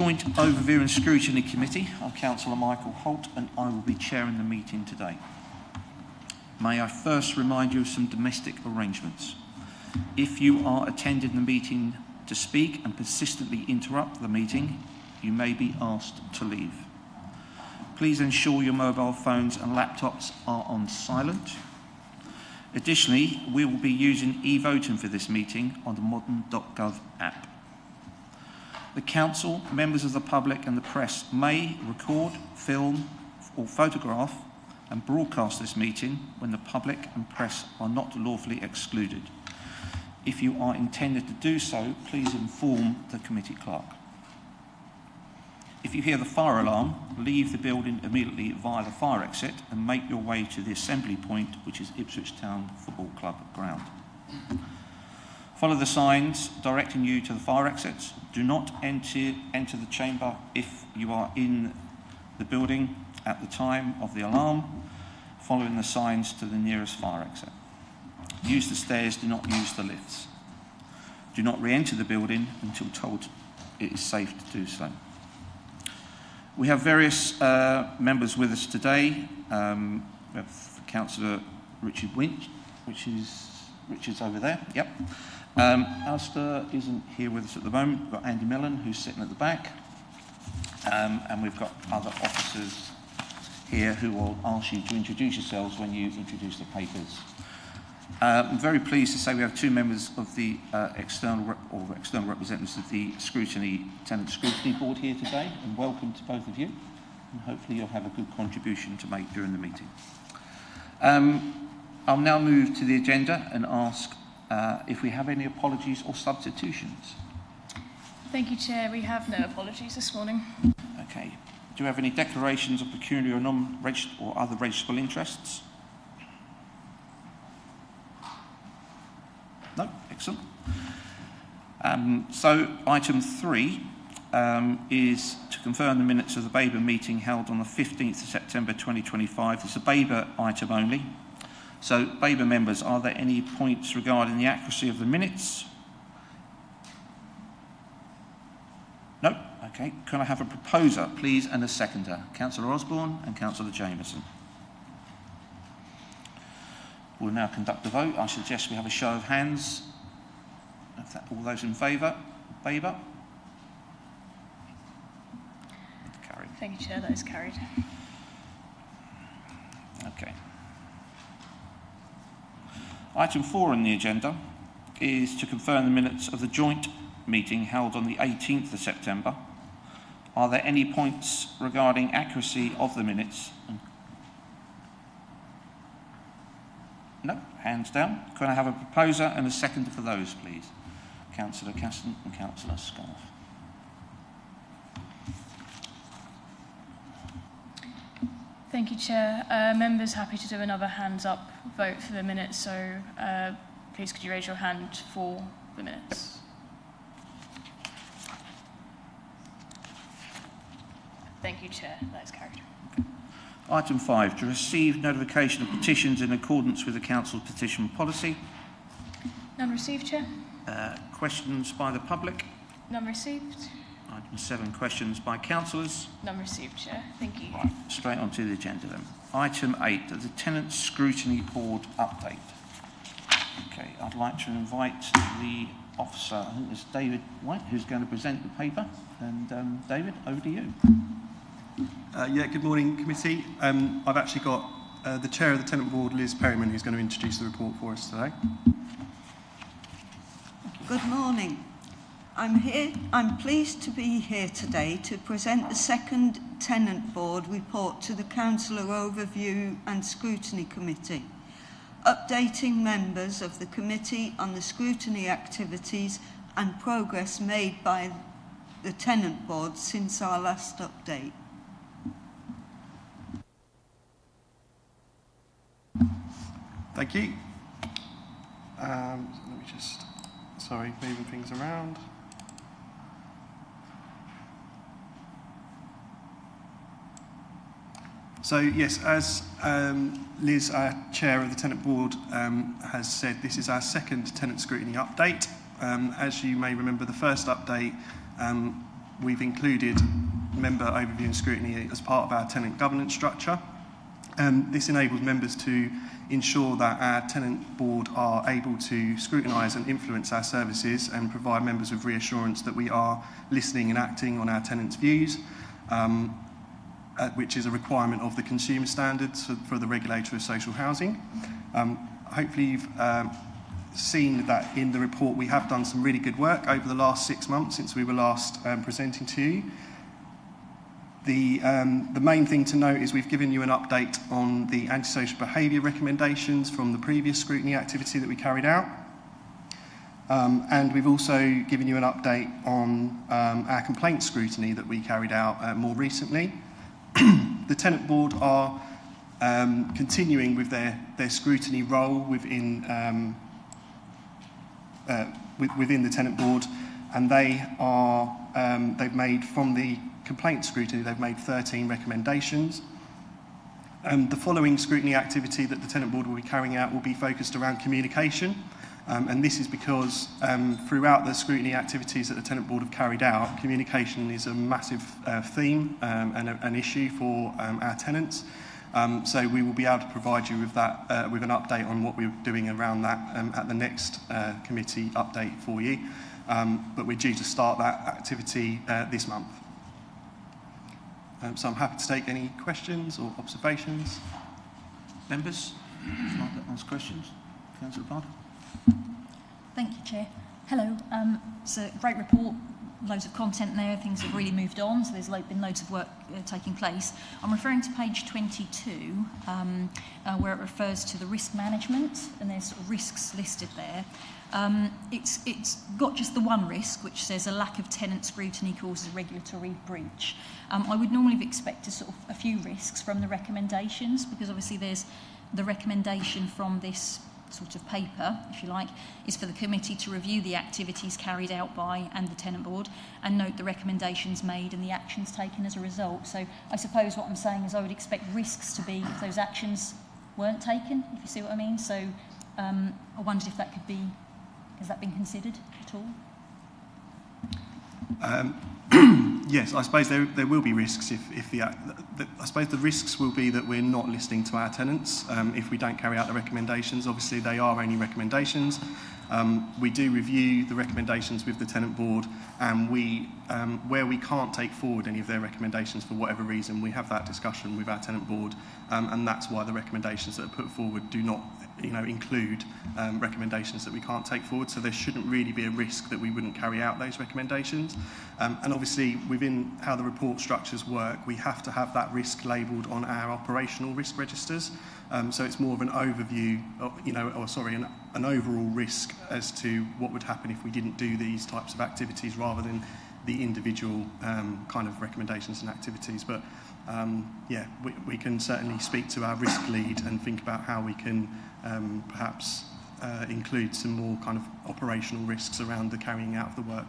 Joint Overview and Scrutiny Committee. I'm Councillor Michael Holt and I will be chairing the meeting today. May I first remind you of some domestic arrangements. If you are attending the meeting to speak and persistently interrupt the meeting, you may be asked to leave. Please ensure your mobile phones and laptops are on silent. Additionally, we will be using e-voting for this meeting on the modern.gov app. The Council, members of the public and the press may record, film or photograph and broadcast this meeting when the public and press are not lawfully excluded. If you are intended to do so, please inform the committee clerk. If you hear the fire alarm, leave the building immediately via the fire exit and make your way to the assembly point, which is Ipswich Town Football Club ground. Follow the signs directing you to the fire exits. Do not enter the chamber if you are in the building at the time of the alarm, following the signs to the nearest fire exit. Use the stairs, do not use the lifts. Do not re-enter the building until told it is safe to do so. We have various members with us today. We have Councillor Richard Winch, which is over there. Yep. Alistair isn't here with us at the moment. We've got Andy Millen, who's sitting at the back. And we've got other officers here who will ask you to introduce yourselves when you introduce the papers. I'm very pleased to say we have two members of the external representatives of the Tenant Scrutiny Board here today, and welcome to both of you. And hopefully you'll have a good contribution to make during the meeting. I'll now move to the agenda and ask if we have any apologies or substitutions. Thank you, Chair. We have no apologies this morning. Okay. Do you have any declarations of pecuniary or non-registered or other registrable interests? No? Excellent. So item 3 is to confirm the minutes of the Babergh meeting held on the 15th of September 2025. It's a Babergh item only. So, Babergh members, are there any points regarding the accuracy of the minutes? No? Okay. Can I have a proposer, please, and a seconder? Councillor Osborne and Councillor Jameson. We'll now conduct the vote. I suggest we have a show of hands. All those in favour? Babergh? Carried. Thank you, Chair. That is carried. Okay. Item 4 on the agenda is to confirm the minutes of the joint meeting held on the 18th of September. Are there any points regarding accuracy of the minutes? No? Hands down. Can I have a proposer and a seconder for those, please? Councillor Caston and Councillor Scarf. Thank you, Chair. Members happy to do another hands up vote for the minutes, so please could you raise your hand for the minutes? Thank you, Chair. That is carried. Okay. Item 5, to receive notification of petitions in accordance with the Council's petition policy. None received, Chair. Questions by the public? None received. Item 7, questions by councillors. None received, Chair. Thank you. Right, straight onto the agenda then. Item 8, the Tenant Scrutiny Board update. Okay, I'd like to invite the officer, I think it's David White, who's going to present the paper. And David, over to you. Yeah, good morning, committee. I've actually got the chair of the Tenant Board, Liz Perryman, who's going to introduce the report for us today. Good morning. I'm pleased to be here today to present the second Tenant Board report to the Councillor Overview and Scrutiny Committee, updating members of the committee on the scrutiny activities and progress made by the Tenant Board since our last update. Thank you. Let me just, moving things around. So yes, as Liz, our chair of the Tenant Board, has said, this is our second Tenant Scrutiny update. As you may remember, the first update we've included member overview and scrutiny as part of our tenant governance structure. This enables members to ensure that our tenant board are able to scrutinise and influence our services and provide members with reassurance that we are listening and acting on our tenants' views, which is a requirement of the consumer standards for the regulator of social housing. Hopefully you've seen that in the report we have done some really good work over the last 6 months since we were last presenting to you. The main thing to note is we've given you an update on the antisocial behaviour recommendations from the previous scrutiny activity that we carried out. And we've also given you an update on our complaint scrutiny that we carried out more recently. The tenant board are continuing with their scrutiny role within the tenant board, and they've made from the complaint scrutiny, they've made 13 recommendations. The following scrutiny activity that the tenant board will be carrying out will be focused around communication, and this is because throughout the scrutiny activities that the tenant board have carried out, communication is a massive theme and an issue for our tenants. So we will be able to provide you with that, with an update on what we're doing around that at the next committee update for you. But we're due to start that activity this month. So I'm happy to take any questions or observations. Members, if not, ask questions. Councillor Babergh. Thank you, Chair. Hello. It's a great report, loads of content there, things have really moved on, so there's been loads of work taking place. I'm referring to page 22, where it refers to the risk management, and there's sort of risks listed there. It's got just the one risk, which says a lack of tenant scrutiny causes regulatory breach. I would normally have expected sort of a few risks from the recommendations, because obviously there's the recommendation from this sort of paper, if you like, is for the committee to review the activities carried out by and the tenant board and note the recommendations made and the actions taken as a result. So I suppose what I'm saying is I would expect risks to be if those actions weren't taken, if you see what I mean. So I wondered if that could be, has that been considered at all? Yes, I suppose there will be risks if I suppose the risks will be that we're not listening to our tenants if we don't carry out the recommendations. Obviously, they are only recommendations. We do review the recommendations with the tenant board, and where we can't take forward any of their recommendations for whatever reason, we have that discussion with our tenant board, and that's why the recommendations that are put forward do not include recommendations that we can't take forward. So there shouldn't really be a risk that we wouldn't carry out those recommendations. And obviously, within how the report structures work, we have to have that risk labelled on our operational risk registers. So it's more of an overview, an overall risk as to what would happen if we didn't do these types of activities rather than the individual kind of recommendations and activities. But we can certainly speak to our risk lead and think about how we can perhaps include some more kind of operational risks around the carrying out of the work.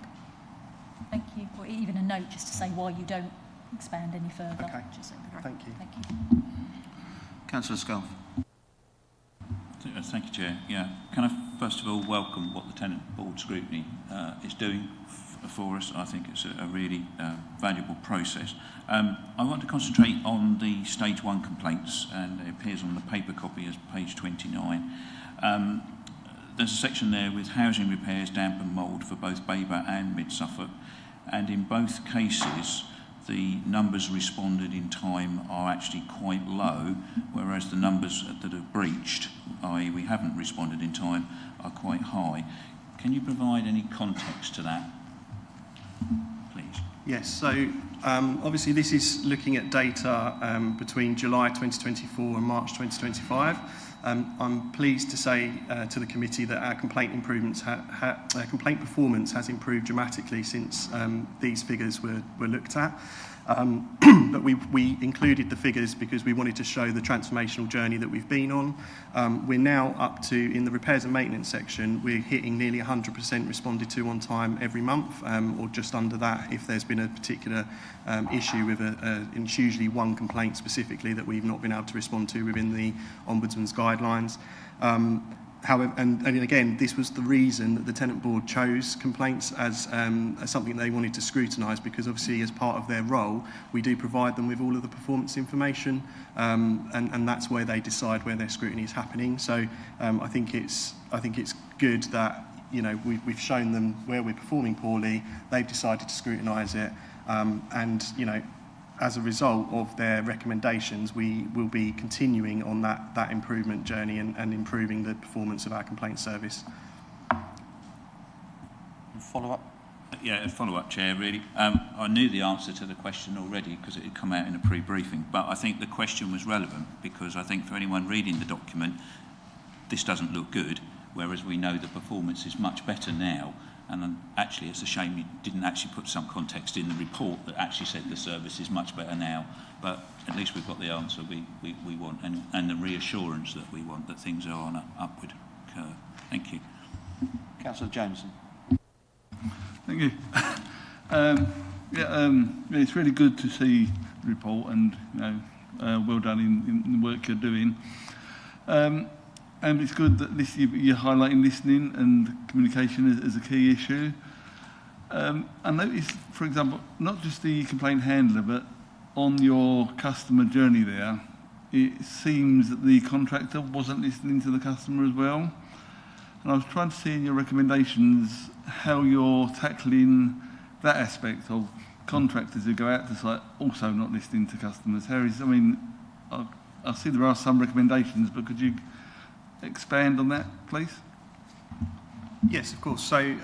Thank you. Or even a note just to say why you don't expand any further. Okay. Just so we're Thank you. Thank you. Councillor Scarf. Thank you, Chair. Yeah. Can I first of all welcome what the Tenant Board Scrutiny is doing for us? I think it's a really valuable process. I want to concentrate on the Stage 1 complaints, and it appears on the paper copy as page 29. There's a section there with housing repairs, damp and mould for both Babergh and Mid Suffolk, and in both cases the numbers responded in time are actually quite low, whereas the numbers that have breached, i.e. we haven't responded in time, are quite high. Can you provide any context to that, please? Yes, so obviously this is looking at data between July 2024 and March 2025. I'm pleased to say to the committee that our complaint improvements, complaint performance has improved dramatically since these figures were looked at. But we included the figures because we wanted to show the transformational journey that we've been on. We're now up to, in the repairs and maintenance section, we're hitting nearly 100% responded to on time every month, or just under that if there's been a particular issue with it's usually one complaint specifically that we've not been able to respond to within the Ombudsman's guidelines. However, and again, this was the reason that the Tenant Board chose complaints as something they wanted to scrutinise, because obviously as part of their role, we do provide them with all of the performance information, and that's where they decide where their scrutiny is happening. So I think it's good that, you know, we've shown them where we're performing poorly, they've decided to scrutinise it, and, you know, as a result of their recommendations, we will be continuing on that improvement journey and improving the performance of our complaint service. Follow up? Yeah, a follow-up, Chair, really. I knew the answer to the question already because it had come out in a pre-briefing, but I think the question was relevant because I think for anyone reading the document, this doesn't look good, whereas we know the performance is much better now. And actually, it's a shame you didn't actually put some context in the report that actually said the service is much better now. But at least we've got the answer we want and the reassurance that we want that things are on an upward curve. Thank you. Councillor Jameson. Thank you. It's really good to see the report, and you know, well done in the work you're doing. And it's good that you're highlighting listening and communication as a key issue. I noticed, for example, not just the complaint handler, but on your customer journey there, it seems that the contractor wasn't listening to the customer as well. And I was trying to see in your recommendations how you're tackling that aspect of contractors who go out to site also not listening to customers. I see there are some recommendations, but could you expand on that, please? Yes, of course. So,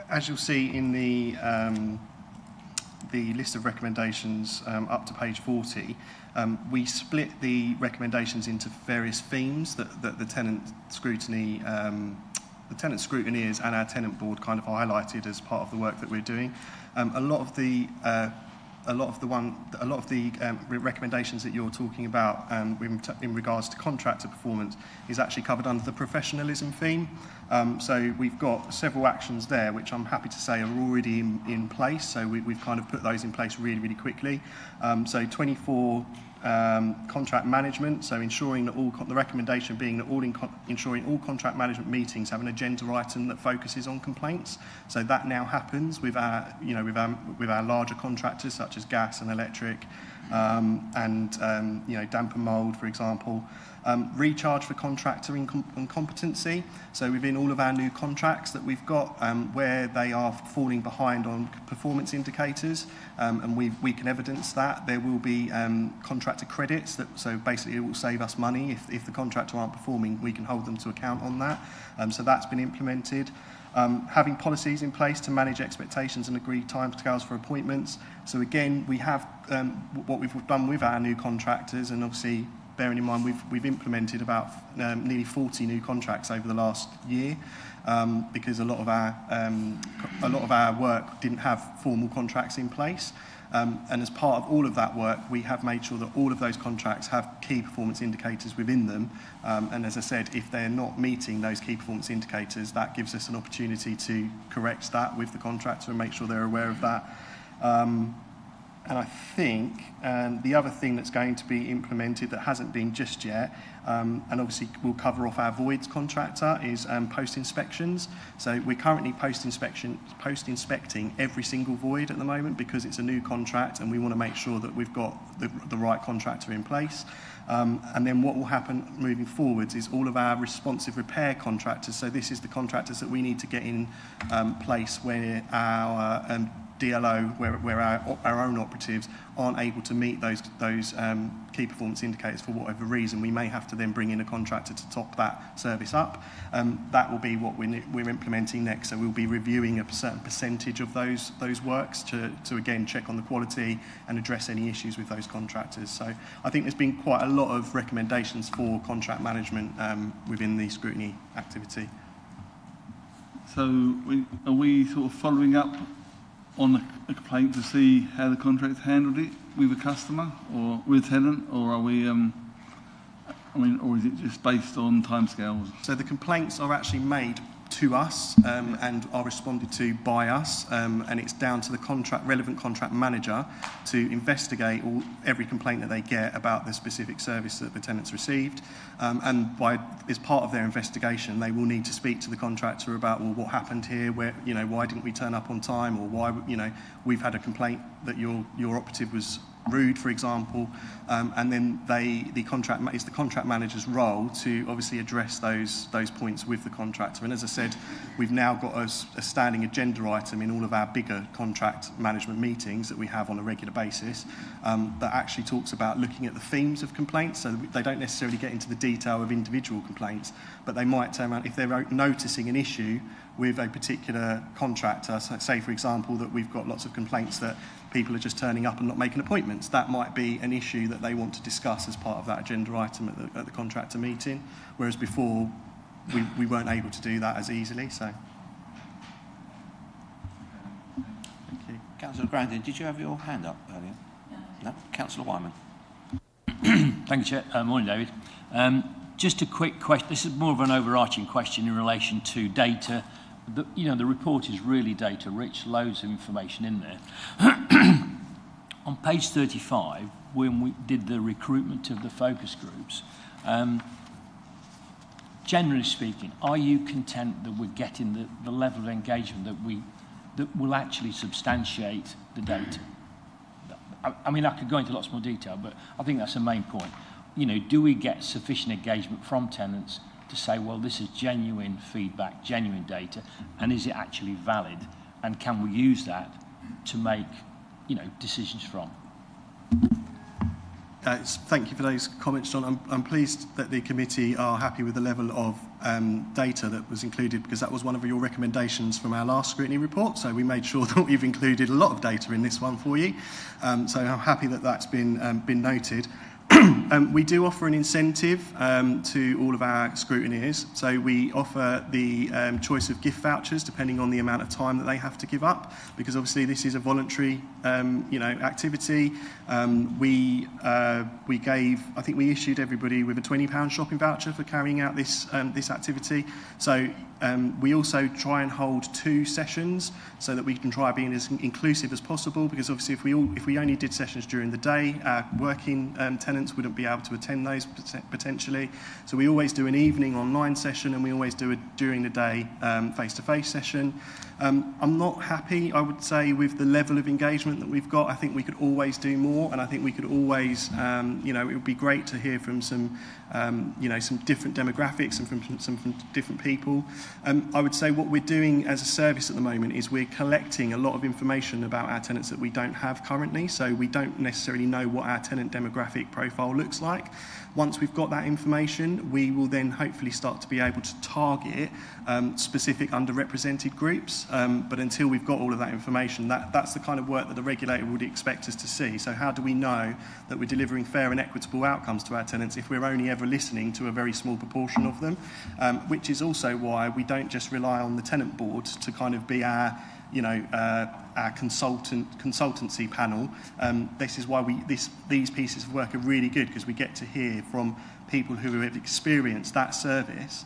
as you'll see in the list of recommendations up to page 40, we split the recommendations into various themes that the tenant scrutiny, the tenant scrutineers and our tenant board kind of highlighted as part of the work that we're doing. A lot of the recommendations that you're talking about in regards to contractor performance is actually covered under the professionalism theme. So we've got several actions there which I'm happy to say are already in place. So we've kind of put those in place really, really quickly. So 24 contract management, so ensuring that the recommendation being that ensuring all contract management meetings have an agenda item that focuses on complaints. So that now happens with our larger contractors such as gas and electric, and damp and mould, for example. Recharge for contractor incompetency. So within all of our new contracts that we've got, where they are falling behind on performance indicators, and we can evidence that, there will be contractor credits. So basically it will save us money. If the contractor aren't performing, we can hold them to account on that. So that's been implemented. Having policies in place to manage expectations and agree timescales for appointments. So again, we have what we've done with our new contractors, and obviously bearing in mind we've implemented about nearly 40 new contracts over the last year, because a lot of our work didn't have formal contracts in place. And as part of all of that work, we have made sure that all of those contracts have key performance indicators within them. And as I said, if they're not meeting those key performance indicators, that gives us an opportunity to correct that with the contractor and make sure they're aware of that. And I think the other thing that's going to be implemented that hasn't been just yet, and obviously we'll cover off our voids contractor, is post-inspections. So we're currently post-inspecting every single void at the moment because it's a new contract and we want to make sure that we've got the right contractor in place. And then what will happen moving forwards is all of our responsive repair contractors, so this is the contractors that we need to get in place where our DLO, where our own operatives aren't able to meet those key performance indicators for whatever reason. We may have to then bring in a contractor to top that service up. That will be what we're implementing next. So we'll be reviewing a certain percentage of those works to again check on the quality and address any issues with those contractors. So I think there's been quite a lot of recommendations for contract management within the scrutiny activity. So are we sort of following up on a complaint to see how the contract handled it with a customer or with a tenant, or are we, or is it just based on timescales? So the complaints are actually made to us and are responded to by us, and it's down to the relevant contract manager to investigate every complaint that they get about the specific service that the tenant's received, and as part of their investigation they will need to speak to the contractor about, well, what happened here, where, why didn't we turn up on time, or why, we've had a complaint that your operative was rude, for example, and then it's the contract manager's role to obviously address those points with the contractor. And as I said, we've now got a standing agenda item in all of our bigger contract management meetings that we have on a regular basis, that actually talks about looking at the themes of complaints. So they don't necessarily get into the detail of individual complaints, but they might turn around if they're noticing an issue with a particular contractor. So say, for example, that we've got lots of complaints that people are just turning up and not making appointments. That might be an issue that they want to discuss as part of that agenda item at the contractor meeting, whereas before we weren't able to do that as easily. So, thank you. Councillor Grandin, did you have your hand up earlier? No. Councillor Wyman. Thank you, Chair. Morning, David. Just a quick question. This is more of an overarching question in relation to data. The report is really data rich, loads of information in there. On page 35, when we did the recruitment of the focus groups, generally speaking, are you content that we're getting the level of engagement that will actually substantiate the data? I mean, I could go into lots more detail, but I think that's the main point. Do we get sufficient engagement from tenants to say, well, this is genuine feedback, genuine data, and is it actually valid? And can we use that to make, decisions from? Thank you for those comments, John. I'm pleased that the committee are happy with the level of data that was included, because that was one of your recommendations from our last scrutiny report. So we made sure that we've included a lot of data in this one for you. So I'm happy that that's been noted. We do offer an incentive to all of our scrutineers. So we offer the choice of gift vouchers depending on the amount of time that they have to give up, because obviously this is a voluntary activity. We issued everybody with a £20 shopping voucher for carrying out this activity. So we also try and hold 2 sessions so that we can try being as inclusive as possible, because obviously if we only did sessions during the day, our working tenants wouldn't be able to attend those potentially. So we always do an evening online session, and we always do a during the day face-to-face session. I'm not happy, I would say, with the level of engagement that we've got. I think we could always do more, and I think we could always, it would be great to hear from some different demographics and from different people. I would say what we're doing as a service at the moment is we're collecting a lot of information about our tenants that we don't have currently, so we don't necessarily know what our tenant demographic profile looks like. Once we've got that information, we will then hopefully start to be able to target specific underrepresented groups. But until we've got all of that information, that's the kind of work that the regulator would expect us to see. So how do we know that we're delivering fair and equitable outcomes to our tenants if we're only ever listening to a very small proportion of them? Which is also why we don't just rely on the tenant board to kind of be our consultancy panel. This is why these pieces of work are really good, because we get to hear from people who have experienced that service.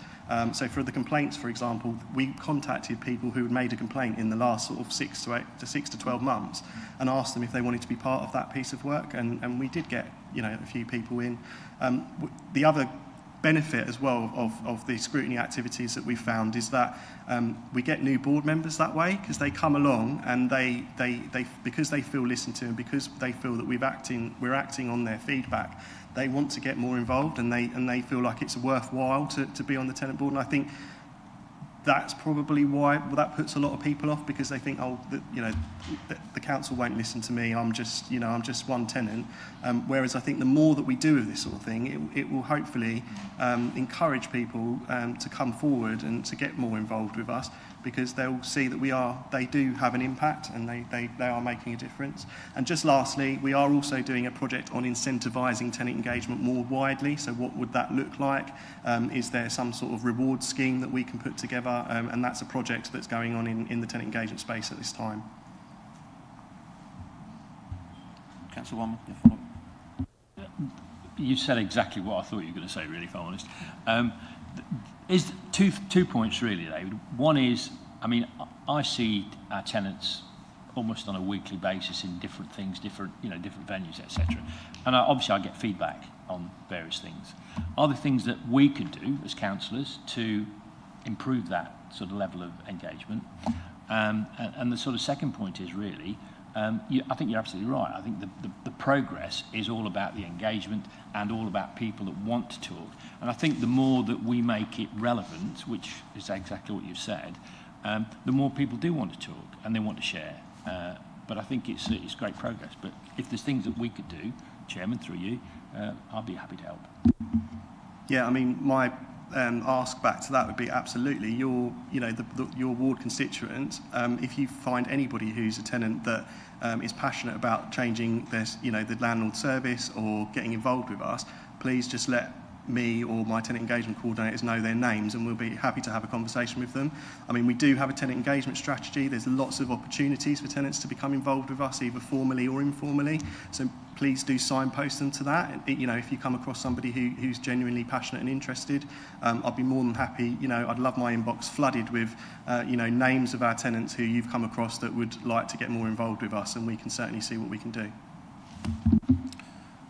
So for the complaints, for example, we contacted people who had made a complaint in the last sort of 6 to 12 months and asked them if they wanted to be part of that piece of work, and we did get a few people in. The other benefit as well of the scrutiny activities that we've found is that we get new board members that way, because they come along and they because they feel listened to and because they feel that we're acting on their feedback, they want to get more involved, and they feel like it's worthwhile to be on the tenant board. And I think that's probably why that puts a lot of people off, because they think, the council won't listen to me. I'm just one tenant. Whereas I think the more that we do of this sort of thing, it will hopefully encourage people to come forward and to get more involved with us, because they'll see that they do have an impact, and they are making a difference. And just lastly, we are also doing a project on incentivising tenant engagement more widely. So what would that look like? Is there some sort of reward scheme that we can put together? And that's a project that's going on in the tenant engagement space at this time. Councillor Wyman, your follow-up. You said exactly what I thought you were going to say, really, if I'm honest. Is two points really, David. One is, I mean, I see our tenants almost on a weekly basis in different things, different venues, etc. And obviously I get feedback on various things. Are there things that we could do as councillors to improve that sort of level of engagement? And the sort of second point is really, I think you're absolutely right. I think the progress is all about the engagement and all about people that want to talk. And I think the more that we make it relevant, which is exactly what you've said, the more people do want to talk and they want to share. But I think it's great progress. But if there's things that we could do, Chairman, through you, I'd be happy to help. Yeah, I mean, my ask back to that would be absolutely your ward constituent. If you find anybody who's a tenant that is passionate about changing the landlord service or getting involved with us, please just let me or my tenant engagement coordinators know their names, and we'll be happy to have a conversation with them. I mean, we do have a tenant engagement strategy. There's lots of opportunities for tenants to become involved with us, either formally or informally. So please do signpost them to that. If you come across somebody who's genuinely passionate and interested, I'd be more than happy. I'd love my inbox flooded with, names of our tenants who you've come across that would like to get more involved with us, and we can certainly see what we can do.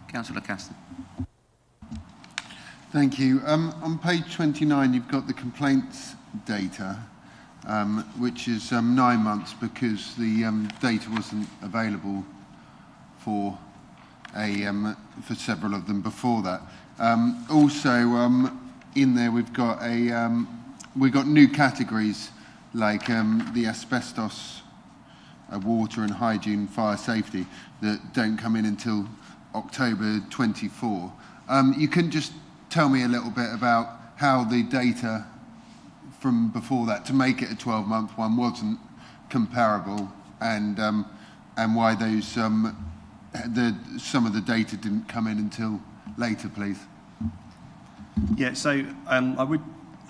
Councillor Caston. Thank you. On page 29, you've got the complaints data, which is 9 months because the data wasn't available for several of them before that. Also, in there we've got new categories like the asbestos, water and hygiene, fire safety that don't come in until October 24. You can just tell me a little bit about how the data from before that to make it a 12-month one wasn't comparable, and why those some of the data didn't come in until later, please. Yeah, so I would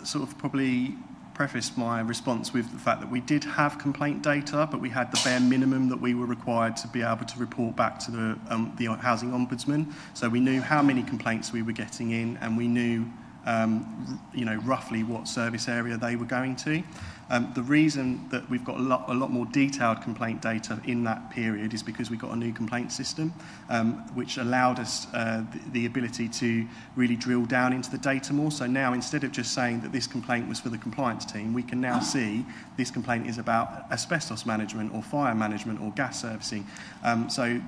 sort of probably preface my response with the fact that we did have complaint data, but we had the bare minimum that we were required to be able to report back to the Housing Ombudsman. So we knew how many complaints we were getting in, and we knew roughly what service area they were going to. The reason that we've got a lot more detailed complaint data in that period is because we got a new complaint system, which allowed us the ability to really drill down into the data more. So now, instead of just saying that this complaint was for the compliance team, we can now see this complaint is about asbestos management or fire management or gas servicing. So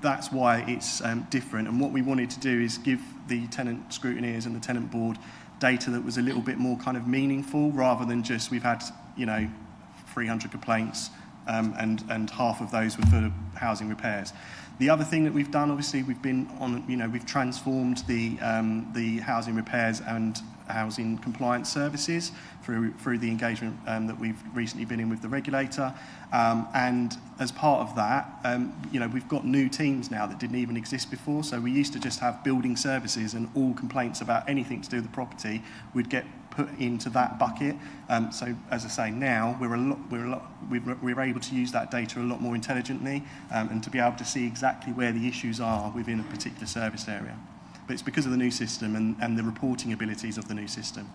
that's why it's different. And what we wanted to do is give the tenant scrutineers and the tenant board data that was a little bit more kind of meaningful, rather than just we've had 300 complaints and half of those were for housing repairs. The other thing that we've done, obviously, we've transformed the housing repairs and housing compliance services through the engagement that we've recently been in with the regulator, and as part of that, we've got new teams now that didn't even exist before. So we used to just have building services, and all complaints about anything to do with the property would get put into that bucket. So as I say, now we're able to use that data a lot more intelligently, and to be able to see exactly where the issues are within a particular service area. But it's because of the new system and the reporting abilities of the new system.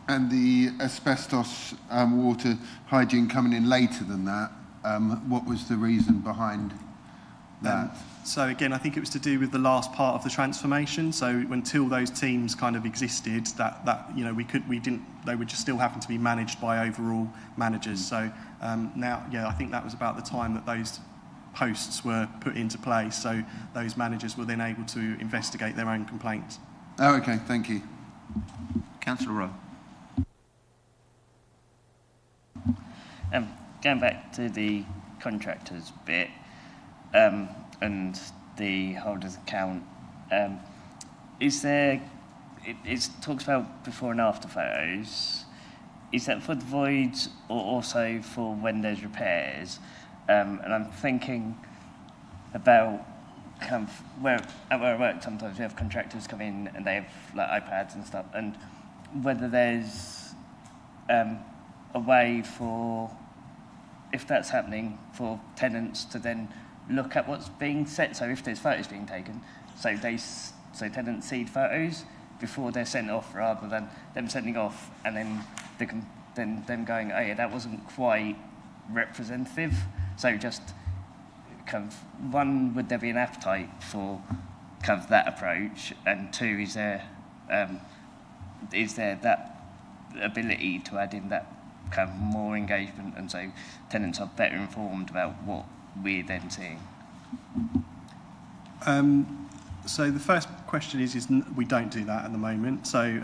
And the asbestos water hygiene coming in later than that, what was the reason behind that? So again, I think it was to do with the last part of the transformation. So until those teams kind of existed, they would just still happen to be managed by overall managers. So now, I think that was about the time that those posts were put into place. So those managers were then able to investigate their own complaints. Oh, okay, thank you. Councillor Rowe. Going back to the contractors bit and the holders account, it talks about before and after photos. Is that for the voids or also for when there's repairs? And I'm thinking about kind of where I work, sometimes we have contractors come in and they have like iPads and stuff, and whether there's a way for, if that's happening, for tenants to then look at what's being said. So if there's photos being taken, so tenants see photos, before they're sent off, rather than them sending off and then them going, oh yeah, that wasn't quite representative. So just kind of, one, would there be an appetite for kind of that approach, and two, is there that ability to add in that kind of more engagement, and so tenants are better informed about what we're then seeing? So the first question is we don't do that at the moment. So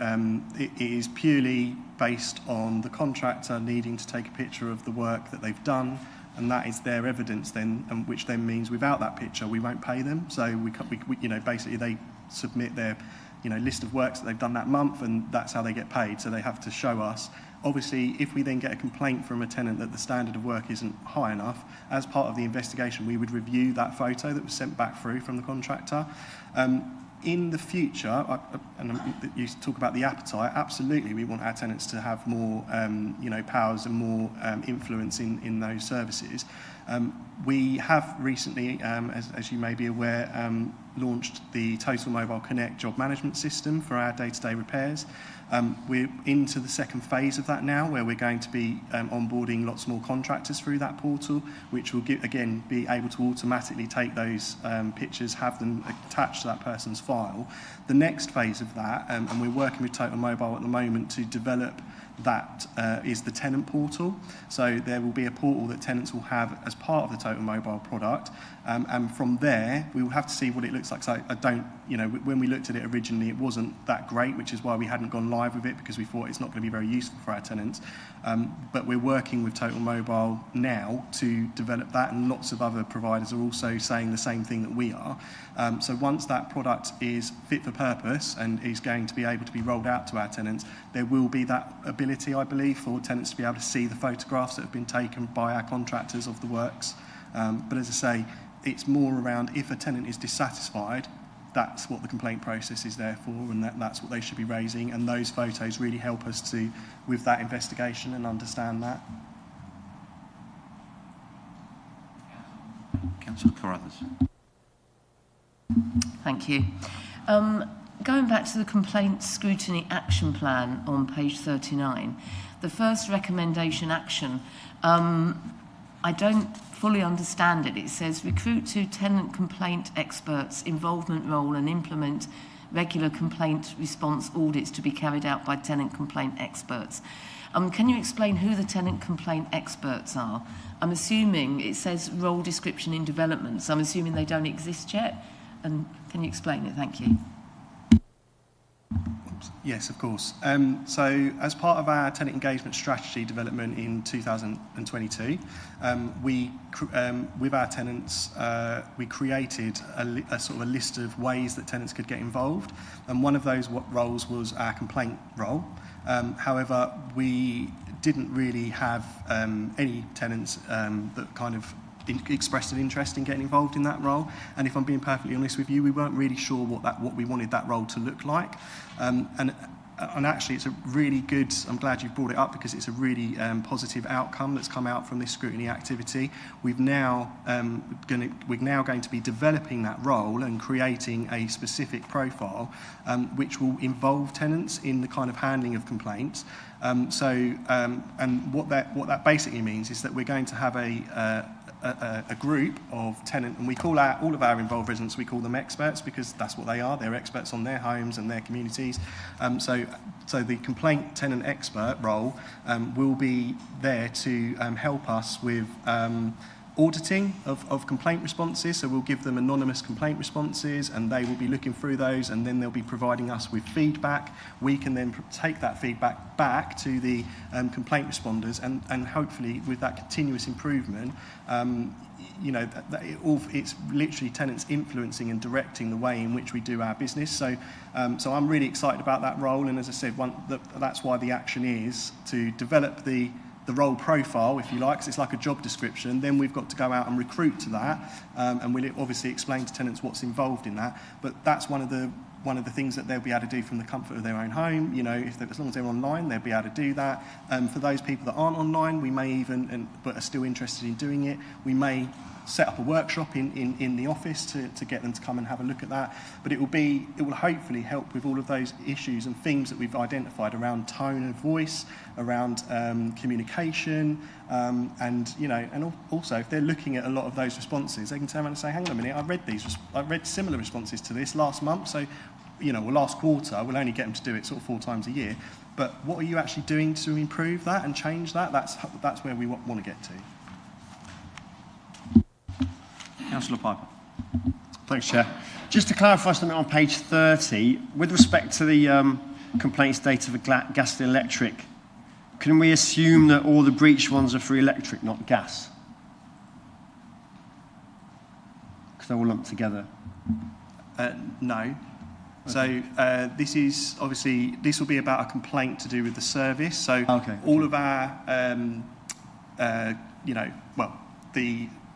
it is purely based on the contractor needing to take a picture of the work that they've done, and that is their evidence then, and which then means without that picture we won't pay them. So we basically they submit their list of works that they've done that month, and that's how they get paid. So they have to show us. Obviously, if we then get a complaint from a tenant that the standard of work isn't high enough, as part of the investigation, we would review that photo that was sent back through from the contractor. In the future, and you talk about the appetite, absolutely, we want our tenants to have more powers and more influence in those services. We have recently, as you may be aware, launched the Total Mobile Connect job management system for our day-to-day repairs. We're into the second phase of that now, where we're going to be onboarding lots more contractors through that portal, which will again be able to automatically take those pictures, have them attached to that person's file. The next phase of that, and we're working with Total Mobile at the moment to develop that, is the tenant portal. So there will be a portal that tenants will have as part of the Total Mobile product, and from there we will have to see what it looks like. So I don't, when we looked at it originally, it wasn't that great, which is why we hadn't gone live with it, because we thought it's not going to be very useful for our tenants. But we're working with Total Mobile now to develop that, and lots of other providers are also saying the same thing that we are. So once that product is fit for purpose and is going to be able to be rolled out to our tenants, there will be that ability, I believe, for tenants to be able to see the photographs that have been taken by our contractors of the works. But as I say, it's more around, if a tenant is dissatisfied, that's what the complaint process is there for, and that's what they should be raising, and those photos really help us with that investigation and understand that. Councillor Carruthers. Thank you. Going back to the complaint scrutiny action plan on page 39, the first recommendation action, I don't fully understand it. It says recruit 2 tenant complaint experts, involvement role, and implement regular complaint response audits to be carried out by tenant complaint experts. Can you explain who the tenant complaint experts are? I'm assuming it says role description in development, so I'm assuming they don't exist yet. And can you explain it? Thank you. Yes, of course. So as part of our tenant engagement strategy development in 2022, with our tenants, we created a sort of a list of ways that tenants could get involved, and one of those roles was our complaint role. However, we didn't really have any tenants that kind of expressed an interest in getting involved in that role, and if I'm being perfectly honest with you, we weren't really sure what we wanted that role to look like, and actually it's a really good, I'm glad you've brought it up, because it's a really positive outcome that's come out from this scrutiny activity. We're now going to be developing that role and creating a specific profile which will involve tenants in the kind of handling of complaints. And what that basically means is that we're going to have a group of tenant, and we call all of our involved residents, we call them experts, because that's what they are. They're experts on their homes and their communities. So the complaint tenant expert role will be there to help us with auditing of complaint responses. So we'll give them anonymous complaint responses, and they will be looking through those, and then they'll be providing us with feedback. We can then take that feedback back to the complaint responders, and hopefully with that continuous improvement, it's literally tenants influencing and directing the way in which we do our business. So I'm really excited about that role, and as I said, that's why the action is to develop the role profile, if you like, because it's like a job description. Then we've got to go out and recruit to that, and we'll obviously explain to tenants what's involved in that. But that's one of the things that they'll be able to do from the comfort of their own home. As long as they're online, they'll be able to do that. For those people that aren't online, we may even, but are still interested in doing it, we may set up a workshop in the office to get them to come and have a look at that. But it will hopefully help with all of those issues and themes that we've identified around tone of voice, around communication, and also if they're looking at a lot of those responses, they can turn around and say, hang on a minute, I read similar responses to this last month, so or last quarter, we'll only get them to do it sort of 4 times a year. But what are you actually doing to improve that and change that? That's where we want to get to. Councillor Piper. Thanks, Chair. Just to clarify something on page 30, with respect to the complaints data for gas and electric, can we assume that all the breach ones are for electric, not gas? Because they're all lumped together. No. So this is obviously, this will be about a complaint to do with the service. So all of our,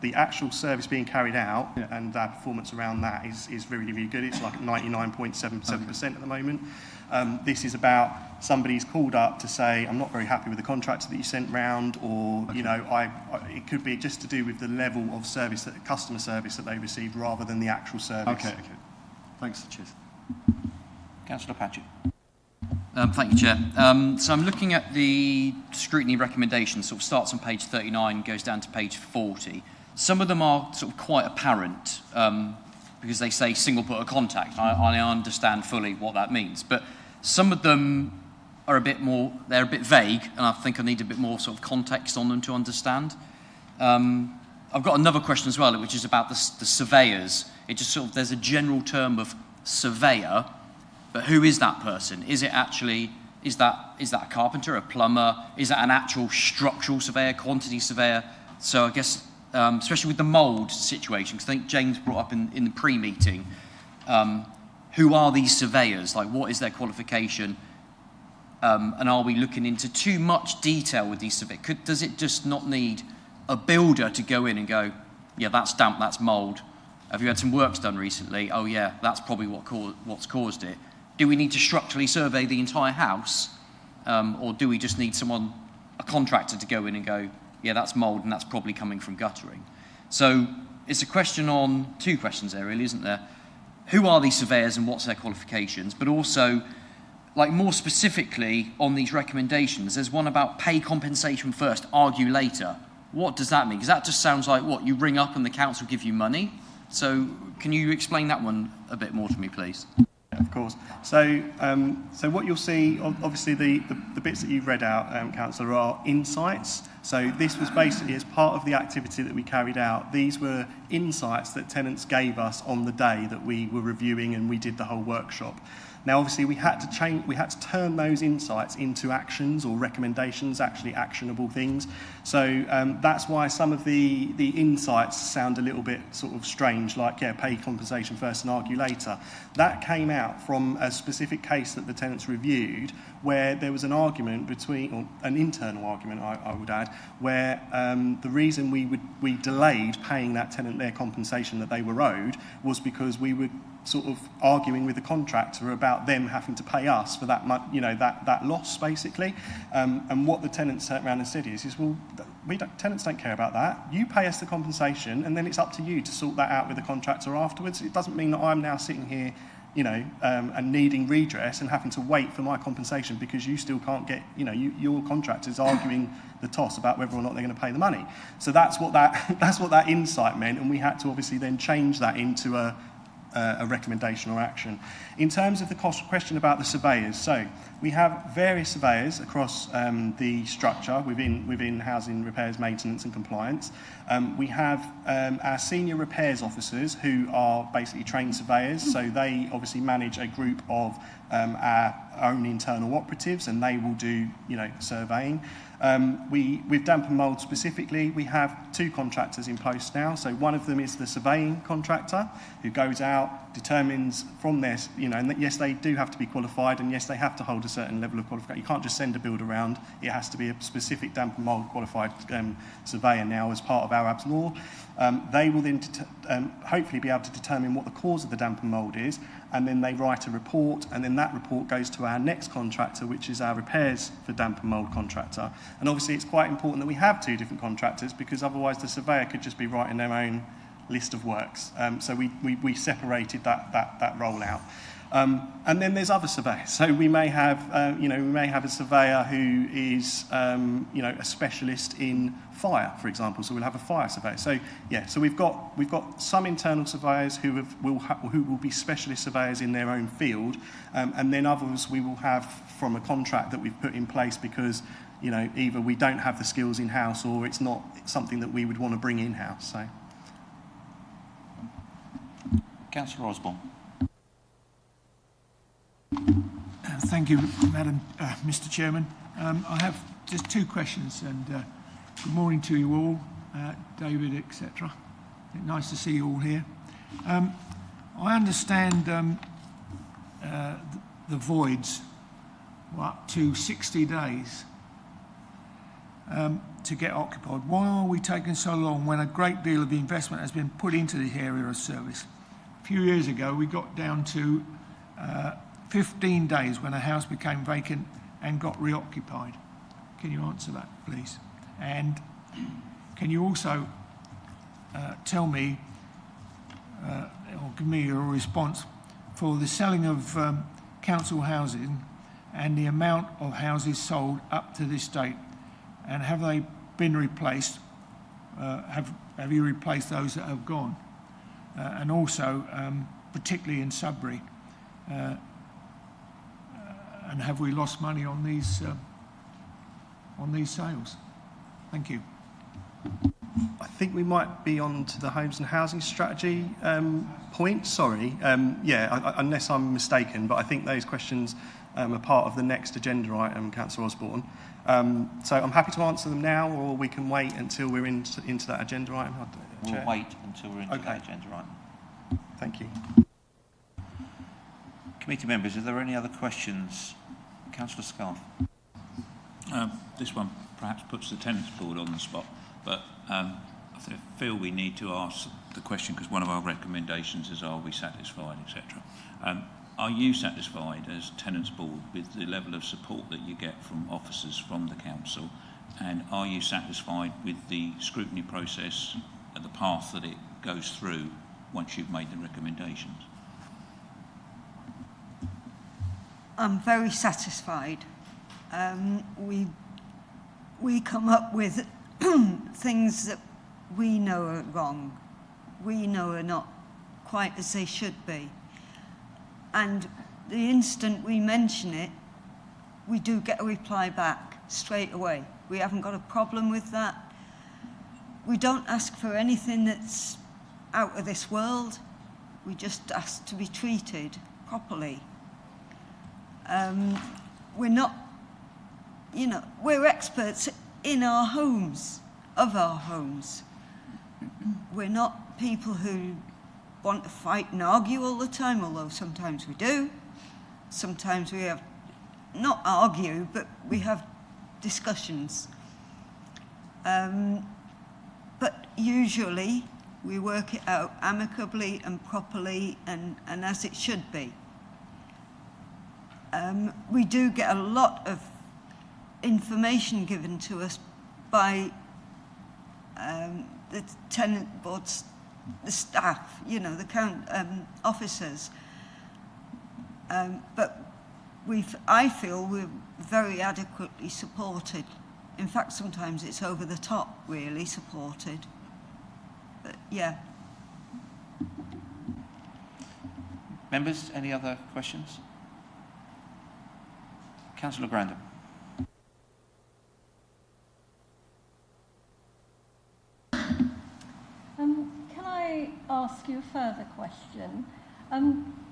the actual service being carried out and our performance around that is really, really good. It's like 99.77% at the moment. This is about somebody's called up to say, I'm not very happy with the contractor that you sent round, or, it could be just to do with the level of service, customer service that they received rather than the actual service. Okay. Thanks, cheers. Councillor Patchett. Thank you, Chair. So I'm looking at the scrutiny recommendations, sort of starts on page 39, goes down to page 40. Some of them are sort of quite apparent because they say single point of contact. I understand fully what that means, but some of them are they're a bit vague, and I think I need a bit more sort of context on them to understand. I've got another question as well, which is about the surveyors. It just sort of, there's a general term of surveyor, but who is that person? Is it actually, is that a carpenter, a plumber? Is that an actual structural surveyor, quantity surveyor? So I guess, especially with the mould situation, because I think James brought up in the pre-meeting, who are these surveyors? Like, what is their qualification? And are we looking into too much detail with these surveyors? Does it just not need a builder to go in and go, yeah, that's damp, that's mould? Have you had some works done recently? Oh yeah, that's probably what's caused it. Do we need to structurally survey the entire house? Or do we just need a contractor to go in and go, yeah, that's mould and that's probably coming from guttering? So it's a question on, 2 questions there really, isn't there? Who are these surveyors and what's their qualifications? But also, like more specifically on these recommendations, there's one about pay compensation first, argue later. What does that mean? Because that just sounds like what, you ring up and the council give you money? So can you explain that one a bit more to me, please? Of course. So what you'll see, obviously the bits that you've read out, Councillor, are insights. So this was basically as part of the activity that we carried out. These were insights that tenants gave us on the day that we were reviewing and we did the whole workshop. Now, obviously, we had to turn those insights into actions or recommendations, actually actionable things. So that's why some of the insights sound a little bit sort of strange, like, yeah, pay compensation first and argue later. That came out from a specific case that the tenants reviewed, where there was an argument or an internal argument, I would add, where the reason we delayed paying that tenant their compensation that they were owed was because we were sort of arguing with the contractor about them having to pay us for that loss, basically. And what the tenants turned around and said is well, tenants don't care about that. You pay us the compensation, and then it's up to you to sort that out with the contractor afterwards. It doesn't mean that I'm now sitting here, and needing redress and having to wait for my compensation because you still can't get, your contractor's arguing the toss about whether or not they're going to pay the money. So that's what that insight meant, and we had to obviously then change that into a recommendation or action. In terms of the question about the surveyors, so we have various surveyors across the structure within housing repairs, maintenance and compliance. We have our senior repairs officers who are basically trained surveyors, so they obviously manage a group of our own internal operatives, and they will do surveying. With damp and mould specifically, we have 2 contractors in post now. So one of them is the surveying contractor who goes out, determines from their, and yes, they do have to be qualified, and yes, they have to hold a certain level of qualification. You can't just send a builder around. It has to be a specific damp and mould qualified surveyor now as part of our ABS law. They will then hopefully be able to determine what the cause of the damp and mould is, and then they write a report, and then that report goes to our next contractor, which is our repairs for damp and mould contractor. And obviously it's quite important that we have two different contractors, because otherwise the surveyor could just be writing their own list of works. So we separated that role out. And then there's other surveyors. So we may have, a surveyor who is, a specialist in fire, for example. So we'll have a fire surveyor. So yeah, so we've got some internal surveyors who will be specialist surveyors in their own field, and then others we will have from a contract that we've put in place because, either we don't have the skills in house or it's not something that we would want to bring in house. So. Councillor Osborne. Thank you, Mr. Chairman. I have just two questions, and good morning to you all, David, etc. Nice to see you all here. I understand the voids were up to 60 days to get occupied. Why are we taking so long when a great deal of investment has been put into the area of service? A few years ago, we got down to 15 days when a house became vacant and got reoccupied. Can you answer that, please? And can you also tell me, or give me your response for the selling of council housing and the amount of houses sold up to this date? And have they been replaced? Have you replaced those that have gone? And also, particularly in Sudbury, and have we lost money on these sales? Thank you. I think we might be on to the homes and housing strategy point. Sorry, unless I'm mistaken, but I think those questions are part of the next agenda item, Councillor Osborne. So I'm happy to answer them now, or we can wait until we're into that agenda item. We'll wait until we're into that agenda item. Thank you. Committee members, are there any other questions? Councillor Scarf. This one perhaps puts the Tenants Board on the spot, but I feel we need to ask the question because one of our recommendations is, are we satisfied, etc. Are you satisfied as Tenants Board with the level of support that you get from officers from the council, and are you satisfied with the scrutiny process and the path that it goes through once you've made the recommendations? I'm very satisfied. We come up with things that we know are wrong, we know are not quite as they should be. And the instant we mention it, we do get a reply back straight away. We haven't got a problem with that. We don't ask for anything that's out of this world. We just ask to be treated properly. We're not, we're experts in our homes, of our homes. We're not people who want to fight and argue all the time, although sometimes we do. Sometimes we have, not argue, but we have discussions. But usually we work it out amicably and properly and as it should be. We do get a lot of information given to us by the tenant boards, the staff, the officers. But I feel we're very adequately supported. In fact, sometimes it's over the top, really supported. But yeah. Members, any other questions? Councillor Grandin. Can I ask you a further question?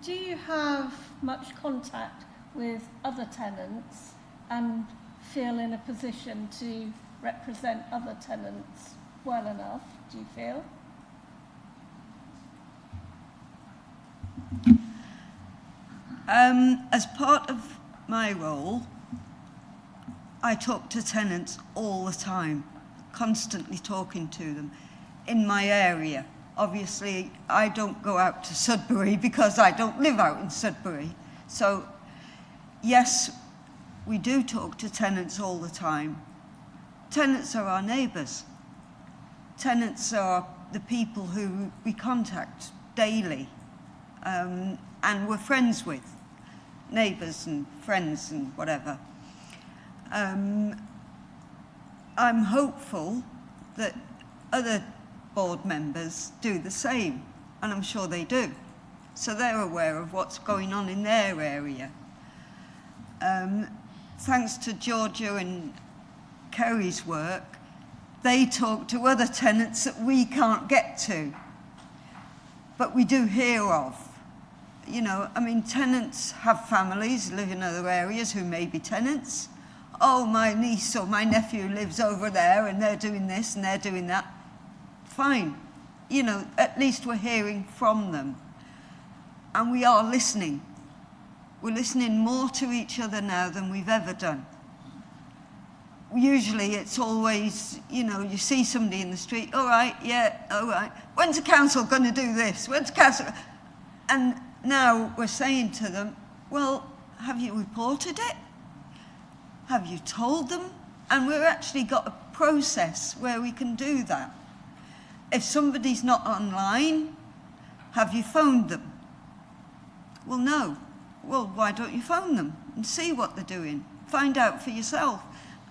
Do you have much contact with other tenants and feel in a position to represent other tenants well enough, do you feel? As part of my role, I talk to tenants all the time, constantly talking to them in my area Obviously, I don't go out to Sudbury because I don't live out in Sudbury. So, yes, we do talk to tenants all the time. Tenants are our neighbours. Tenants are the people who we contact daily and we're friends with, neighbours and friends and whatever. I'm hopeful that other board members do the same, and I'm sure they do. So they're aware of what's going on in their area. Thanks to Georgia and Kerry's work, they talk to other tenants that we can't get to, but we do hear of. You know, I mean, tenants have families, live in other areas who may be tenants. Oh, my niece or my nephew lives over there and they're doing this and they're doing that. Fine. You know, at least we're hearing from them. And we are listening. We're listening more to each other now than we've ever done. Usually it's always, you know, you see somebody in the street, all right, yeah, all right. When's the council going to do this? When's the council? And now we're saying to them, well, have you reported it? Have you told them? And we've actually got a process where we can do that. If somebody's not online, have you phoned them? Well, no. Well, why don't you phone them and see what they're doing? Find out for yourself.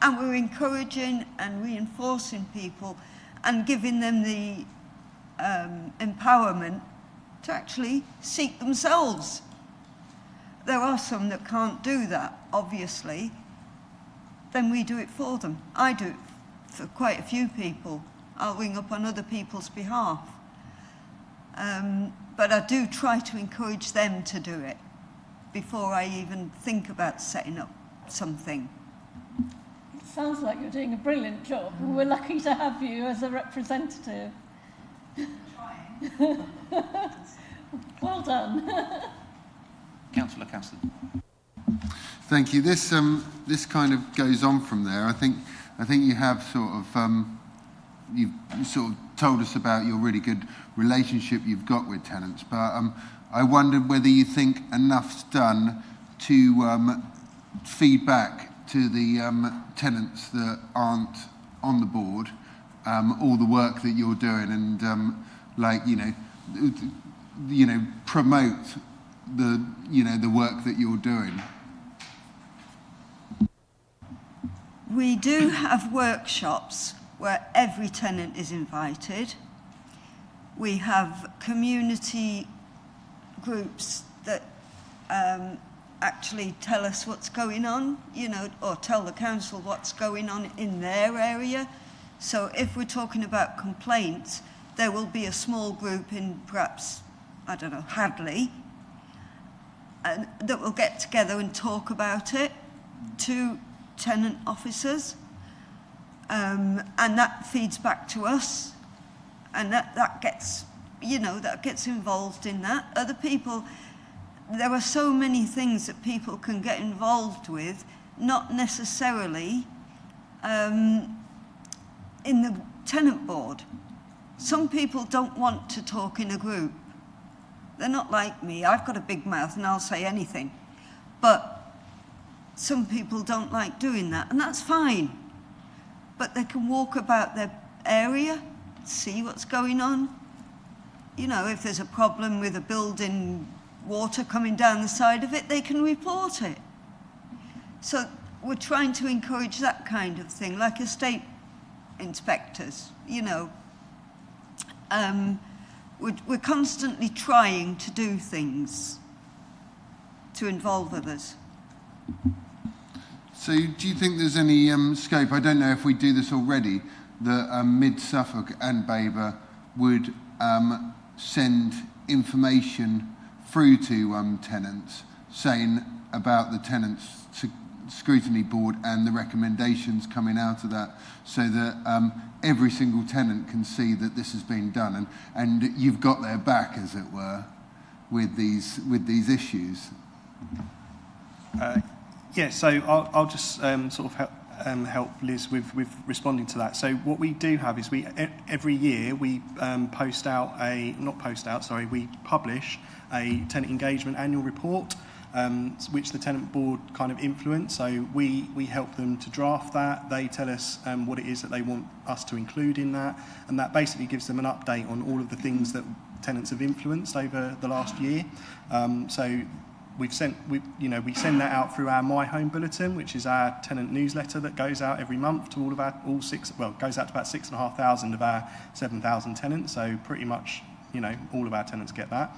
And we're encouraging and reinforcing people and giving them the empowerment to actually seek themselves. There are some that can't do that, obviously. Then we do it for them. I do it for quite a few people. I'll ring up on other people's behalf. But I do try to encourage them to do it before I even think about setting up something. It sounds like you're doing a brilliant job, and we're lucky to have you as a representative. Well done. Councillor Caston. Thank you. This kind of goes on from there. I think you have sort of you've sort of told us about your really good relationship you've got with tenants, but I wondered whether you think enough's done to feed back to the tenants that aren't on the board all the work that you're doing and like promote the work that you're doing. We do have workshops where every tenant is invited. We have community groups that actually tell us what's going on, or tell the council what's going on in their area. So if we're talking about complaints, there will be a small group in perhaps, I don't know, Hadley, that will get together and talk about it to tenant officers, and that feeds back to us, and that gets involved in that. Other people, there are so many things that people can get involved with, not necessarily in the tenant board. Some people don't want to talk in a group. They're not like me. I've got a big mouth and I'll say anything. But some people don't like doing that, and that's fine. But they can walk about their area, see what's going on. If there's a problem with a building, water coming down the side of it, they can report it. So we're trying to encourage that kind of thing, like estate inspectors, We're constantly trying to do things to involve others. So do you think there's any scope, I don't know if we do this already, that Mid Suffolk and Babergh would send information through to tenants saying about the tenants scrutiny board and the recommendations coming out of that, so that every single tenant can see that this has been done and you've got their back, as it were, with these issues? Yeah, so I'll just sort of help Liz with responding to that. So what we do have is every year we publish a tenant engagement annual report, which the tenant board kind of influence. So we help them to draft that. They tell us what it is that they want us to include in that, and that basically gives them an update on all of the things that tenants have influenced over the last year. So we send that out through our My Home Bulletin, which is our tenant newsletter that goes out every month to goes out to about 6,500 of our 7,000 tenants. So pretty much, all of our tenants get that.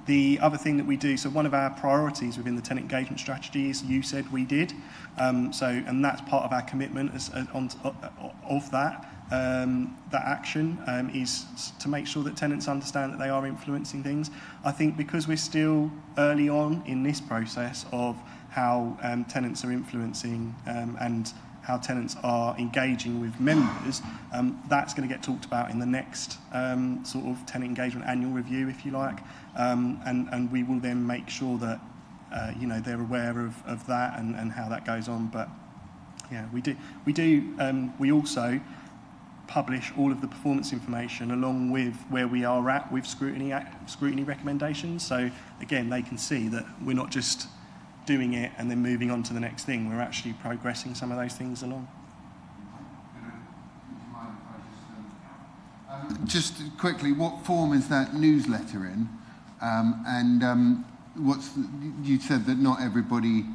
The other thing that we do, so one of our priorities within the tenant engagement strategy is You Said We Did. And that's part of our commitment of that action is to make sure that tenants understand that they are influencing things. I think because we're still early on in this process of how tenants are influencing and how tenants are engaging with members, that's going to get talked about in the next sort of tenant engagement annual review, if you like, and we will then make sure that they're aware of that and how that goes on. But yeah, we also publish all of the performance information along with where we are at with scrutiny recommendations. So again, they can see that we're not just doing it and then moving on to the next thing. We're actually progressing some of those things along. Just quickly, what form is that newsletter in? You said that not everybody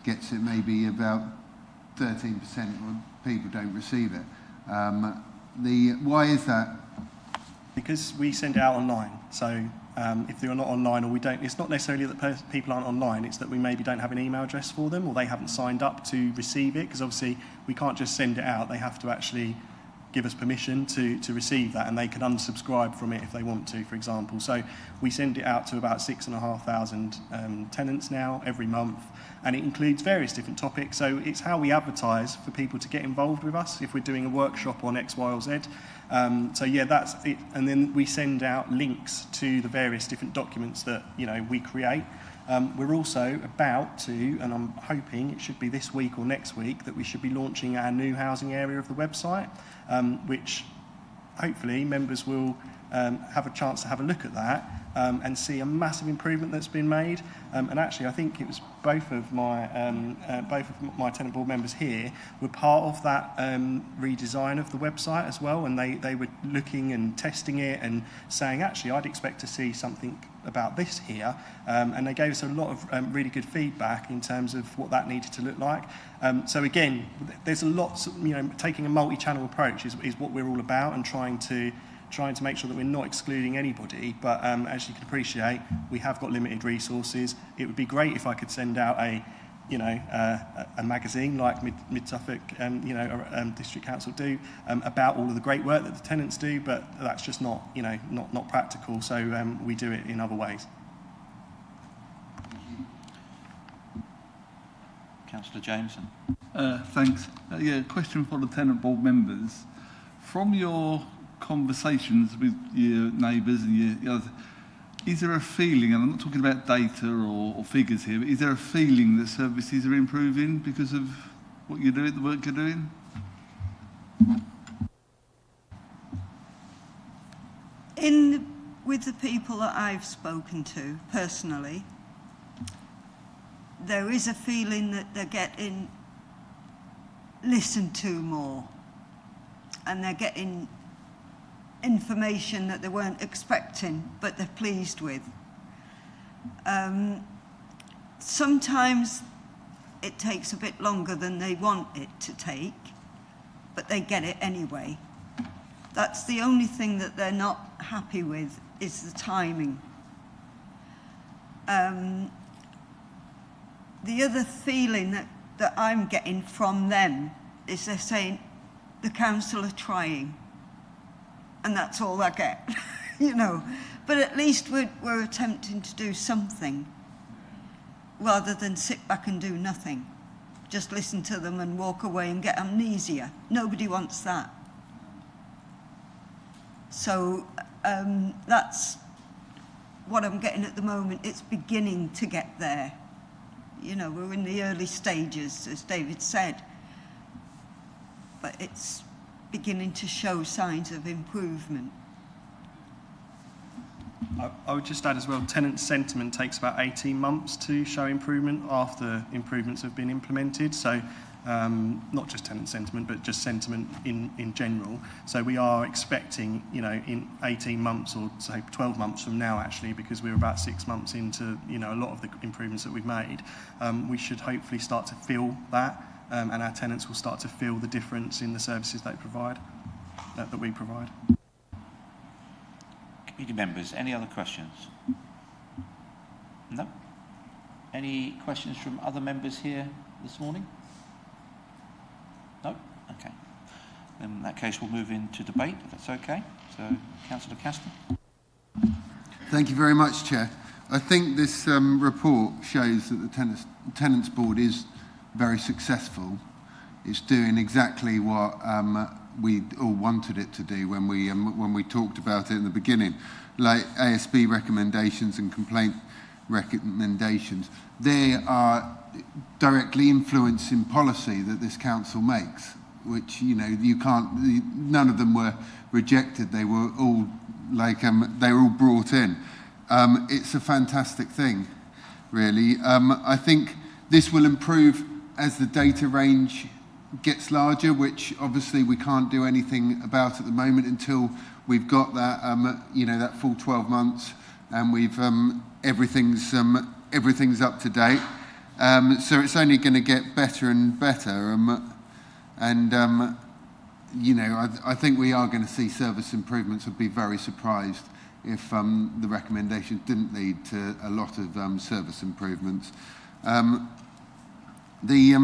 gets it, maybe about 13% of people don't receive it. Why is that? Because we send it out online. So if they're not online, or it's not necessarily that people aren't online, it's that we maybe don't have an email address for them, or they haven't signed up to receive it, because obviously we can't just send it out. They have to actually give us permission to receive that, and they can unsubscribe from it if they want to, for example. So we send it out to about 6,500 tenants now every month, and it includes various different topics. So it's how we advertise for people to get involved with us if we're doing a workshop on X, Y, or Z. So yeah, that's it. And then we send out links to the various different documents that we create. We're also about to, and I'm hoping it should be this week or next week, that we should be launching our new housing area of the website, which hopefully members will have a chance to have a look at that and see a massive improvement that's been made. And actually, I think it was both of my tenant board members here were part of that redesign of the website as well, and they were looking and testing it and saying, actually, I'd expect to see something about this here, and they gave us a lot of really good feedback in terms of what that needed to look like. So again, there's a lot, taking a multi-channel approach is what we're all about, and trying to make sure that we're not excluding anybody. But as you can appreciate, we have got limited resources. It would be great if I could send out a magazine like Mid Suffolk District Council do about all of the great work that the tenants do, but that's just not practical. So we do it in other ways. Councillor Jameson. Thanks. Question for the tenant board members. From your conversations with your neighbours and your others, is there a feeling, and I'm not talking about data or figures here, but is there a feeling that services are improving because of what you're doing, the work you're doing? With the people that I've spoken to personally, there is a feeling that they're getting listened to more, and they're getting information that they weren't expecting, but they're pleased with. Sometimes it takes a bit longer than they want it to take, but they get it anyway. That's the only thing that they're not happy with, is the timing. The other feeling that I'm getting from them is they're saying, the council are trying. And that's all I get, But at least we're attempting to do something, rather than sit back and do nothing. Just listen to them and walk away and get amnesia. Nobody wants that. So that's what I'm getting at the moment. It's beginning to get there. You know, we're in the early stages, as David said, but it's beginning to show signs of improvement. I would just add as well, tenant sentiment takes about 18 months to show improvement after improvements have been implemented. So not just tenant sentiment, but just sentiment in general. So we are expecting, you know, in 18 months or say 12 months from now, actually, because we're about 6 months into, you know, a lot of the improvements that we've made, we should hopefully start to feel that, and our tenants will start to feel the difference in the services they provide, that we provide. Committee members, any other questions? No? Any questions from other members here this morning? No? Okay. Then in that case, we'll move into debate, if that's okay. So, Councillor Caston. Thank you very much, Chair. I think this report shows that the Tenants Board is very successful. It's doing exactly what we all wanted it to do when we talked about it in the beginning, like ASB recommendations and complaint recommendations. They are directly influencing policy that this council makes, which, you know, you can't. None of them were rejected. They were all they were all brought in. It's a fantastic thing, really. I think this will improve as the data range gets larger, which obviously we can't do anything about at the moment until we've got that, you know, that full 12 months and we've everything's up to date. So it's only going to get better and better, you know, I think we are going to see service improvements. I'd be very surprised if the recommendations didn't lead to a lot of service improvements. The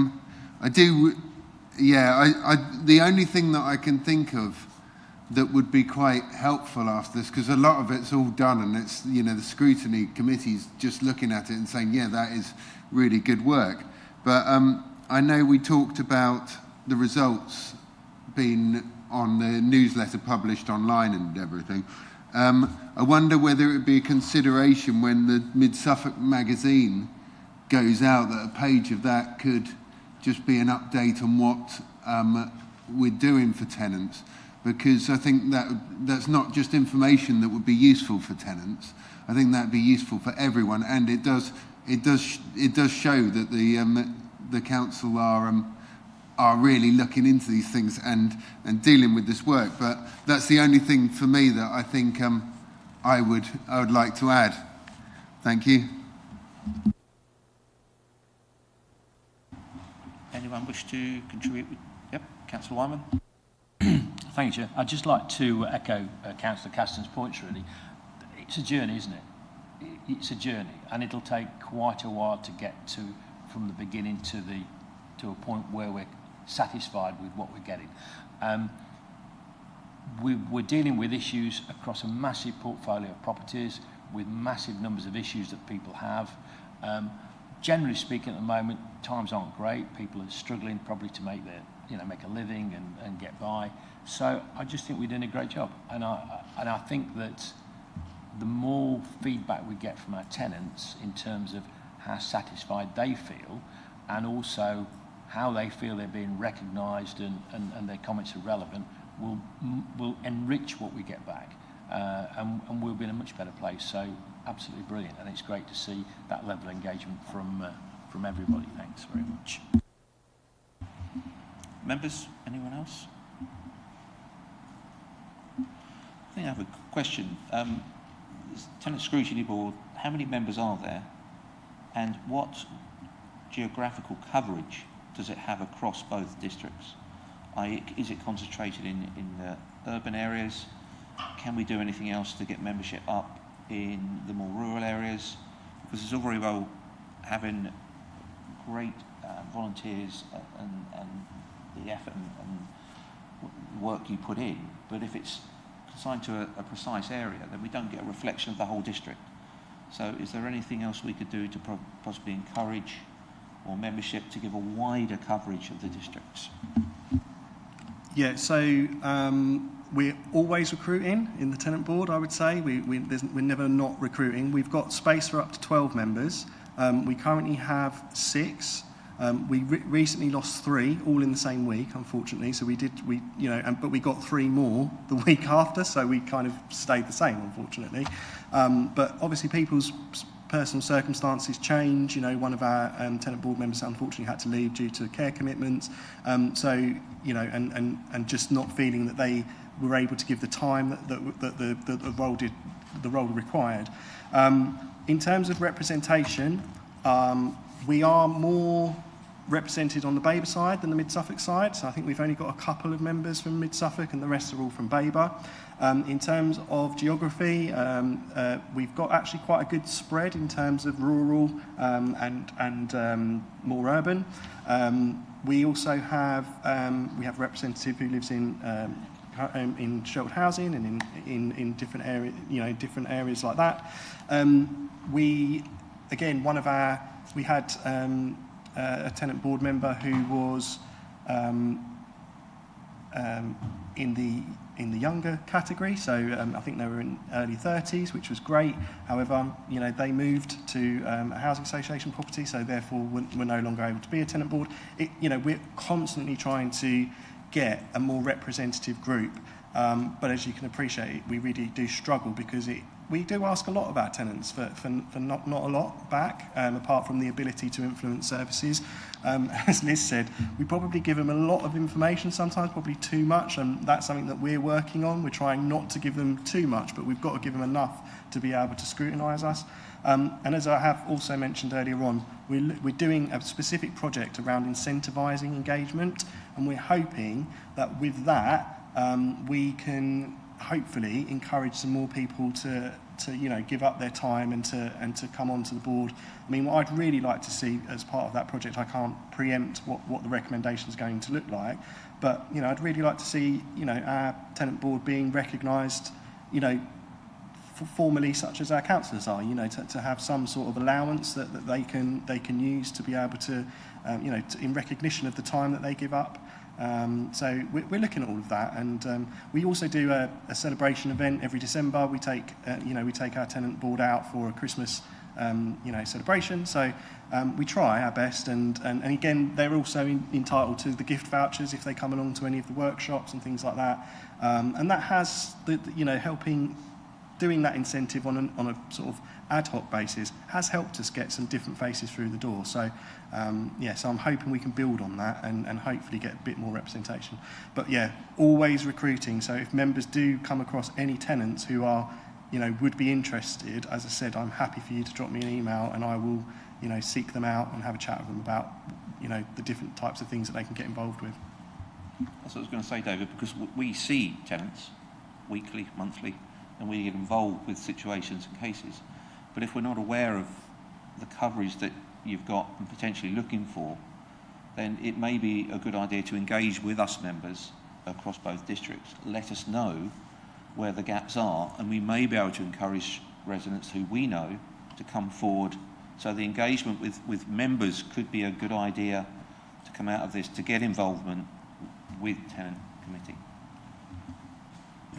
only thing that I can think of that would be quite helpful after this, because a lot of it's all done and it's, you know, the scrutiny committee's just looking at it and saying, yeah, that is really good work. But I know we talked about the results being on the newsletter published online and everything. I wonder whether it would be a consideration when the Mid-Suffolk magazine goes out that a page of that could just be an update on what we're doing for tenants, because I think that's not just information that would be useful for tenants. I think that'd be useful for everyone, and it does show that the council are really looking into these things and dealing with this work. But that's the only thing for me that I think I would like to add. Thank you. Anyone wish to contribute? Yep, Councillor Wyman. Thank you, Chair. I'd just like to echo Councillor Caston's points, really. It's a journey, isn't it? It's a journey, and it'll take quite a while to get to, from the beginning to a point where we're satisfied with what we're getting. We're dealing with issues across a massive portfolio of properties with massive numbers of issues that people have. Generally speaking, at the moment, times aren't great. People are struggling probably to make a living and get by. So I just think we're doing a great job, and I think that the more feedback we get from our tenants in terms of how satisfied they feel, and also how they feel they're being recognised and their comments are relevant, will enrich what we get back, and we'll be in a much better place. So absolutely brilliant, and it's great to see that level of engagement from everybody. Thanks very much. Members, anyone else? I think I have a question. Tenant Scrutiny Board, how many members are there, and what geographical coverage does it have across both districts? Is it concentrated in the urban areas? Can we do anything else to get membership up in the more rural areas? Because it's all very well having great volunteers and the effort and work you put in, but if it's consigned to a precise area, then we don't get a reflection of the whole district. So is there anything else we could do to possibly encourage more membership to give a wider coverage of the districts? Yeah, so we're always recruiting in the tenant board, I would say. We're never not recruiting. We've got space for up to 12 members. We currently have 6. We recently lost 3, all in the same week, unfortunately. So but we got 3 more the week after, so we kind of stayed the same, unfortunately. But obviously, people's personal circumstances change. You know, one of our tenant board members unfortunately had to leave due to care commitments. So, you know, and just not feeling that they were able to give the time that the role required. In terms of representation, we are more represented on the Babergh side than the Mid-Suffolk side, so I think we've only got a couple of members from Mid-Suffolk and the rest are all from Babergh. In terms of geography, we've got actually quite a good spread in terms of rural and more urban. We also have a representative who lives in sheltered housing and in different areas, you know, different areas like that. We had a tenant board member who was in the younger category, so I think they were in early 30s, which was great. However, you know, they moved to a housing association property, so therefore we're no longer able to be a tenant board. You know, we're constantly trying to get a more representative group, but as you can appreciate, we really do struggle because we do ask a lot of our tenants for not a lot back, apart from the ability to influence services. As Liz said, we probably give them a lot of information sometimes, probably too much, and that's something that we're working on. We're trying not to give them too much, but we've got to give them enough to be able to scrutinise us. And as I have also mentioned earlier on, we're doing a specific project around incentivising engagement, and we're hoping that with that, we can hopefully encourage some more people to you know, give up their time and to come onto the board. I mean, what I'd really like to see as part of that project, I can't preempt what the recommendation is going to look like, but you know, I'd really like to see, you know, our tenant board being recognised, you know, formally, such as our councillors are, you know, to have some sort of allowance that they can use to be able to, you know, in recognition of the time that they give up. So we're looking at all of that, and we also do a celebration event every December. We take our tenant board out for a Christmas you know, celebration. So we try our best, and again, they're also entitled to the gift vouchers if they come along to any of the workshops and things like that. And that has you know, doing that incentive on a sort of ad hoc basis has helped us get some different faces through the door. So so I'm hoping we can build on that and hopefully get a bit more representation. But yeah, always recruiting. So if members do come across any tenants who are, you know, would be interested, as I said, I'm happy for you to drop me an email and I will, you know, seek them out and have a chat with them about, you know, the different types of things that they can get involved with. That's what I was going to say, David, because we see tenants weekly, monthly, and we get involved with situations and cases. But if we're not aware of the coverage that you've got and potentially looking for, then it may be a good idea to engage with us members across both districts. Let us know where the gaps are, and we may be able to encourage residents who we know to come forward. So the engagement with members could be a good idea to come out of this, to get involvement with tenant committee.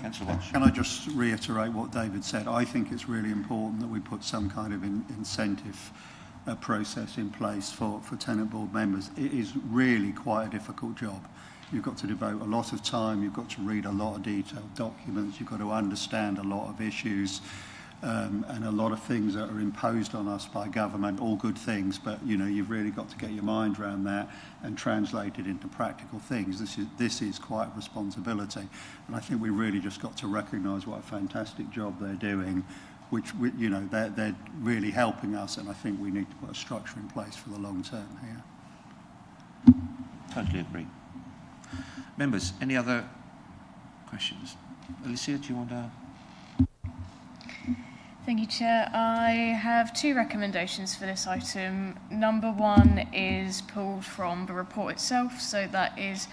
Councillor Walsh. Can I just reiterate what David said? I think it's really important that we put some kind of incentive process in place for tenant board members. It is really quite a difficult job. You've got to devote a lot of time, you've got to read a lot of detailed documents, you've got to understand a lot of issues, and a lot of things that are imposed on us by government, all good things, but you know, you've really got to get your mind around that and translate it into practical things. This is quite a responsibility, and I think we really just got to recognise what a fantastic job they're doing, which you know, they're really helping us, and I think we need to put a structure in place for the long term here. Totally agree. Members, any other questions? Alicia, do you want to? Thank you, Chair. I have 2 recommendations for this item. Number 1 is pulled from the report itself, so that is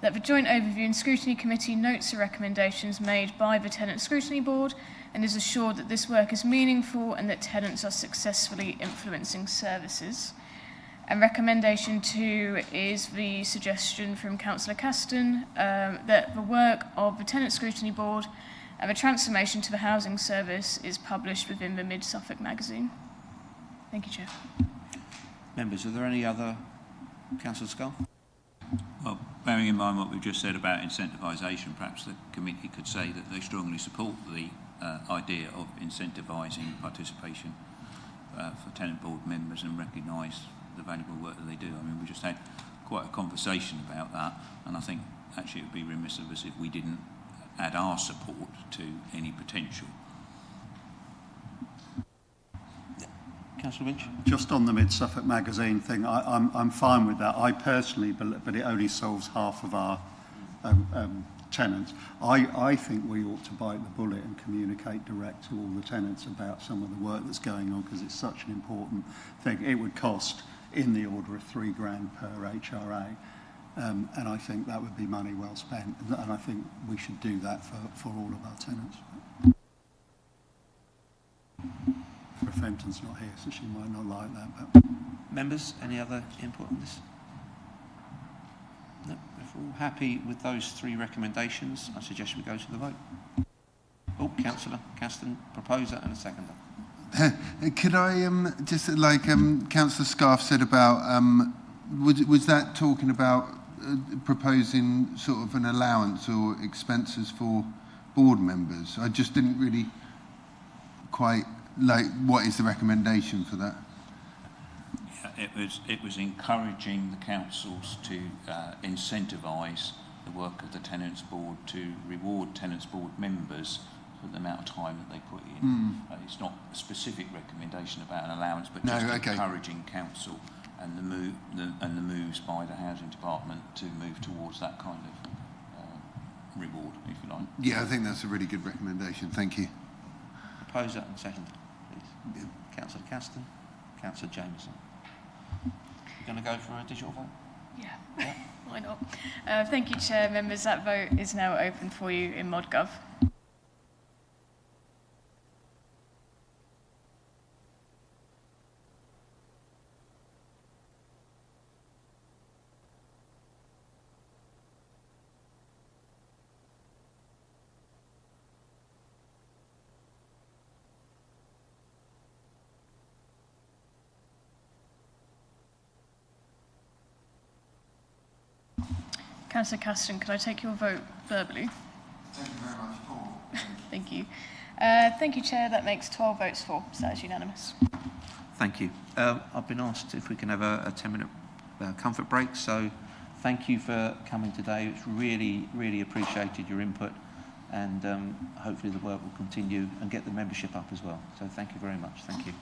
that the Joint Overview and Scrutiny Committee notes the recommendations made by the Tenant Scrutiny Board and is assured that this work is meaningful and that tenants are successfully influencing services. And recommendation 2 is the suggestion from Councillor Caston that the work of the Tenant Scrutiny Board and the transformation to the housing service is published within the Mid-Suffolk magazine. Thank you, Chair. Members, are there any other? Councillor Scarr? Well, bearing in mind what we've just said about incentivisation, perhaps the committee could say that they strongly support the idea of incentivising participation for tenant board members and recognise the valuable work that they do. I mean, we just had quite a conversation about that, and I think actually it would be remiss of us if we didn't add our support to any potential. Councillor Winch? Just on the Mid-Suffolk magazine thing, I'm fine with that. I personally, but it only solves half of our tenants. I think we ought to bite the bullet and communicate direct to all the tenants about some of the work that's going on, because it's such an important thing. It would cost in the order of £3,000 per HRA, and I think that would be money well spent, and I think we should do that for all of our tenants. Fenton's not here, so she might not like that. But Members, any other input on this? No. If we're all happy with those three recommendations, I suggest we go to the vote. Oh, Councillor Caston, proposer and a seconder. Could I just, like Councillor Scarf said about, was that talking about proposing sort of an allowance or expenses for board members? I just didn't really quite, like, what is the recommendation for that? Yeah, it was encouraging the councils to incentivise the work of the Tenants Board, to reward Tenants Board members for the amount of time that they put in. It's not a specific recommendation about an allowance, but just encouraging council and the moves by the housing department to move towards that kind of reward, if you like. Yeah, I think that's a really good recommendation. Thank you. Proposer and seconder, please. Yeah. Councillor Caston, Councillor Jameson. You're going to go for a digital vote? Yeah. Why not? Thank you, Chair. Members, that vote is now open for you in ModGov. Councillor Caston, could I take your vote verbally? Thank you very much, Paul. Thank you. Thank you, Chair. That makes 12 votes for, so that is unanimous. Thank you. I've been asked if we can have a 10-minute comfort break, so thank you for coming today. It's really, really appreciated your input, and hopefully the work will continue and get the membership up as well. So thank you very much. Thank you.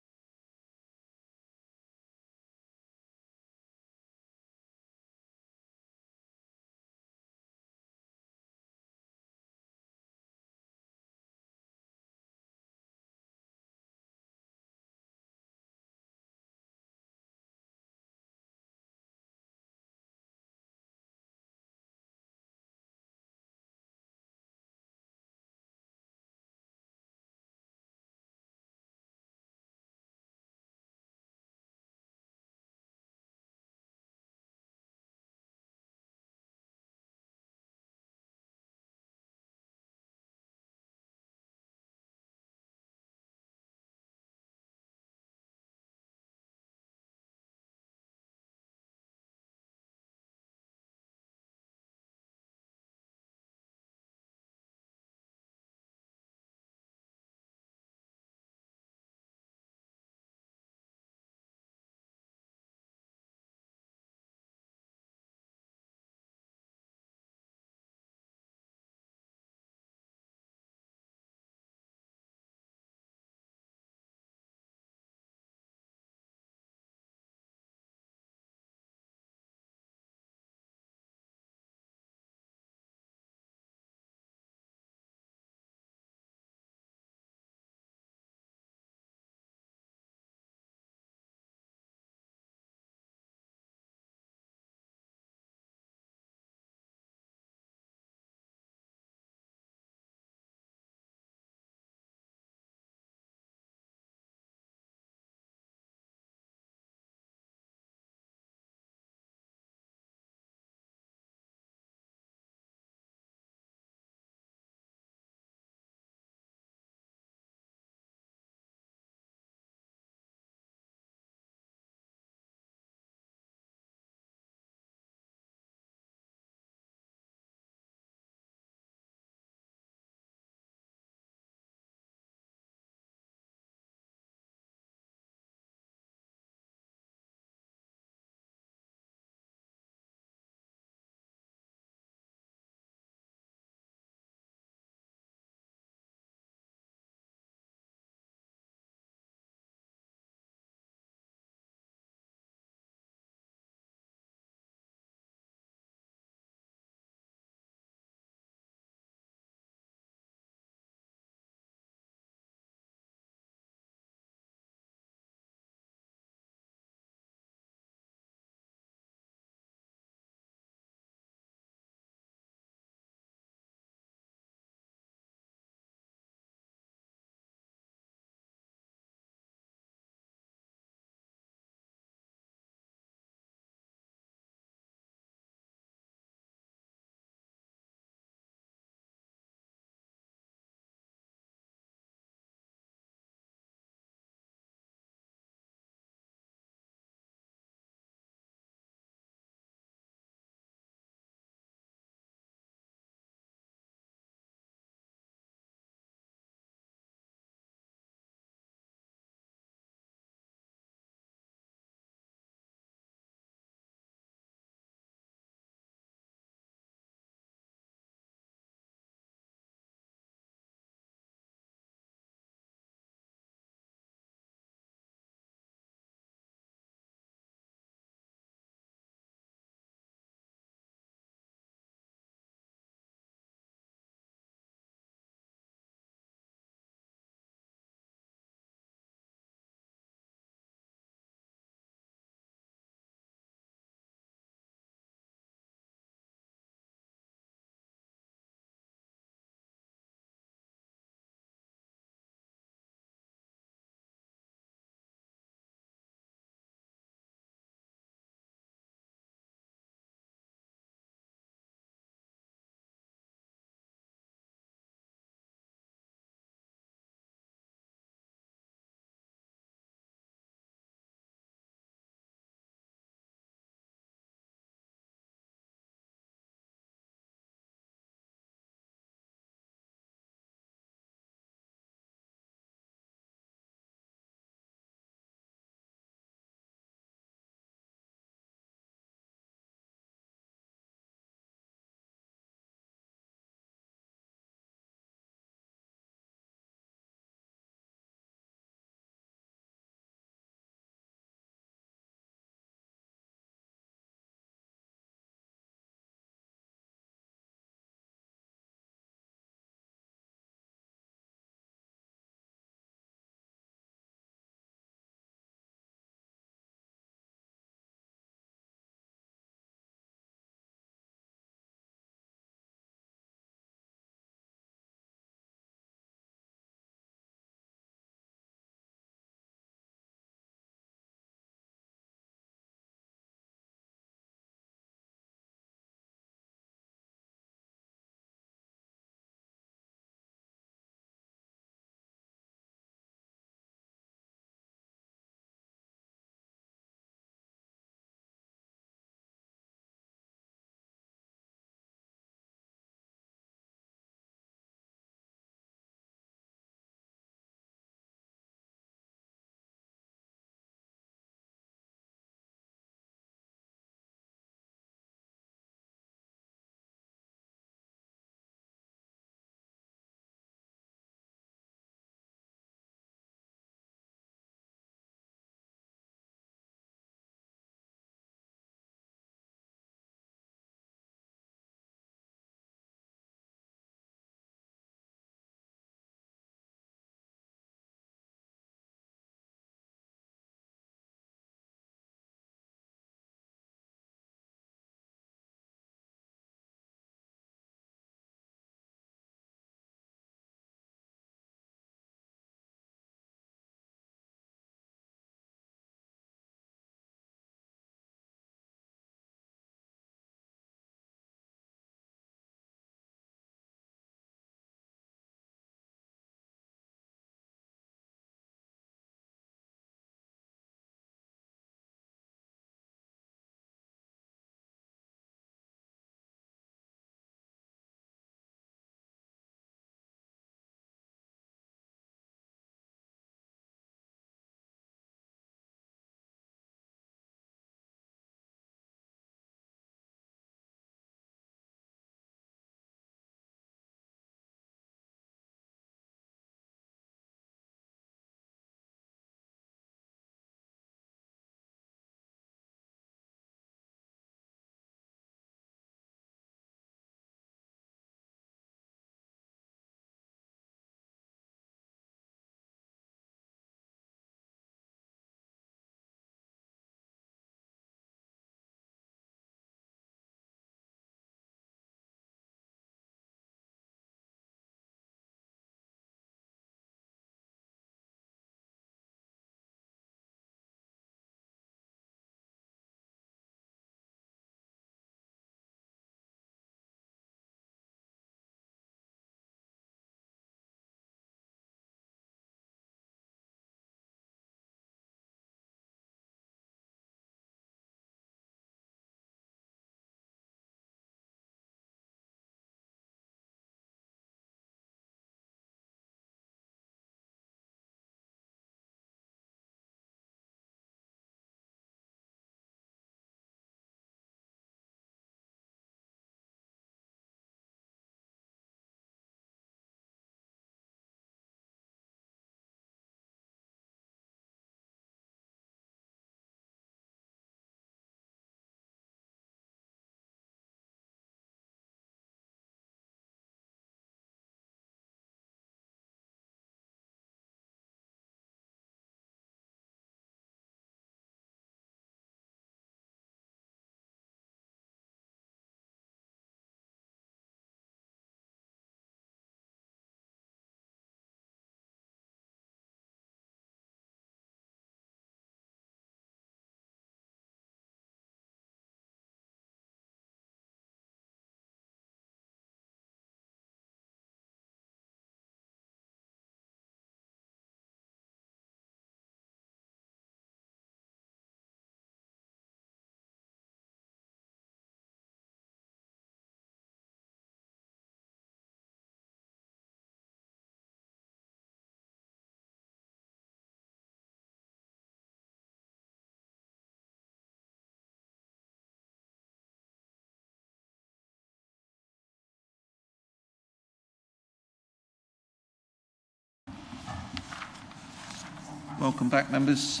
Welcome back, members.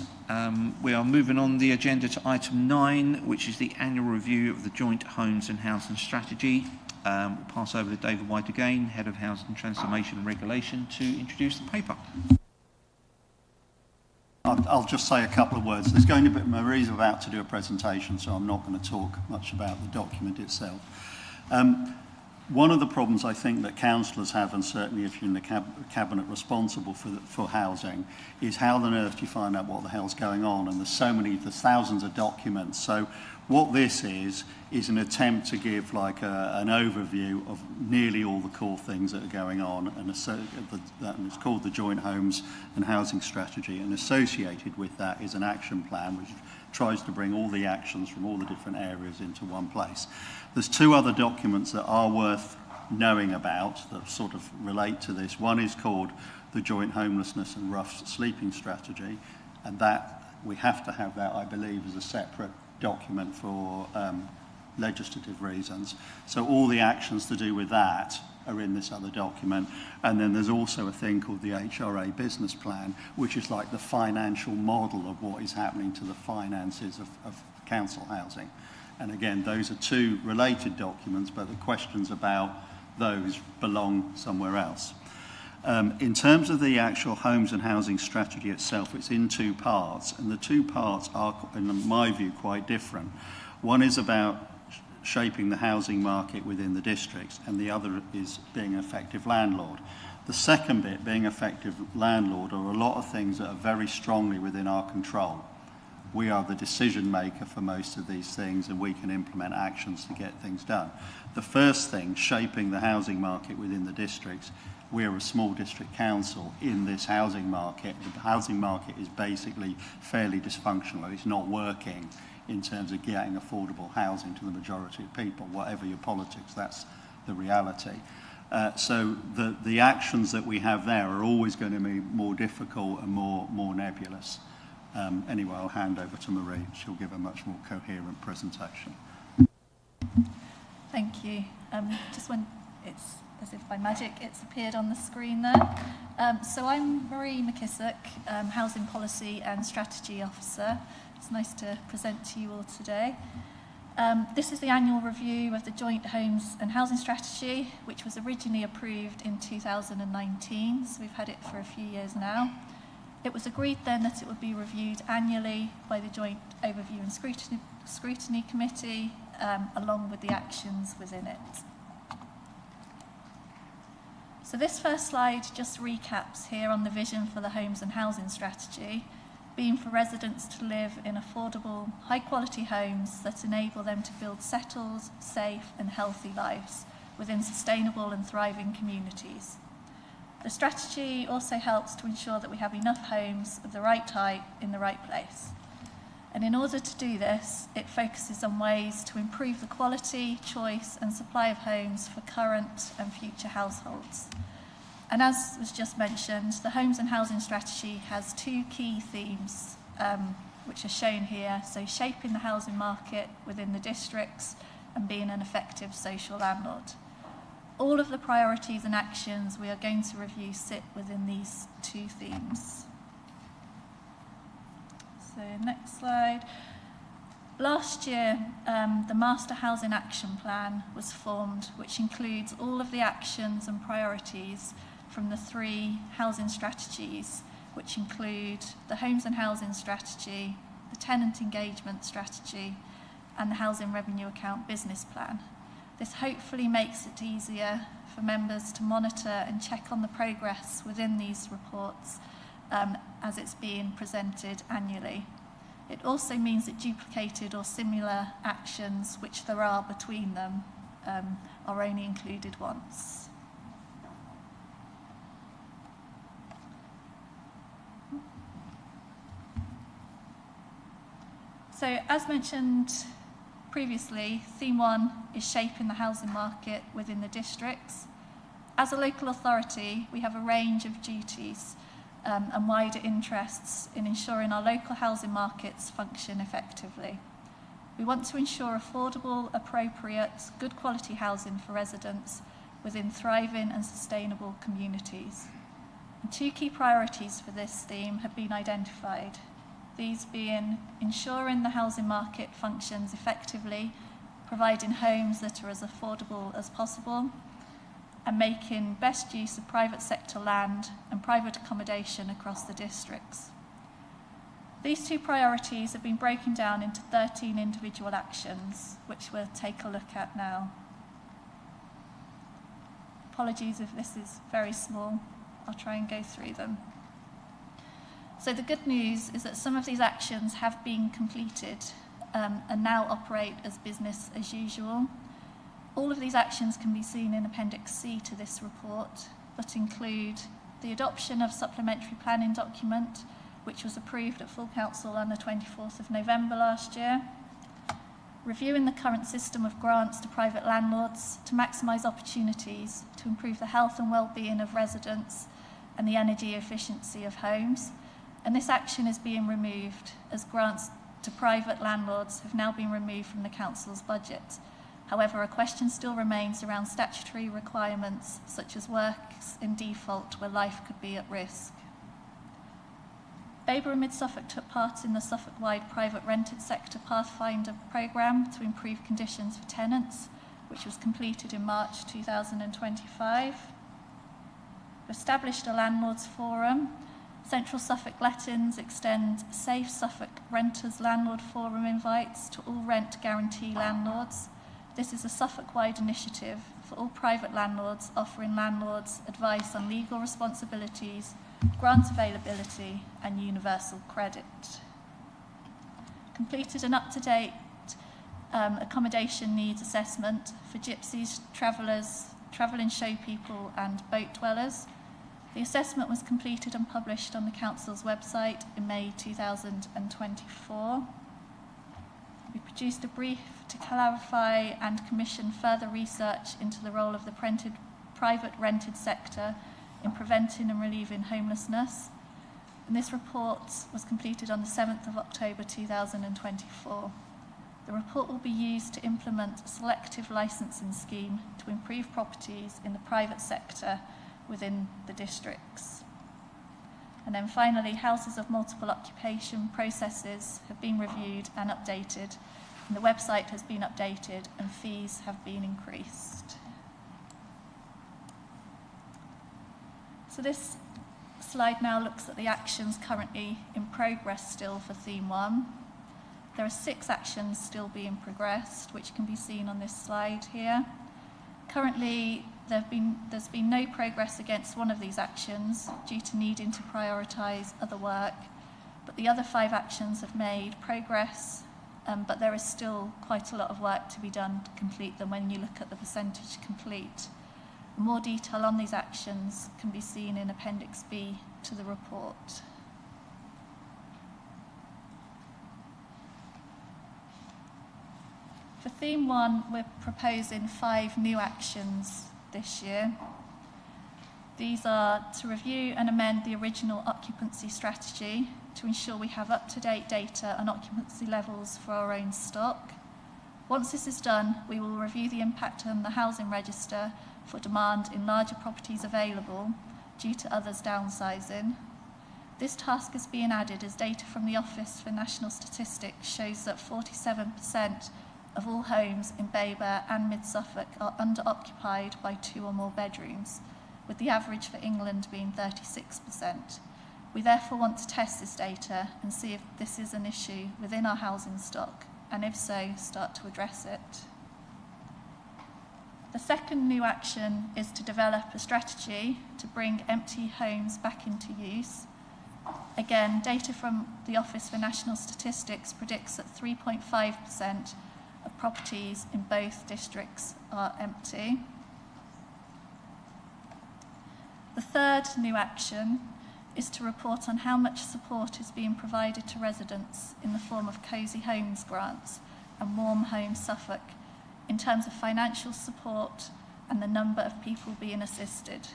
We are moving on the agenda to item 9, which is the annual review of the Joint Homes and Housing Strategy. We'll pass over to David White again, Head of Housing Transformation and Regulation, to introduce the paper. I'll just say a couple of words. There's going to be, Marie's about to do a presentation, so I'm not going to talk much about the document itself. One of the problems I think that councillors have, and certainly if you're in the cabinet responsible for housing, is how on earth do you find out what the hell's going on? And there's thousands of documents. So what this is an attempt to give like an overview of nearly all the core things that are going on, and it's called the Joint Homes and Housing Strategy, and associated with that is an action plan which tries to bring all the actions from all the different areas into one place. There's two other documents that are worth knowing about that sort of relate to this. One is called the Joint Homelessness and Rough Sleeping Strategy, and that we have to have that, I believe, as a separate document for legislative reasons. So all the actions to do with that are in this other document. And then there's also a thing called the HRA business plan, which is like the financial model of what is happening to the finances of council housing. And again, those are two related documents, but the questions about those belong somewhere else. In terms of the actual homes and housing strategy itself, it's in two parts, and the two parts are, in my view, quite different. One is about shaping the housing market within the districts, and the other is being an effective landlord. The second bit, being effective landlord, are a lot of things that are very strongly within our control. We are the decision maker for most of these things, and we can implement actions to get things done. The first thing, shaping the housing market within the districts, we are a small district council in this housing market. The housing market is basically fairly dysfunctional. It's not working in terms of getting affordable housing to the majority of people. Whatever your politics, that's the reality. So the actions that we have there are always going to be more difficult and more nebulous. Anyway, I'll hand over to Marie. She'll give a much more coherent presentation. Thank you. Just when it's as if by magic, it's appeared on the screen there. So I'm Marie McKissock, Housing Policy and Strategy Officer. It's nice to present to you all today. This is the annual review of the Joint Homes and Housing Strategy, which was originally approved in 2019, so we've had it for a few years now. It was agreed then that it would be reviewed annually by the Joint Overview and Scrutiny Committee, along with the actions within it. So this first slide just recaps here on the vision for the Homes and Housing Strategy, being for residents to live in affordable, high-quality homes that enable them to build settled, safe and healthy lives within sustainable and thriving communities. The strategy also helps to ensure that we have enough homes of the right type in the right place. And in order to do this, it focuses on ways to improve the quality, choice and supply of homes for current and future households. And as was just mentioned, the Homes and Housing Strategy has two key themes, which are shown here. So shaping the housing market within the districts and being an effective social landlord. All of the priorities and actions we are going to review sit within these two themes. So next slide. Last year, the Master Housing Action Plan was formed, which includes all of the actions and priorities from the three housing strategies, which include the Homes and Housing Strategy, the Tenant Engagement Strategy, and the Housing Revenue Account Business Plan. This hopefully makes it easier for members to monitor and check on the progress within these reports as it's being presented annually. It also means that duplicated or similar actions, which there are between them, are only included once. So, as mentioned previously, Theme 1 is shaping the housing market within the districts. As a local authority, we have a range of duties and wider interests in ensuring our local housing markets function effectively. We want to ensure affordable, appropriate, good quality housing for residents within thriving and sustainable communities. Two key priorities for this theme have been identified. These being ensuring the housing market functions effectively, providing homes that are as affordable as possible, and making best use of private sector land and private accommodation across the districts. These two priorities have been broken down into 13 individual actions, which we'll take a look at now. Apologies if this is very small. I'll try and go through them. So the good news is that some of these actions have been completed and now operate as business as usual. All of these actions can be seen in Appendix C to this report, but include the adoption of supplementary planning document, which was approved at full council on the 24th of November last year, reviewing the current system of grants to private landlords to maximise opportunities to improve the health and well-being of residents and the energy efficiency of homes. And this action is being removed as grants to private landlords have now been removed from the council's budget. However, a question still remains around statutory requirements such as works in default where life could be at risk. Babergh and Mid-Suffolk took part in the Suffolk-wide private rented sector Pathfinder programme to improve conditions for tenants, which was completed in March 2025. We established a landlords forum. Central Suffolk Lettings extend Safe Suffolk Renters Landlord Forum invites to all rent guarantee landlords. This is a Suffolk-wide initiative for all private landlords offering landlords advice on legal responsibilities, grant availability and universal credit. Completed an up-to-date accommodation needs assessment for gypsies, travellers, travelling show people and boat dwellers. The assessment was completed and published on the council's website in May 2024. We produced a brief to clarify and commission further research into the role of the private rented sector in preventing and relieving homelessness. And this report was completed on the 7th of October 2024. The report will be used to implement a selective licensing scheme to improve properties in the private sector within the districts. And then finally, houses of multiple occupation processes have been reviewed and updated, and the website has been updated and fees have been increased. So this slide now looks at the actions currently in progress still for Theme 1. There are 6 actions still being progressed, which can be seen on this slide here. Currently, there's been no progress against one of these actions due to needing to prioritise other work, but the other 5 actions have made progress, but there is still quite a lot of work to be done to complete them when you look at the percentage complete. More detail on these actions can be seen in Appendix B to the report. For Theme 1, we're proposing 5 new actions this year. These are to review and amend the original occupancy strategy to ensure we have up-to-date data on occupancy levels for our own stock. Once this is done, we will review the impact on the housing register for demand in larger properties available due to others downsizing. This task is being added as data from the Office for National Statistics shows that 47% of all homes in Babergh and Mid-Suffolk are under-occupied by 2 or more bedrooms, with the average for England being 36%. We therefore want to test this data and see if this is an issue within our housing stock, and if so, start to address it. The second new action is to develop a strategy to bring empty homes back into use. Again, data from the Office for National Statistics predicts that 3.5% of properties in both districts are empty. The third new action is to report on how much support is being provided to residents in the form of Cosy Homes grants and Warm Homes Suffolk in terms of financial support and the number of people being assisted.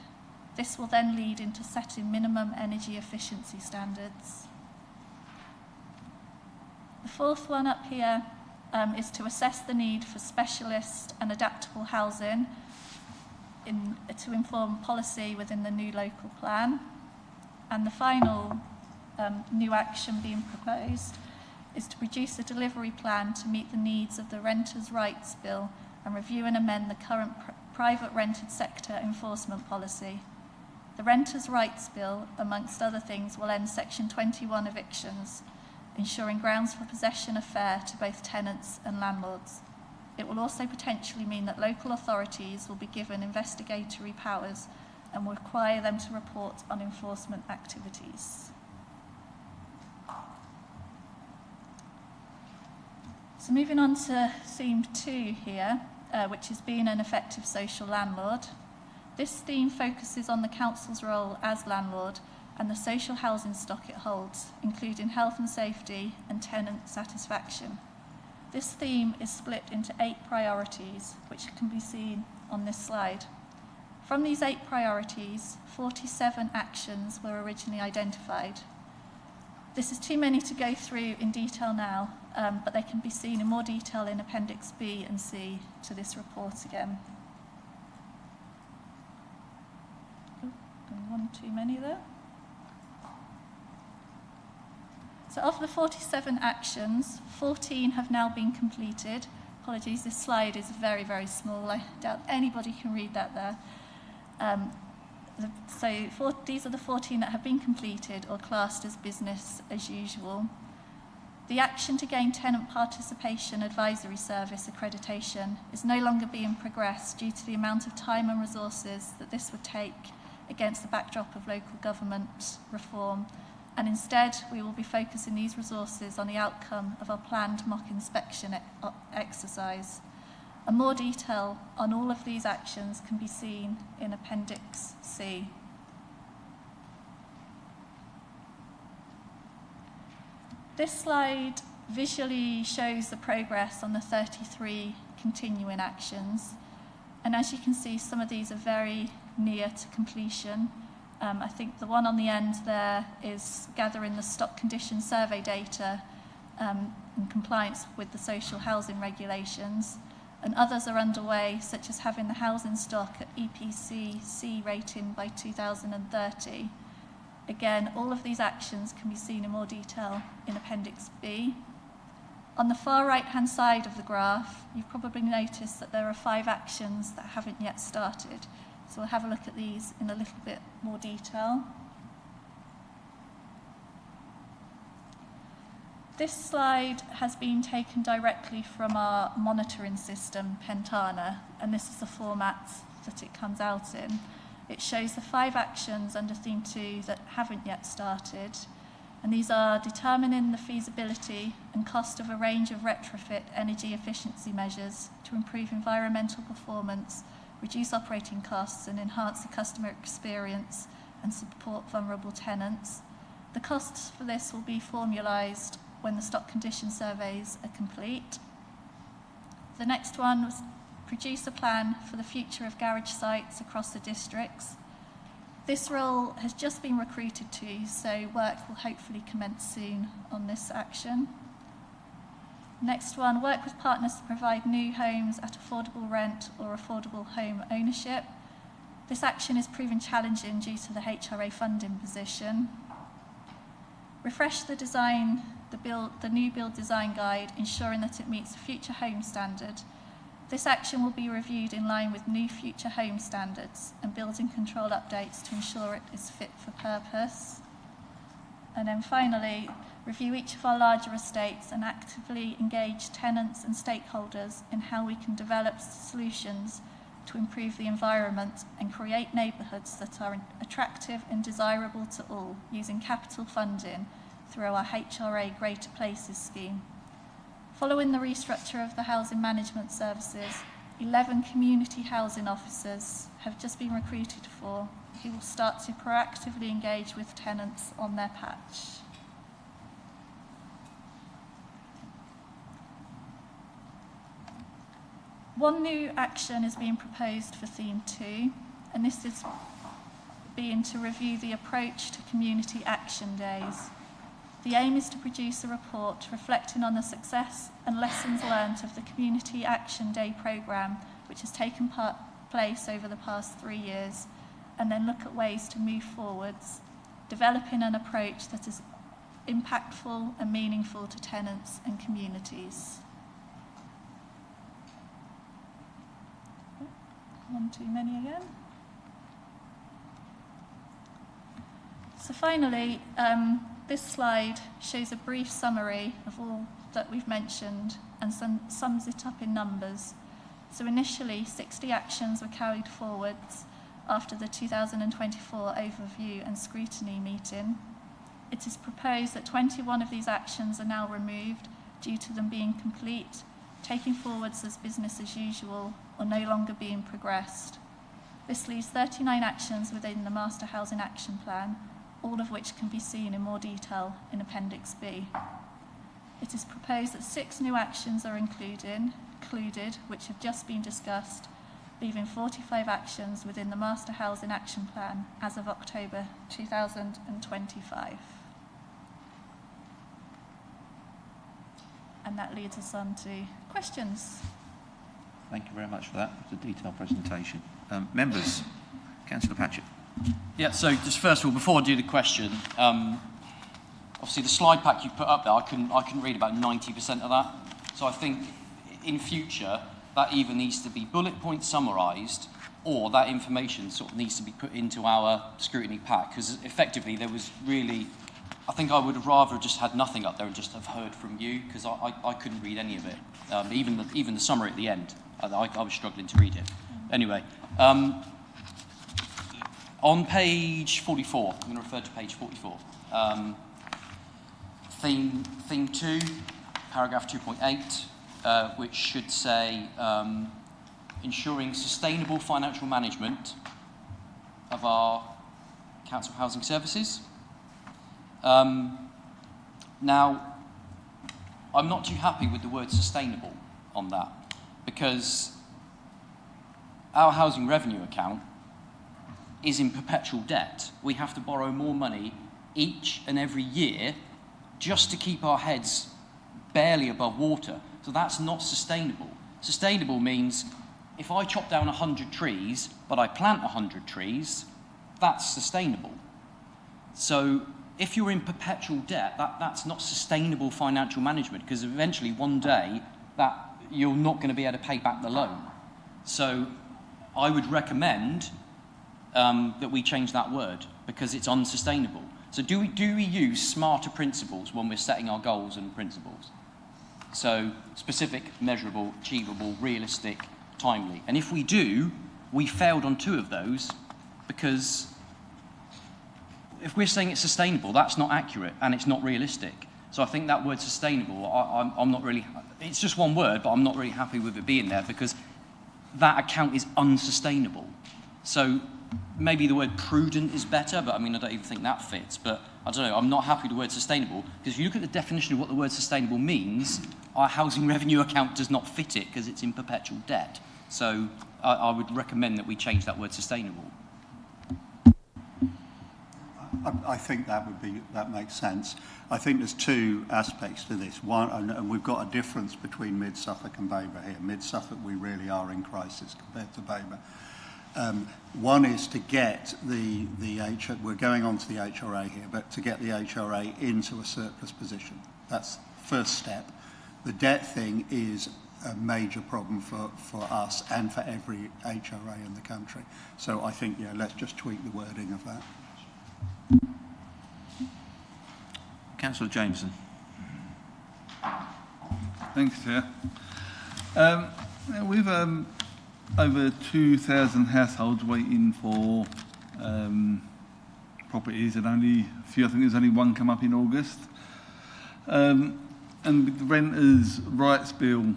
This will then lead into setting minimum energy efficiency standards. The fourth one up here is to assess the need for specialist and adaptable housing to inform policy within the new local plan. And the final new action being proposed is to produce a delivery plan to meet the needs of the Renters' Rights Bill and review and amend the current private rented sector enforcement policy. The Renters' Rights Bill, amongst other things, will end Section 21 evictions, ensuring grounds for possession are fair to both tenants and landlords. It will also potentially mean that local authorities will be given investigatory powers and will require them to report on enforcement activities. So moving on to theme 2 here, which is being an effective social landlord. This theme focuses on the council's role as landlord and the social housing stock it holds, including health and safety and tenant satisfaction. This theme is split into 8 priorities, which can be seen on this slide. From these 8 priorities, 47 actions were originally identified. This is too many to go through in detail now, but they can be seen in more detail in Appendix B and C to this report again. One too many there. So of the 47 actions, 14 have now been completed. Apologies, this slide is very, very small. I doubt anybody can read that there. These are the 14 that have been completed or classed as business as usual. The action to gain Tenant Participation Advisory Service accreditation is no longer being progressed due to the amount of time and resources that this would take against the backdrop of local government reform, and instead we will be focusing these resources on the outcome of our planned mock inspection exercise. And more detail on all of these actions can be seen in Appendix C. This slide visually shows the progress on the 33 continuing actions, and as you can see, some of these are very near to completion. I think the one on the end there is gathering the stock condition survey data in compliance with the social housing regulations, and others are underway, such as having the housing stock at EPC C rating by 2030. Again, all of these actions can be seen in more detail in Appendix B. On the far right-hand side of the graph, you've probably noticed that there are 5 actions that haven't yet started. So we'll have a look at these in a little bit more detail. This slide has been taken directly from our monitoring system, Pentana, and this is the format that it comes out in. It shows the 5 actions under Theme 2 that haven't yet started, and these are determining the feasibility and cost of a range of retrofit energy efficiency measures to improve environmental performance, reduce operating costs and enhance the customer experience and support vulnerable tenants. The costs for this will be formalised when the stock condition surveys are complete. The next one was produce a plan for the future of garage sites across the districts. This role has just been recruited to, so work will hopefully commence soon on this action. Next one, work with partners to provide new homes at affordable rent or affordable home ownership. This action is proving challenging due to the HRA funding position. Refresh the design, the new build design guide, ensuring that it meets the future home standard. This action will be reviewed in line with new future home standards and building control updates to ensure it is fit for purpose. And then finally, review each of our larger estates and actively engage tenants and stakeholders in how we can develop solutions to improve the environment and create neighbourhoods that are attractive and desirable to all, using capital funding through our HRA Greater Places scheme. Following the restructure of the housing management services, 11 community housing officers have just been recruited for, who will start to proactively engage with tenants on their patch. One new action is being proposed for Theme 2, and this is being to review the approach to community action days. The aim is to produce a report reflecting on the success and lessons learnt of the Community Action Day programme, which has taken place over the past 3 years, and then look at ways to move forwards. developing an approach that is impactful and meaningful to tenants and communities. One too many again. So finally, this slide shows a brief summary of all that we've mentioned and sums it up in numbers. So initially, 60 actions were carried forwards after the 2024 overview and scrutiny meeting. It is proposed that 21 of these actions are now removed due to them being complete, taking forwards as business as usual, or no longer being progressed. This leaves 39 actions within the Master Housing Action Plan, all of which can be seen in more detail in Appendix B. It is proposed that 6 new actions are included, which have just been discussed, leaving 45 actions within the Master Housing Action Plan as of October 2025. And that leads us on to questions. Thank you very much for that. It's a detailed presentation. Members, Councillor Patchett. Yeah, so just first of all, before I do the question, obviously the slide pack you put up there, I couldn't read about 90% of that. So I think in future, that either needs to be bullet point summarised, or that information sort of needs to be put into our scrutiny pack, because effectively there was really, I think I would have rather just had nothing up there and just have heard from you, because I couldn't read any of it. Even the summary at the end, I was struggling to read it. Anyway, on page 44, I'm going to refer to page 44. Theme 2, paragraph 2.8, which should say ensuring sustainable financial management of our council housing services. Now, I'm not too happy with the word sustainable on that, because our housing revenue account is in perpetual debt. We have to borrow more money each and every year just to keep our heads barely above water. So that's not sustainable. Sustainable means if I chop down 100 trees, but I plant 100 trees, that's sustainable. So if you're in perpetual debt, that's not sustainable financial management, because eventually one day that you're not going to be able to pay back the loan. So I would recommend that we change that word, because it's unsustainable. So do we use smarter principles when we're setting our goals and principles? So specific, measurable, achievable, realistic, timely. And if we do, we failed on 2 of those, because if we're saying it's sustainable, that's not accurate and it's not realistic. So I think that word sustainable, I'm not really, it's just one word, but I'm not really happy with it being there, because that account is unsustainable. So maybe the word prudent is better, but I mean, I don't even think that fits. But I don't know, I'm not happy with the word sustainable, because if you look at the definition of what the word sustainable means, our housing revenue account does not fit it, because it's in perpetual debt. So I would recommend that we change that word sustainable. I think that makes sense. I think there's 2 aspects to this. One, and we've got a difference between Mid Suffolk and Babergh here. Mid Suffolk, we really are in crisis compared to Babergh. One is to get we're going on to the HRA here, but to get the HRA into a surplus position. That's the first step. The debt thing is a major problem for us and for every HRA in the country. So I think, yeah, let's just tweak the wording of that. Councillor Jameson. Thanks, Chair. We've over 2,000 households waiting for properties, and only a few, I think there's only 1 come up in August. And with the Renters' Rights Bill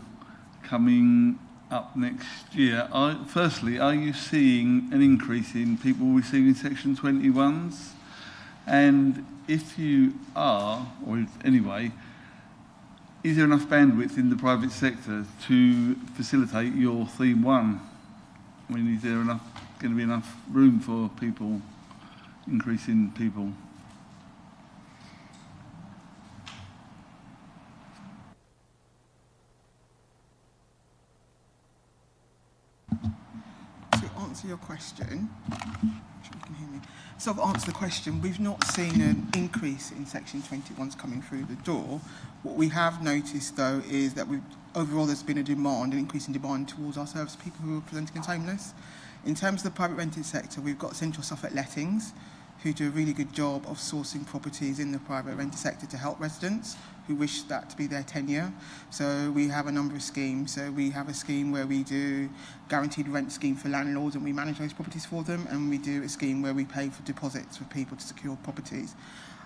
coming up next year, firstly, are you seeing an increase in people receiving Section 21s? And if you are, or anyway, is there enough bandwidth in the private sector to facilitate your Theme 1? I mean, is there going to be enough room for people, increasing people? On answer your question, you can hear me. Sort of answer the question, we've not seen an increase in Section 21s coming through the door. What we have noticed, though, is that overall there's been an increase in demand towards our service people who are presenting as homeless. In terms of the private rented sector, we've got Central Suffolk Lettings, who do a really good job of sourcing properties in the private rented sector to help residents who wish that to be their tenure. So we have a number of schemes. So we have a scheme where we do guaranteed rent scheme for landlords and we manage those properties for them, and we do a scheme where we pay for deposits for people to secure properties.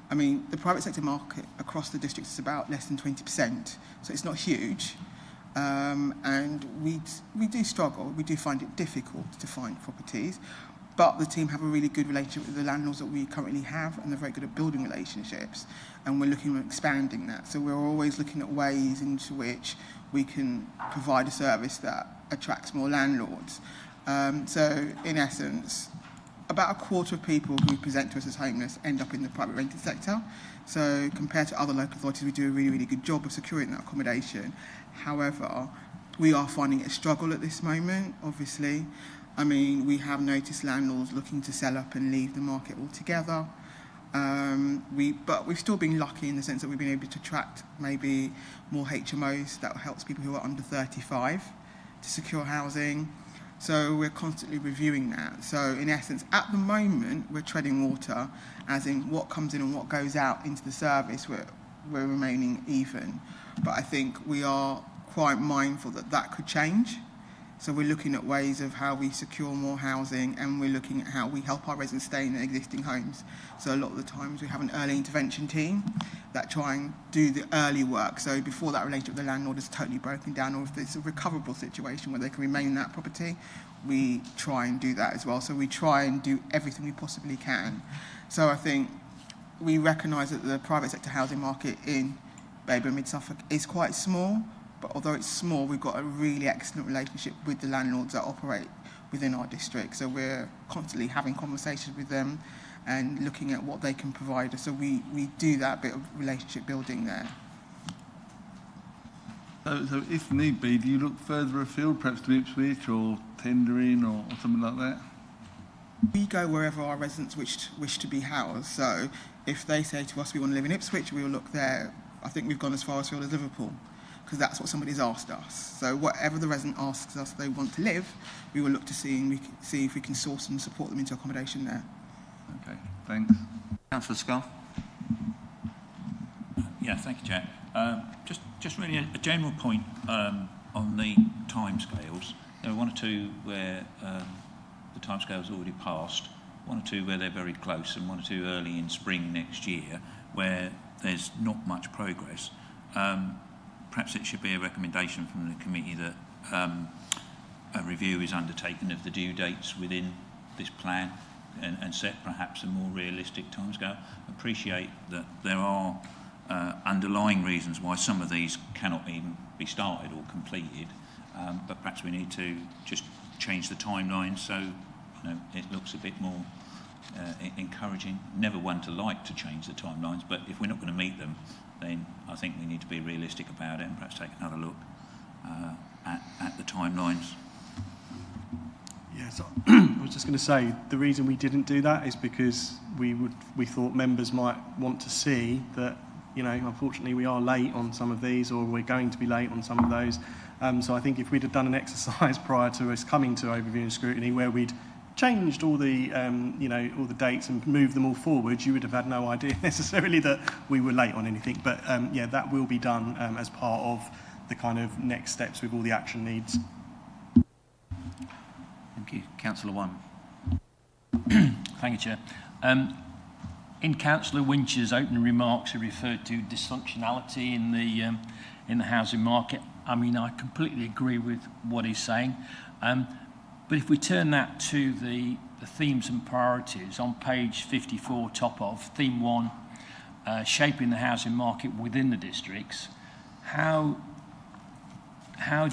I mean, the private sector market across the district is about less than 20%, so it's not huge. And we do struggle, we do find it difficult to find properties, but the team have a really good relationship with the landlords that we currently have, and they're very good at building relationships, and we're looking at expanding that. So we're always looking at ways into which we can provide a service that attracts more landlords. So in essence, about a quarter of people who present to us as homeless end up in the private rented sector. So compared to other local authorities, we do a really, really good job of securing that accommodation. However, we are finding it a struggle at this moment, obviously. I mean, we have noticed landlords looking to sell up and leave the market altogether. But we've still been lucky in the sense that we've been able to attract maybe more HMOs that helps people who are under 35 to secure housing. So we're constantly reviewing that. So in essence, at the moment, we're treading water, as in what comes in and what goes out into the service, we're remaining even. But I think we are quite mindful that that could change. So we're looking at ways of how we secure more housing, and we're looking at how we help our residents stay in their existing homes. So a lot of the times we have an early intervention team that try and do the early work. So before that relationship with the landlord is totally broken down, or if it's a recoverable situation where they can remain in that property, we try and do that as well. So we try and do everything we possibly can. So I think we recognise that the private sector housing market in Babergh and Mid-Suffolk is quite small, but although it's small, we've got a really excellent relationship with the landlords that operate within our district. So we're constantly having conversations with them and looking at what they can provide us. So we do that bit of relationship building there. So if need be, do you look further afield, perhaps to Ipswich or tendering or something like that? We go wherever our residents wish to be housed. So if they say to us we want to live in Ipswich, we will look there. I think we've gone as far as Liverpool, because that's what somebody's asked us. So whatever the resident asks us they want to live, we will look to see if we can source and support them into accommodation there. Okay, thanks. Councillor Scull. Yeah, thank you, Chair. Just really a general point on the timescales. There are one or two where the timescale's already passed, one or two where they're very close, and one or two early in spring next year where there's not much progress. Perhaps it should be a recommendation from the committee that a review is undertaken of the due dates within this plan and set perhaps a more realistic timescale. Appreciate that there are underlying reasons why some of these cannot even be started or completed, but perhaps we need to just change the timeline so it looks a bit more encouraging. Never one to like to change the timelines, but if we're not going to meet them, then I think we need to be realistic about it and perhaps take another look at the timelines. Yeah, so I was just going to say, the reason we didn't do that is because we thought members might want to see that, unfortunately we are late on some of these, or we're going to be late on some of those. So I think if we'd have done an exercise prior to us coming to overview and scrutiny where we'd changed all the all the dates and moved them all forward, you would have had no idea necessarily that we were late on anything. But yeah, that will be done as part of the kind of next steps with all the action needs. Thank you. Councillor One. Thank you, Chair. In Councillor Winch's opening remarks, he referred to dysfunctionality in the housing market. I mean, I completely agree with what he's saying. But if we turn that to the themes and priorities on page 54, top of theme 1, shaping the housing market within the districts, how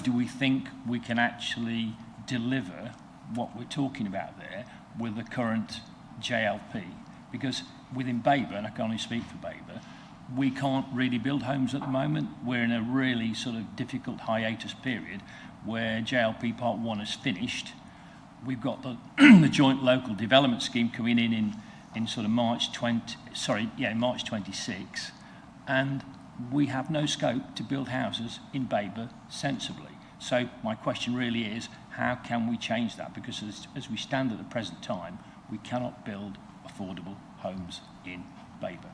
do we think we can actually deliver what we're talking about there with the current JLP? Because within Babergh, and I can only speak for Babergh, we can't really build homes at the moment. We're in a really sort of difficult hiatus period where JLP Part 1 is finished. we've got the, the joint local development scheme coming in sort of March 26, and we have no scope to build houses in Babergh sensibly. So my question really is, how can we change that? Because as we stand at the present time, we cannot build affordable homes in Babergh.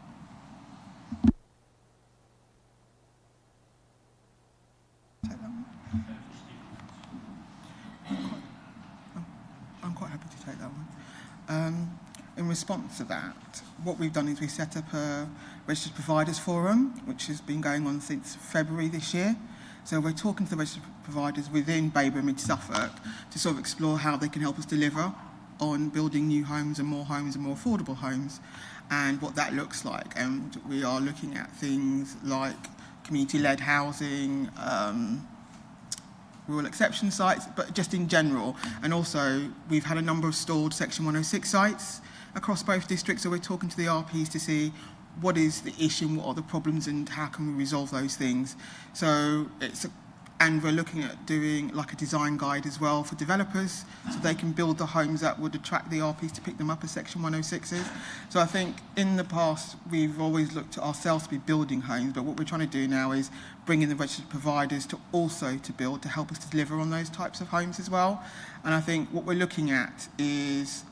I'm quite happy to take that one. In response to that, what we've done is we set up a registered providers forum, which has been going on since February this year. So we're talking to the registered providers within Babergh and Suffolk to sort of explore how they can help us deliver on building new homes and more affordable homes, and what that looks like. And we are looking at things like community-led housing, rural exception sites, but just in general. And also, we've had a number of stalled Section 106 sites across both districts, so we're talking to the RPs to see what is the issue and what are the problems and how can we resolve those things. So and we're looking at doing like a design guide as well for developers, so they can build the homes that would attract the RPs to pick them up as Section 106s. So I think in the past, we've always looked at ourselves to be building homes, but what we're trying to do now is bring in the registered providers to build, to help us to deliver on those types of homes as well. And I think what we're looking at is,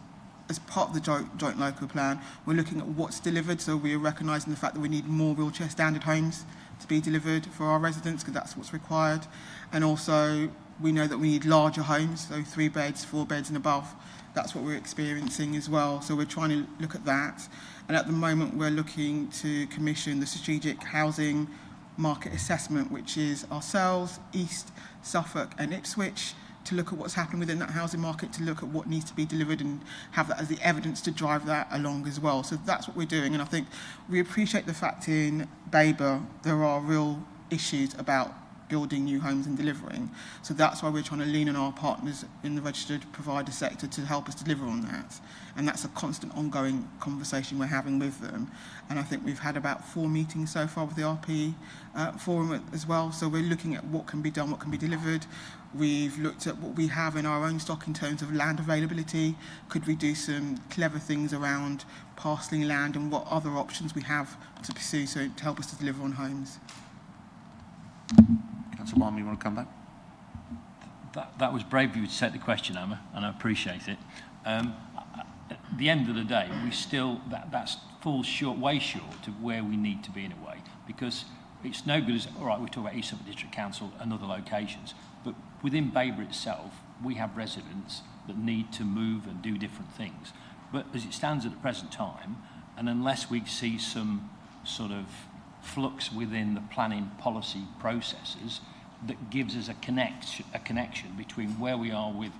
as part of the joint local plan, we're looking at what's delivered, so we're recognising the fact that we need more wheelchair standard homes to be delivered for our residents, because that's what's required. And also, we know that we need larger homes, so 3 beds, 4 beds and above. That's what we're experiencing as well. So we're trying to look at that. And at the moment, we're looking to commission the strategic housing market assessment, which is ourselves, East, Suffolk and Ipswich, to look at what's happening within that housing market, to look at what needs to be delivered and have that as the evidence to drive that along as well. So that's what we're doing, and I think we appreciate the fact in Babergh there are real issues about building new homes and delivering. So that's why we're trying to lean on our partners in the registered provider sector to help us deliver on that. And that's a constant ongoing conversation we're having with them. And I think we've had about 4 meetings so far with the RP forum as well. So we're looking at what can be done, what can be delivered. We've looked at what we have in our own stock in terms of land availability. Could we do some clever things around parcelling land, and what other options we have to pursue so to help us to deliver on homes? Councillor Barnum, you want to come back? That was brave of you to set the question, Emma, and I appreciate it. At the end of the day, we still, that falls way short of where we need to be in a way, because it's no good as, all right, we talk about East Suffolk District Council and other locations, but within Babergh itself, we have residents that need to move and do different things. But as it stands at the present time, and unless we see some sort of flux within the planning policy processes that gives us a connection between where we are with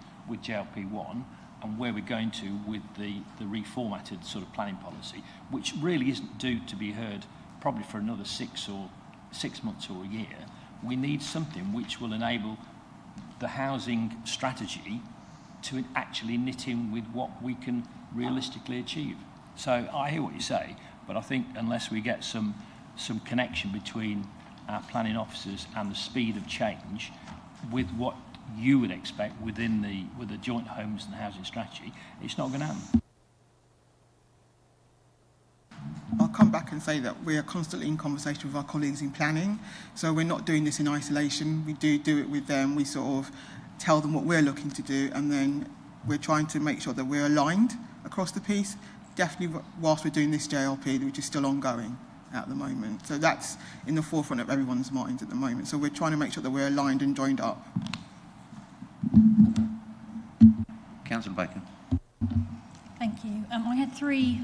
JLP1 and where we're going to with the reformatted sort of planning policy, which really isn't due to be heard probably for another 6 months or a year. We need something which will enable the housing strategy to actually knit in with what we can realistically achieve. So I hear what you say, but I think unless we get some connection between our planning officers and the speed of change with what you would expect with the joint homes and housing strategy, it's not going to happen. I'll come back and say that we are constantly in conversation with our colleagues in planning, so we're not doing this in isolation. We do it with them. We sort of tell them what we're looking to do, and then we're trying to make sure that we're aligned across the piece, definitely whilst we're doing this JLP, which is still ongoing at the moment. So that's in the forefront of everyone's minds at the moment. So we're trying to make sure that we're aligned and joined up. Councillor Baker. Thank you. I had 3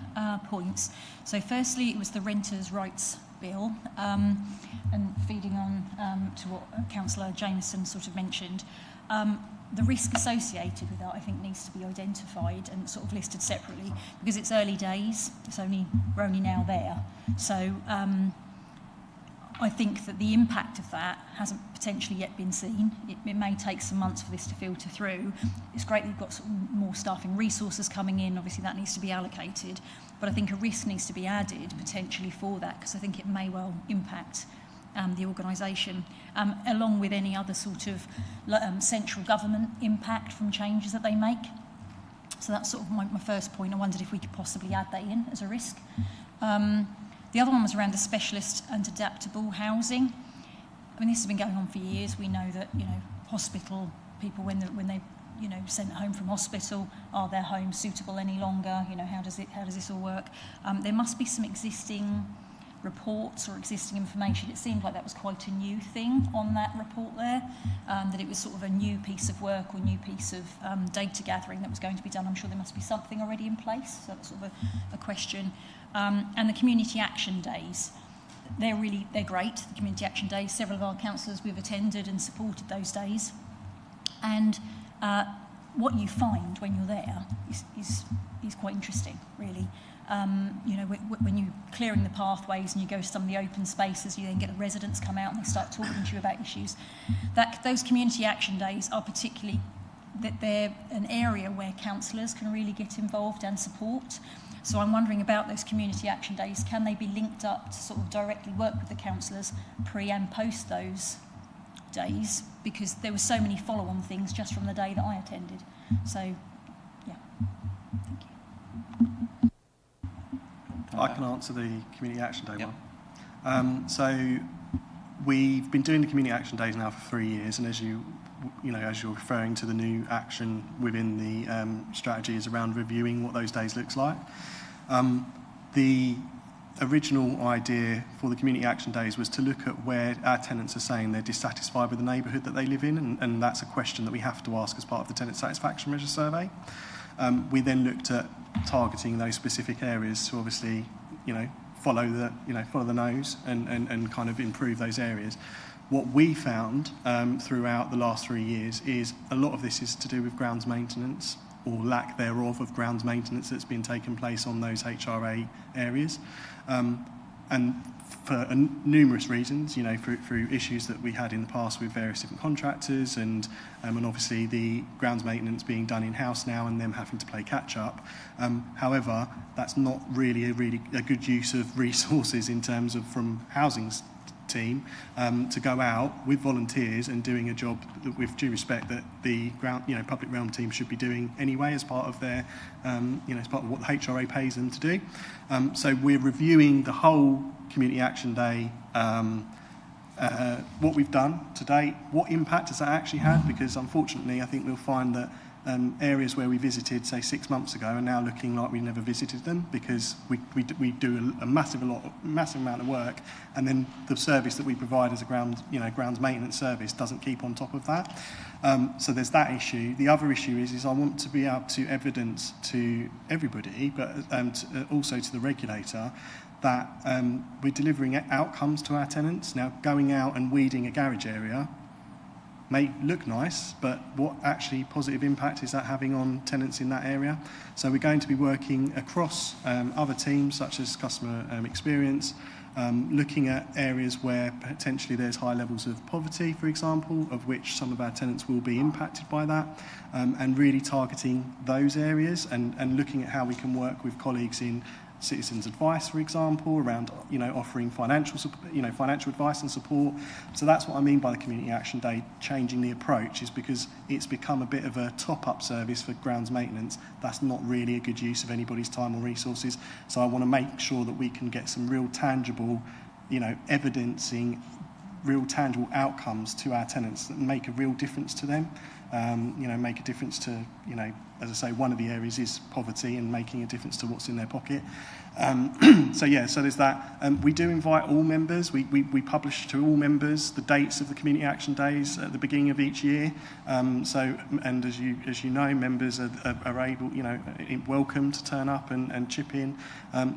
points. So firstly, it was the Renters' Rights Bill, and feeding on to what Councillor Jameson sort of mentioned. The risk associated with that, I think, needs to be identified and sort of listed separately, because it's early days. We're only now there. So I think that the impact of that hasn't potentially yet been seen. It may take some months for this to filter through. It's great that you've got sort of more staffing resources coming in. Obviously, that needs to be allocated. But I think a risk needs to be added potentially for that, because I think it may well impact the organisation, along with any other sort of central government impact from changes that they make. So that's sort of my first point. I wondered if we could possibly add that in as a risk. The other one was around the specialist and adaptable housing. I mean, this has been going on for years. We know that, hospital people, when they sent home from hospital, are their homes suitable any longer? How does this all work? There must be some existing reports or existing information. It seemed like that was quite a new thing on that report there, that it was sort of a new piece of work or new piece of data gathering that was going to be done. I'm sure there must be something already in place, so that's sort of a question. And the community action days, they're great, the community action days. Several of our councillors, we've attended and supported those days. And what you find when you're there is quite interesting, really. When you're clearing the pathways and you go to some of the open spaces, you then get the residents come out and they start talking to you about issues. Those community action days are particularly, that they're an area where councillors can really get involved and support. So I'm wondering about those community action days. Can they be linked up to sort of directly work with the councillors pre and post those days? Because there were so many follow-on things just from the day that I attended. So, yeah, thank you. I can answer the Community Action Day one. So we've been doing the Community Action Days now for 3 years, and as you're referring to the new action within the strategy is around reviewing what those days looks like. The original idea for the Community Action Days was to look at where our tenants are saying they're dissatisfied with the neighbourhood that they live in, and that's a question that we have to ask as part of the Tenant Satisfaction Measure Survey. We then looked at targeting those specific areas to obviously, follow the nose and kind of improve those areas. What we found throughout the last 3 years is a lot of this is to do with grounds maintenance or lack thereof of grounds maintenance that's been taking place on those HRA areas. And for numerous reasons, through issues that we had in the past with various different contractors and obviously the grounds maintenance being done in-house now and them having to play catch-up. However, that's not really a good use of resources in terms of from housing's team to go out with volunteers and doing a job that, with due respect, that the public realm team should be doing anyway as part of their as part of what the HRA pays them to do. So we're reviewing the whole Community Action Day, what we've done to date, what impact has that actually had, because unfortunately I think we'll find that areas where we visited, say 6 months ago, are now looking like we never visited them because we do a massive amount of work, and then the service that we provide as a grounds maintenance service doesn't keep on top of that. So there's that issue. The other issue is I want to be able to evidence to everybody, but also to the regulator, that we're delivering outcomes to our tenants. Now, going out and weeding a garage area may look nice, but what actually positive impact is that having on tenants in that area? So we're going to be working across other teams such as customer experience, looking at areas where potentially there's high levels of poverty, for example, of which some of our tenants will be impacted by that, and really targeting those areas and looking at how we can work with colleagues in citizens advice, for example, around offering financial advice and support. So that's what I mean by the Community Action Day changing the approach, is because it's become a bit of a top-up service for grounds maintenance. That's not really a good use of anybody's time or resources. So I want to make sure that we can get some real tangible, evidencing real tangible outcomes to our tenants that make a real difference to them. Make a difference to, as I say, one of the areas is poverty and making a difference to what's in their pocket. So there's that. We do invite all members. We publish to all members the dates of the Community Action Days at the beginning of each year. And as you know, members are able, welcome to turn up and chip in.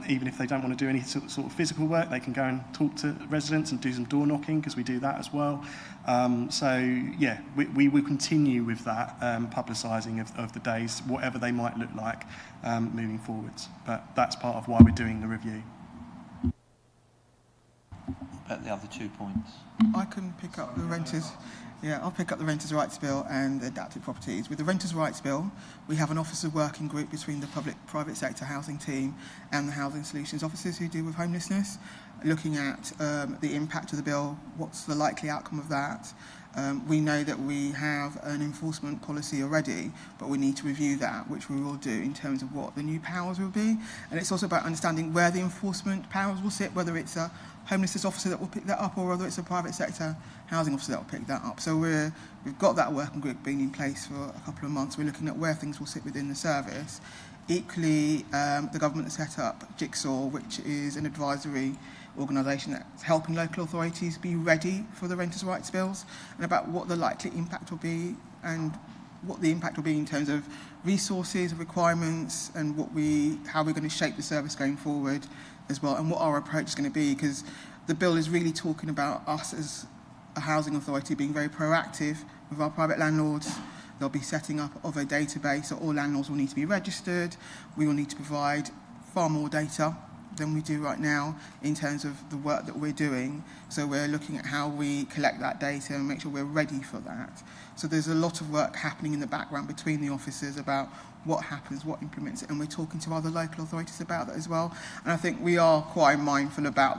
Even if they don't want to do any sort of physical work, they can go and talk to residents and do some door knocking, because we do that as well. We will continue with that publicising of the days, whatever they might look like moving forwards. But that's part of why we're doing the review. at the other 2 points? I can pick up the renters. Yeah, I'll pick up the Renters' Rights Bill and the adapted properties. With the Renters' Rights Bill, we have an officer working group between the public-private sector housing team and the housing solutions officers who deal with homelessness, looking at the impact of the bill, what's the likely outcome of that. We know that we have an enforcement policy already, but we need to review that, which we will do in terms of what the new powers will be. And it's also about understanding where the enforcement powers will sit, whether it's a homelessness officer that will pick that up or whether it's a private sector housing officer that will pick that up. So we've got that working group being in place for a couple of months. We're looking at where things will sit within the service. Equally, the government has set up Jigsaw, which is an advisory organisation that's helping local authorities be ready for the renters' rights bills and about what the likely impact will be and what the impact will be in terms of resources, requirements, and how we're going to shape the service going forward as well, and what our approach is going to be, because the bill is really talking about us as a housing authority being very proactive with our private landlords. They'll be setting up of a database, so all landlords will need to be registered. We will need to provide far more data than we do right now in terms of the work that we're doing. So we're looking at how we collect that data and make sure we're ready for that. So there's a lot of work happening in the background between the officers about what happens, what implements it, and we're talking to other local authorities about that as well. And I think we are quite mindful about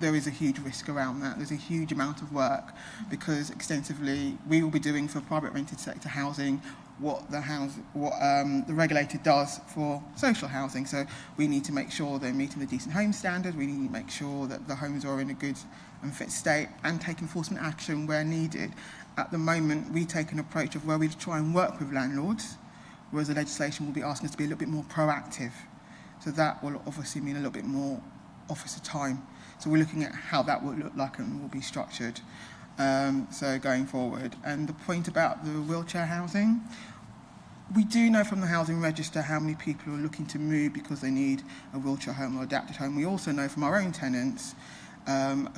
there is a huge risk around that. There's a huge amount of work because extensively we will be doing for private rented sector housing what the regulator does for social housing. So we need to make sure they're meeting the decent home standard. We need to make sure that the homes are in a good and fit state and take enforcement action where needed. At the moment, we take an approach of where we try and work with landlords, whereas the legislation will be asking us to be a little bit more proactive. So that will obviously mean a little bit more officer time. So we're looking at how that will look like and will be structured. So going forward. And the point about the wheelchair housing, we do know from the housing register how many people are looking to move because they need a wheelchair home or adapted home. We also know from our own tenants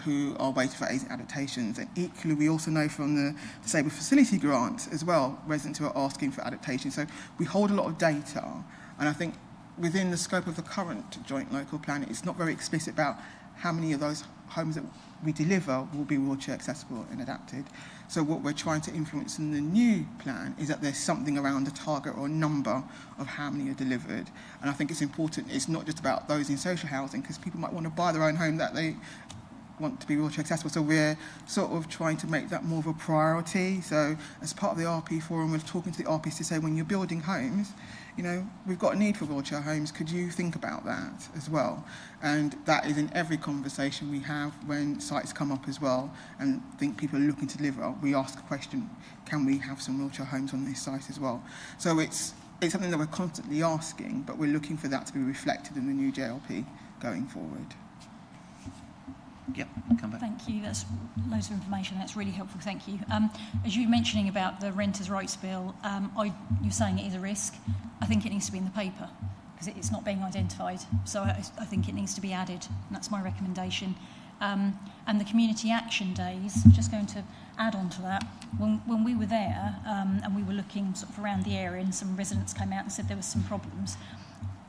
who are waiting for adaptations. And equally, we also know from the Disabled Facility Grant as well, residents who are asking for adaptation. So we hold a lot of data. And I think within the scope of the current joint local plan, it's not very explicit about how many of those homes that we deliver will be wheelchair accessible and adapted. So what we're trying to influence in the new plan is that there's something around a target or a number of how many are delivered. And I think it's important, it's not just about those in social housing, because people might want to buy their own home that they want to be wheelchair accessible. So we're sort of trying to make that more of a priority. So as part of the RP forum, we're talking to the RPs to say, when you're building homes, you know, we've got a need for wheelchair homes. Could you think about that as well? And that is in every conversation we have when sites come up as well and think people are looking to deliver. We ask the question, can we have some wheelchair homes on this site as well? So it's something that we're constantly asking, but we're looking for that to be reflected in the new JLP going forward. Yep, come back. Thank you. That's loads of information. That's really helpful. Thank you. As you were mentioning about the Renters' Rights Bill, you're saying it is a risk. I think it needs to be in the paper because it's not being identified. So I think it needs to be added. And that's my recommendation. And the community action days, just going to add on to that, when we were there and we were looking sort of around the area and some residents came out and said there were some problems,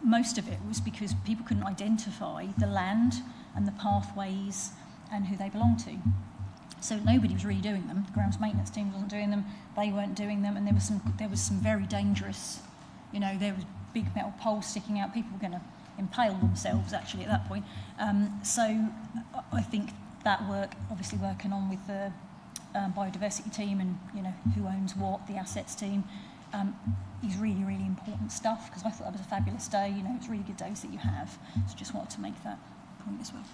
most of it was because people couldn't identify the land and the pathways and who they belong to. So nobody was really doing them. The grounds maintenance team wasn't doing them. They weren't doing them, and there was some very dangerous, you know, there was big metal poles sticking out. People were going to impale themselves actually at that point. So I think that work, obviously working on with the biodiversity team and you know who owns what, the assets team, is really, really important stuff, because I thought that was a fabulous day. You know, it's really good days that you have. So just wanted to make that point as well.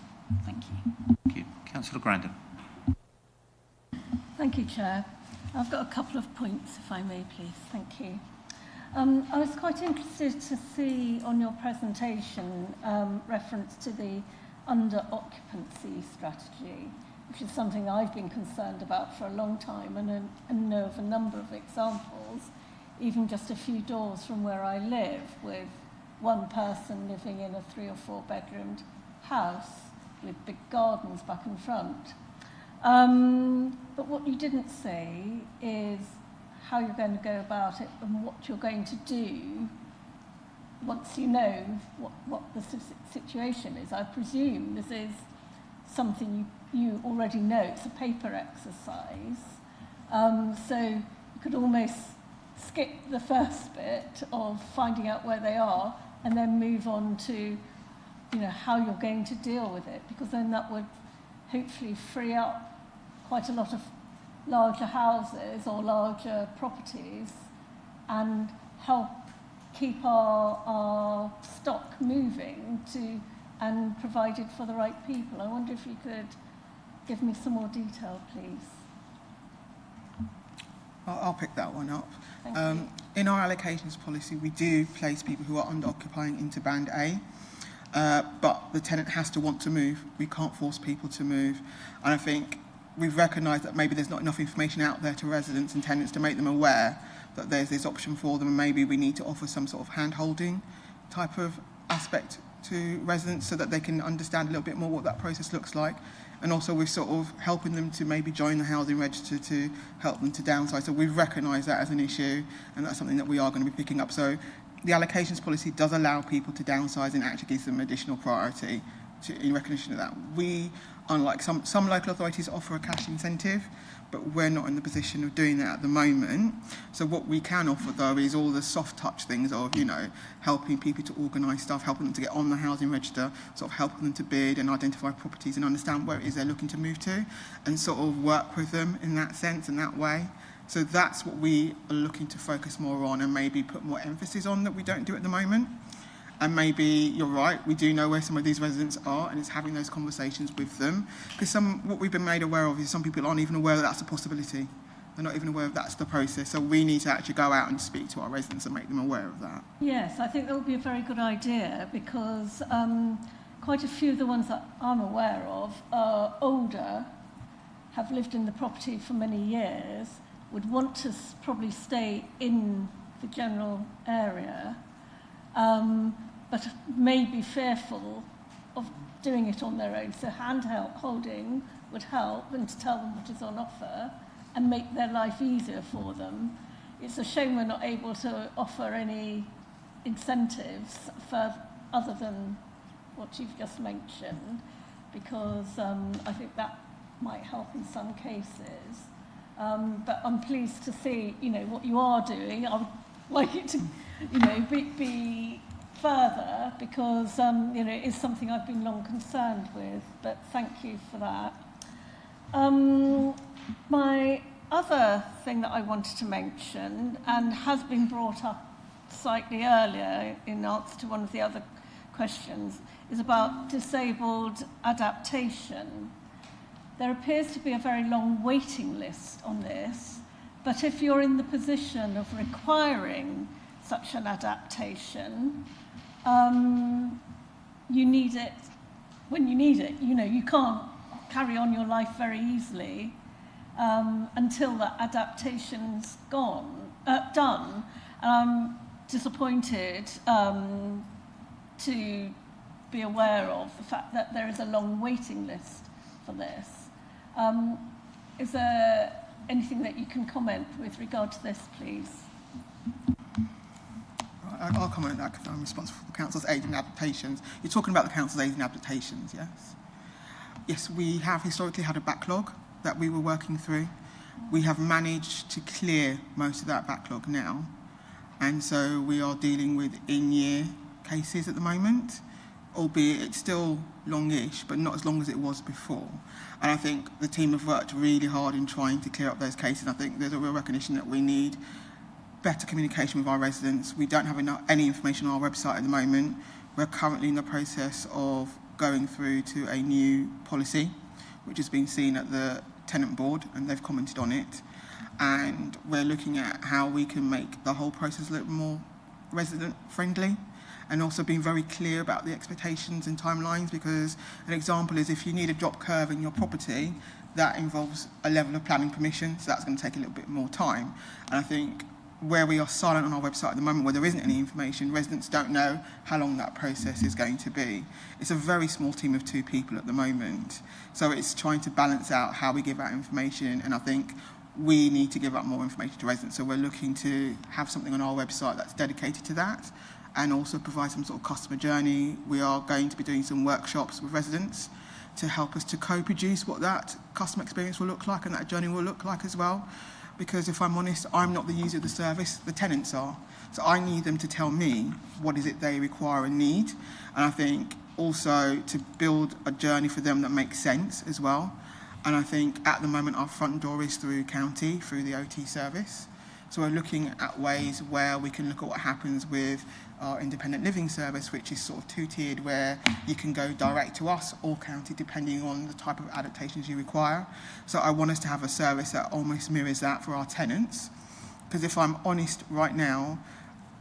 Thank you. Thank you. Councillor Grandin. Thank you, Chair. I've got a couple of points, if I may, please. Thank you. I was quite interested to see on your presentation reference to the under-occupancy strategy, which is something I've been concerned about for a long time and know of a number of examples, even just a few doors from where I live, with one person living in a 3 or 4 bedroomed house with big gardens back in front. But what you didn't say is how you're going to go about it and what you're going to do once you know what the situation is. I presume this is something you already know it's a paper exercise. So you could almost skip the first bit of finding out where they are and then move on to, you know, how you're going to deal with it, because then that would hopefully free up quite a lot of larger houses or larger properties and help keep our stock moving to and provided for the right people. I wonder if you could give me some more detail, please. I'll pick that one up. Thank you. In our allocations policy, we do place people who are under occupying into Band A, but the tenant has to want to move. We can't force people to move. And I think we've recognised that maybe there's not enough information out there to residents and tenants to make them aware that there's this option for them, and maybe we need to offer some sort of hand-holding type of aspect to residents so that they can understand a little bit more what that process looks like. And also we're sort of helping them to maybe join the housing register to help them to downsize. So we've recognised that as an issue, and that's something that we are going to be picking up. So the allocations policy does allow people to downsize and actually gives them additional priority in recognition of that. We, unlike some local authorities, offer a cash incentive, but we're not in the position of doing that at the moment. So what we can offer, though, is all the soft touch things of, you know, helping people to organise stuff, helping them to get on the housing register, sort of helping them to bid and identify properties and understand where it is they're looking to move to, and sort of work with them in that sense and that way. So that's what we are looking to focus more on and maybe put more emphasis on that we don't do at the moment. And maybe you're right, we do know where some of these residents are, and it's having those conversations with them. Because what we've been made aware of is some people aren't even aware that that's a possibility. They're not even aware of that's the process. So we need to actually go out and speak to our residents and make them aware of that. Yes, I think that would be a very good idea, because quite a few of the ones that I'm aware of are older, have lived in the property for many years, would want to probably stay in the general area, but may be fearful of doing it on their own. So hand-holding would help, and to tell them what is on offer and make their life easier for them. It's a shame we're not able to offer any incentives for other than what you've just mentioned, because I think that might help in some cases. But I'm pleased to see, you know, what you are doing. I would like it to, you know, be further, because, you know, it is something I've been long concerned with, but thank you for that. My other thing that I wanted to mention, and has been brought up slightly earlier in answer to one of the other questions, is about disabled adaptation. There appears to be a very long waiting list on this, but if you're in the position of requiring such an adaptation, you need it when you need it. You know, you can't carry on your life very easily until that adaptation's done. I'm disappointed to be aware of the fact that there is a long waiting list for this. Is there anything that you can comment with regard to this, please? I'll comment on that because I'm responsible for the council's aid and adaptations. You're talking about the council's aid and adaptations, yes? Yes, we have historically had a backlog that we were working through. We have managed to clear most of that backlog now, and so we are dealing with in-year cases at the moment, albeit it's still longish, but not as long as it was before. And I think the team have worked really hard in trying to clear up those cases. I think there's a real recognition that we need better communication with our residents. We don't have any information on our website at the moment. We're currently in the process of going through to a new policy, which has been seen at the Tenant board, and they've commented on it. And we're looking at how we can make the whole process a little more resident friendly, and also being very clear about the expectations and timelines, because an example is if you need a drop curve in your property, that involves a level of planning permission, so that's going to take a little bit more time. And I think where we are silent on our website at the moment, where there isn't any information, residents don't know how long that process is going to be. It's a very small team of 2 people at the moment, so it's trying to balance out how we give out information, and I think we need to give out more information to residents, so we're looking to have something on our website that's dedicated to that, and also provide some sort of customer journey. We are going to be doing some workshops with residents to help us to co-produce what that customer experience will look like and that journey will look like as well. Because if I'm honest, I'm not the user of the service, the tenants are. So I need them to tell me what is it they require and need. And I think also to build a journey for them that makes sense as well. And I think at the moment our front door is through county, through the OT service. So we're looking at ways where we can look at what happens with our independent living service, which is sort of two-tiered, where you can go direct to us or county depending on the type of adaptations you require. So I want us to have a service that almost mirrors that for our tenants. Because if I'm honest right now,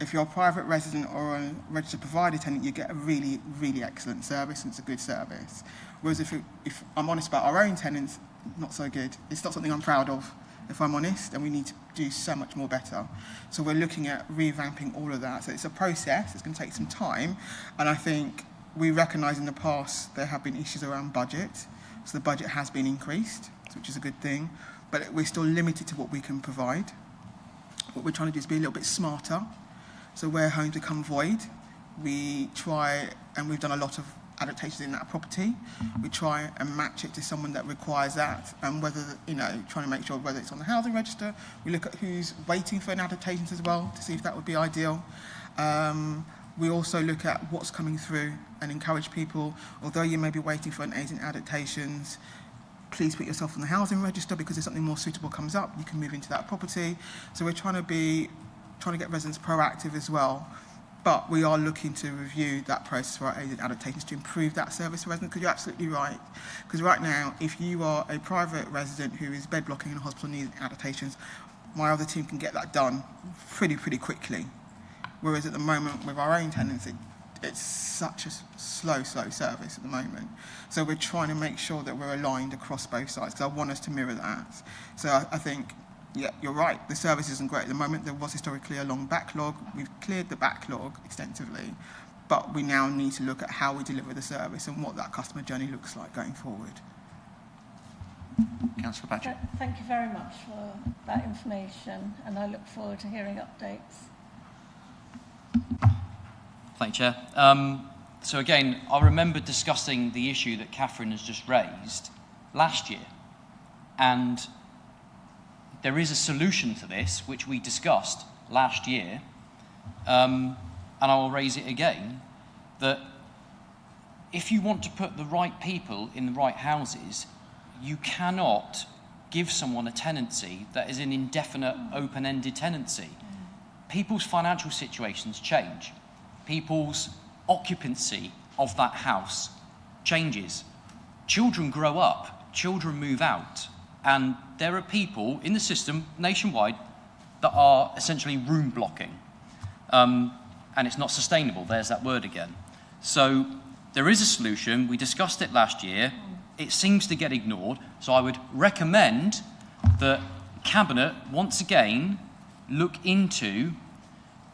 if you're a private resident or a registered provider tenant, you get a really, really excellent service and it's a good service. Whereas if I'm honest about our own tenants, not so good. It's not something I'm proud of, if I'm honest, and we need to do so much more better. So we're looking at revamping all of that. So it's a process, it's going to take some time, and I think we recognise in the past there have been issues around budget, so the budget has been increased, which is a good thing, but we're still limited to what we can provide. What we're trying to do is be a little bit smarter. So where homes become void, we try, and we've done a lot of adaptations in that property. We try and match it to someone that requires that, and whether, trying to make sure whether it's on the housing register. We look at who's waiting for an adaptations as well to see if that would be ideal. We also look at what's coming through and encourage people, although you may be waiting for an agent adaptations, please put yourself on the housing register, because if something more suitable comes up, you can move into that property. So we're trying to get residents proactive as well. But we are looking to review that process for our agent adaptations to improve that service for residents, because you're absolutely right. Because right now, if you are a private resident who is bed blocking in a hospital and needs adaptations, my other team can get that done pretty quickly. Whereas at the moment, with our own tenants, it's such a slow service at the moment. So we're trying to make sure that we're aligned across both sides, because I want us to mirror that. So I think, yeah, you're right. The service isn't great at the moment. There was historically a long backlog. We've cleared the backlog extensively, but we now need to look at how we deliver the service and what that customer journey looks like going forward. Councillor Patrick. Thank you very much for that information, and I look forward to hearing updates. Thank you, Chair. So again, I remember discussing the issue that Catherine has just raised last year, and there is a solution to this, which we discussed last year, and I will raise it again, that if you want to put the right people in the right houses, you cannot give someone a tenancy that is an indefinite, open-ended tenancy. People's financial situations change. People's occupancy of that house changes. Children grow up, children move out. And there are people in the system nationwide that are essentially room blocking. And it's not sustainable. There's that word again. So there is a solution. We discussed it last year. It seems to get ignored. So I would recommend that Cabinet, once again, look into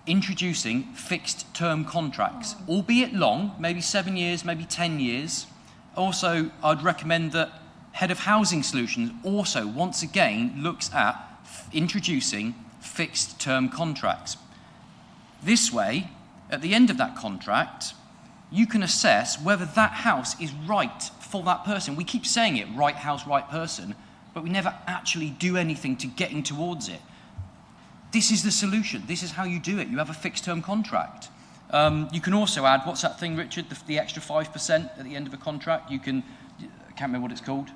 introducing fixed term contracts, albeit long, maybe 7 years, maybe 10 years. Also, I'd recommend that Head of Housing Solutions also, once again, looks at introducing fixed term contracts. This way, at the end of that contract, you can assess whether that house is right for that person. We keep saying it, right house, right person, but we never actually do anything to getting towards it. This is the solution. This is how you do it. You have a fixed term contract. You can also add, what's that thing, Richard, the extra 5% at the end of a contract? You can, I can't remember what it's called.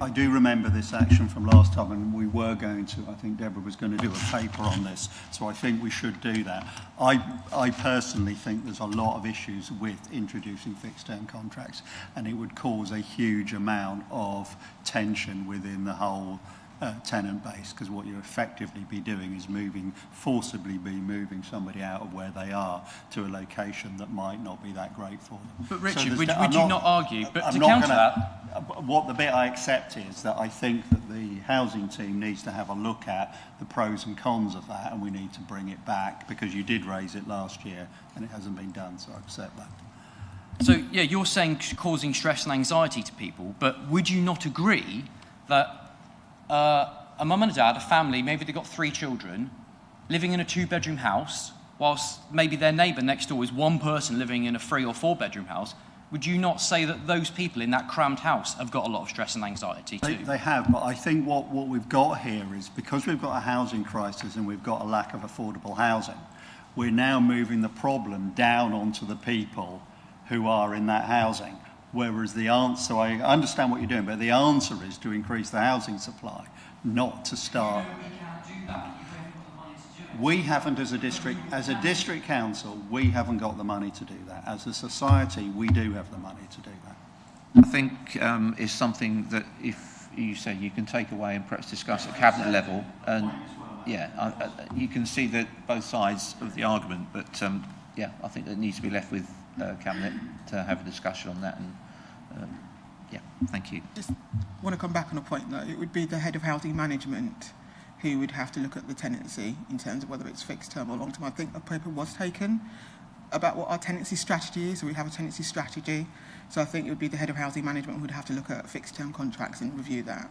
I do remember this action from last time, and we were going to, I think Deborah was going to do a paper on this, so I think we should do that. I personally think there's a lot of issues with introducing fixed-term contracts, and it would cause a huge amount of tension within the whole tenant base, because what you effectively be doing is forcibly moving somebody out of where they are to a location that might not be that great for them. But Richard, would you not argue, but to counter that... What the bit I accept is that I think that the housing team needs to have a look at the pros and cons of that, and we need to bring it back, because you did raise it last year and it hasn't been done, so I accept that. So, yeah, you're saying causing stress and anxiety to people, but would you not agree that a mum and a dad, a family, maybe they've got 3 children, living in a 2-bedroom house, whilst maybe their neighbour next door is one person living in a 3 or 4-bedroom house, would you not say that those people in that crammed house have got a lot of stress and anxiety too? They have, but I think what we've got here is, because we've got a housing crisis and we've got a lack of affordable housing, we're now moving the problem down onto the people who are in that housing. Whereas the answer, so I understand what you're doing, but the answer is to increase the housing supply, not to start. We haven't, as a district council, we haven't got the money to do that. As a society, we do have the money to do that. I think it's something that, if you say, you can take away and perhaps discuss at cabinet level, and you can see that both sides of the argument, but I think that needs to be left with cabinet to have a discussion on that. And thank you. Just want to come back on a point though. It would be the head of housing management who would have to look at the tenancy in terms of whether it's fixed term or long term. I think a paper was taken about what our tenancy strategy is, so we have a tenancy strategy. So I think it would be the head of housing management who would have to look at fixed term contracts and review that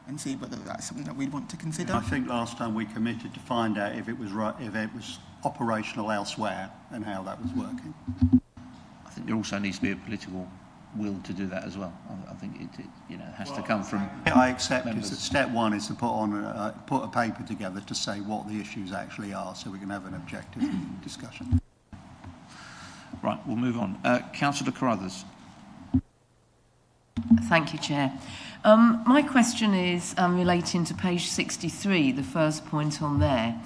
and see whether that's something that we'd want to consider. I think last time we committed to find out if it was operational elsewhere and how that was working. I think there also needs to be a political will to do that as well. I think it has to come from. I accept is that step one is to put a paper together to say what the issues actually are, so we can have an objective discussion. Right, we'll move on. Councillor Carruthers. Thank you, Chair. My question is relating to page 63, the first point on there.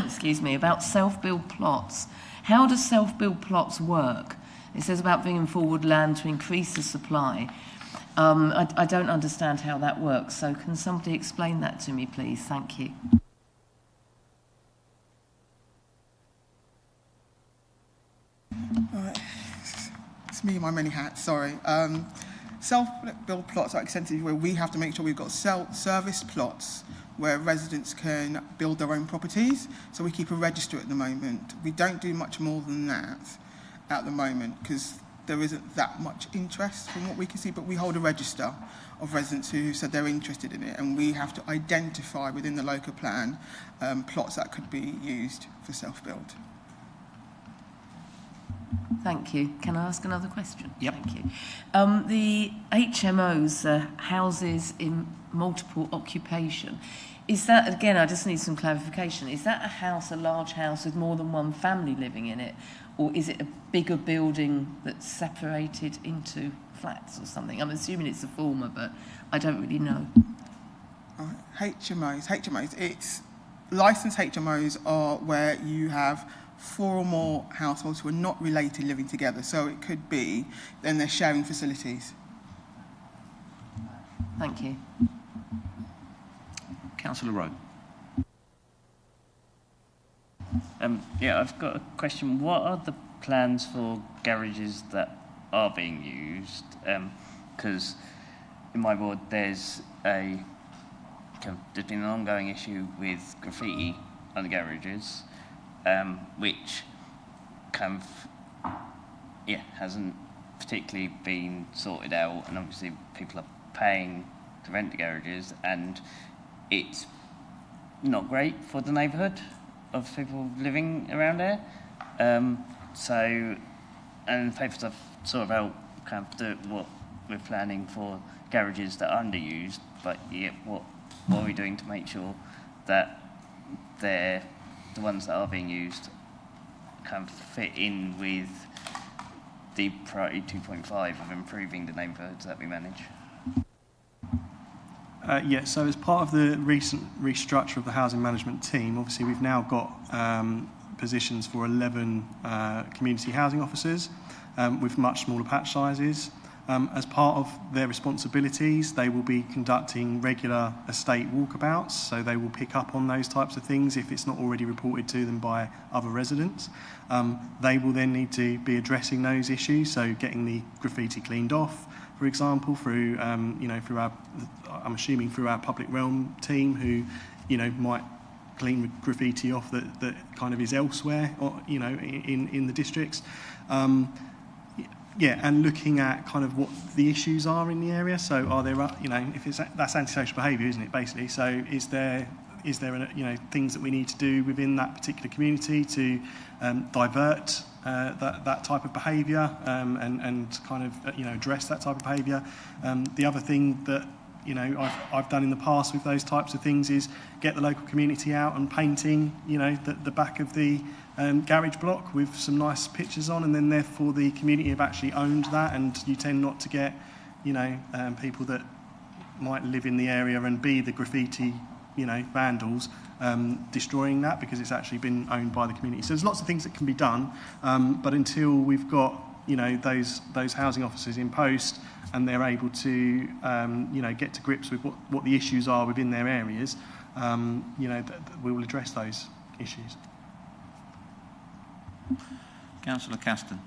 Excuse me, about self-build plots. How do self-build plots work? It says about bringing forward land to increase the supply. I don't understand how that works, so can somebody explain that to me, please? Thank you. It's me and my many hats, sorry. Self-build plots are extensive where we have to make sure we've got service plots where residents can build their own properties. So we keep a register at the moment. We don't do much more than that at the moment because there isn't that much interest from what we can see, but we hold a register of residents who said they're interested in it, and we have to identify within the local plan plots that could be used for self-build. Thank you. Can I ask another question? Yep. Thank you. The HMOs, houses in multiple occupation, is that, again, I just need some clarification, is that a house, a large house with more than one family living in it, or is it a bigger building that's separated into flats or something? I'm assuming it's the former, but I don't really know. HMOs, it's licensed HMOs are where you have 4 or more households who are not related living together. So it could be, then they're sharing facilities. Thank you. Councillor Rowe. I've got a question. What are the plans for garages that are being used? Because in my ward there's been an ongoing issue with graffiti on the garages, which hasn't particularly been sorted out, and obviously people are paying to rent the garages, and it's not great for the neighbourhood of people living around there. And the papers I've sort of out what we're planning for garages that are underused, but what are we doing to make sure that the ones that are being used fit in with the priority 2.5 of improving the neighbourhoods that we manage? So as part of the recent restructure of the housing management team, obviously we've now got positions for 11 community housing officers with much smaller patch sizes. As part of their responsibilities, they will be conducting regular estate walkabouts, so they will pick up on those types of things if it's not already reported to them by other residents. They will then need to be addressing those issues, so getting the graffiti cleaned off, for example, through through our, I'm assuming through our public realm team, who might clean graffiti off that kind of is elsewhere, or in the districts. And looking at kind of what the issues are in the area. So are there, if that's antisocial behaviour, isn't it, basically? So is there things that we need to do within that particular community to divert that type of behaviour and kind of address that type of behaviour. The other thing that I've done in the past with those types of things is get the local community out and painting the back of the garage block with some nice pictures on, and then therefore the community have actually owned that, and you tend not to get people that might live in the area and be the graffiti vandals destroying that, because it's actually been owned by the community. So there's lots of things that can be done, but until we've got those housing officers in post and they're able to get to grips with what the issues are within their areas, we will address those issues. Councillor Caston.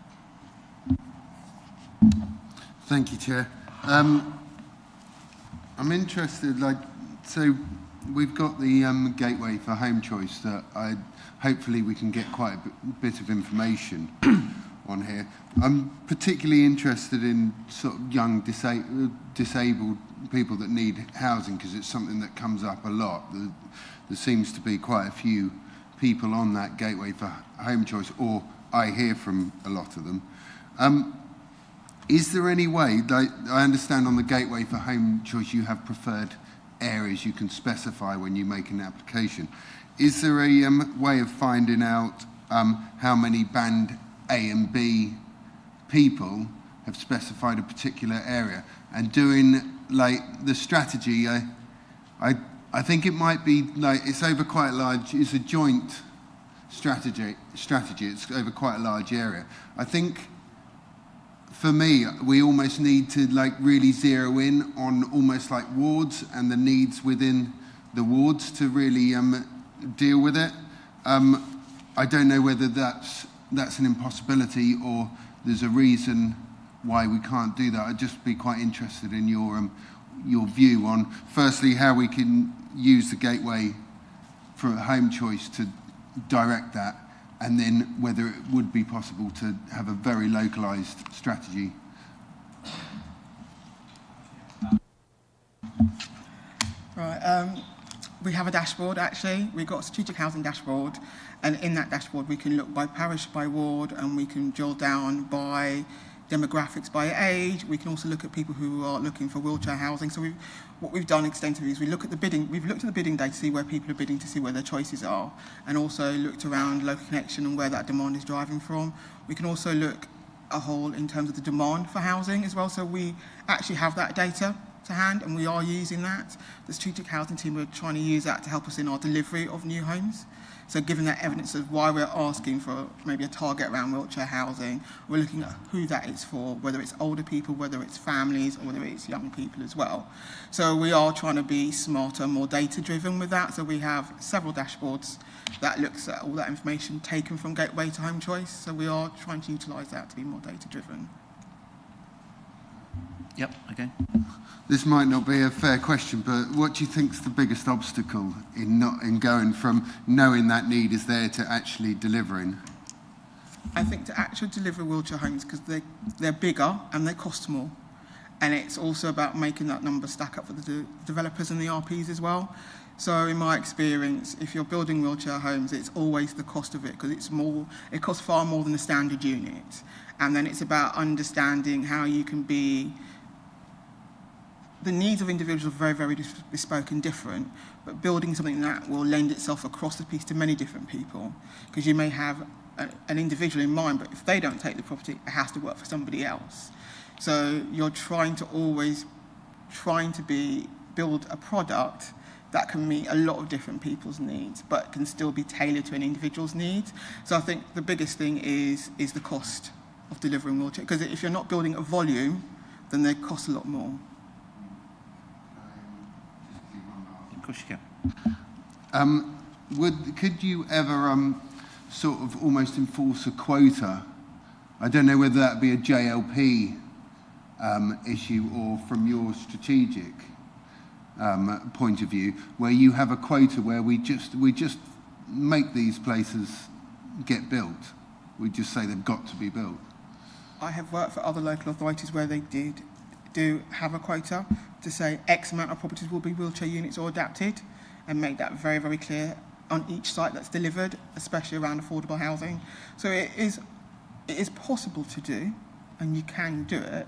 Thank you, Chair. I'm interested, so we've got the gateway for home choice that hopefully we can get quite a bit of information on here. I'm particularly interested in sort of young disabled people that need housing, because it's something that comes up a lot. There seems to be quite a few people on that gateway for home choice, or I hear from a lot of them. Is there any way, I understand on the gateway for home choice you have preferred areas you can specify when you make an application. Is there a way of finding out how many band A and B people have specified a particular area? And doing the strategy, I think it might be it's over quite large, it's a joint strategy, it's over quite a large area. I think for me, we almost need to really zero in on almost like wards and the needs within the wards to really deal with it. I don't know whether that's an impossibility or there's a reason why we can't do that. I'd just be quite interested in your view on, firstly, how we can use the gateway for home choice to direct that, and then whether it would be possible to have a very localised strategy. Right, we have a dashboard actually. We've got a strategic housing dashboard, and in that dashboard we can look by parish, by ward, and we can drill down by demographics, by age. We can also look at people who are looking for wheelchair housing. So what we've done extensively is we've looked at the bidding data to see where people are bidding, to see where their choices are, and also looked around local connection and where that demand is driving from. We can also look a whole in terms of the demand for housing as well. So we actually have that data to hand, and we are using that. The strategic housing team are trying to use that to help us in our delivery of new homes. So given that evidence of why we're asking for maybe a target around wheelchair housing, we're looking at who that is for, whether it's older people, whether it's families, or whether it's young people as well. So we are trying to be smarter, more data-driven with that. So we have several dashboards that looks at all that information taken from Gateway to Home Choice. So we are trying to utilise that to be more data-driven. Yep, okay. This might not be a fair question, but what do you think is the biggest obstacle in going from knowing that need is there to actually delivering? I think to actually deliver wheelchair homes, because they're bigger and they cost more. And it's also about making that number stack up for the developers and the RPs as well. So in my experience, if you're building wheelchair homes, it's always the cost of it, because it costs far more than a standard unit. And then it's about understanding how you can be. The needs of individuals are very, very bespoke and different, but building something that will lend itself across the piece to many different people, because you may have an individual in mind, but if they don't take the property, it has to work for somebody else. So you're trying to build a product that can meet a lot of different people's needs, but can still be tailored to an individual's needs. So I think the biggest thing is the cost of delivering wheelchair, because if you're not building a volume, then they cost a lot more. Could you ever sort of almost enforce a quota? I don't know whether that be a JLP issue or from your strategic point of view, where you have a quota where we just make these places get built. We just say they've got to be built. I have worked for other local authorities where they do have a quota to say X amount of properties will be wheelchair units or adapted, and make that very, very clear on each site that's delivered, especially around affordable housing. So it is it is possible to do, and you can do it,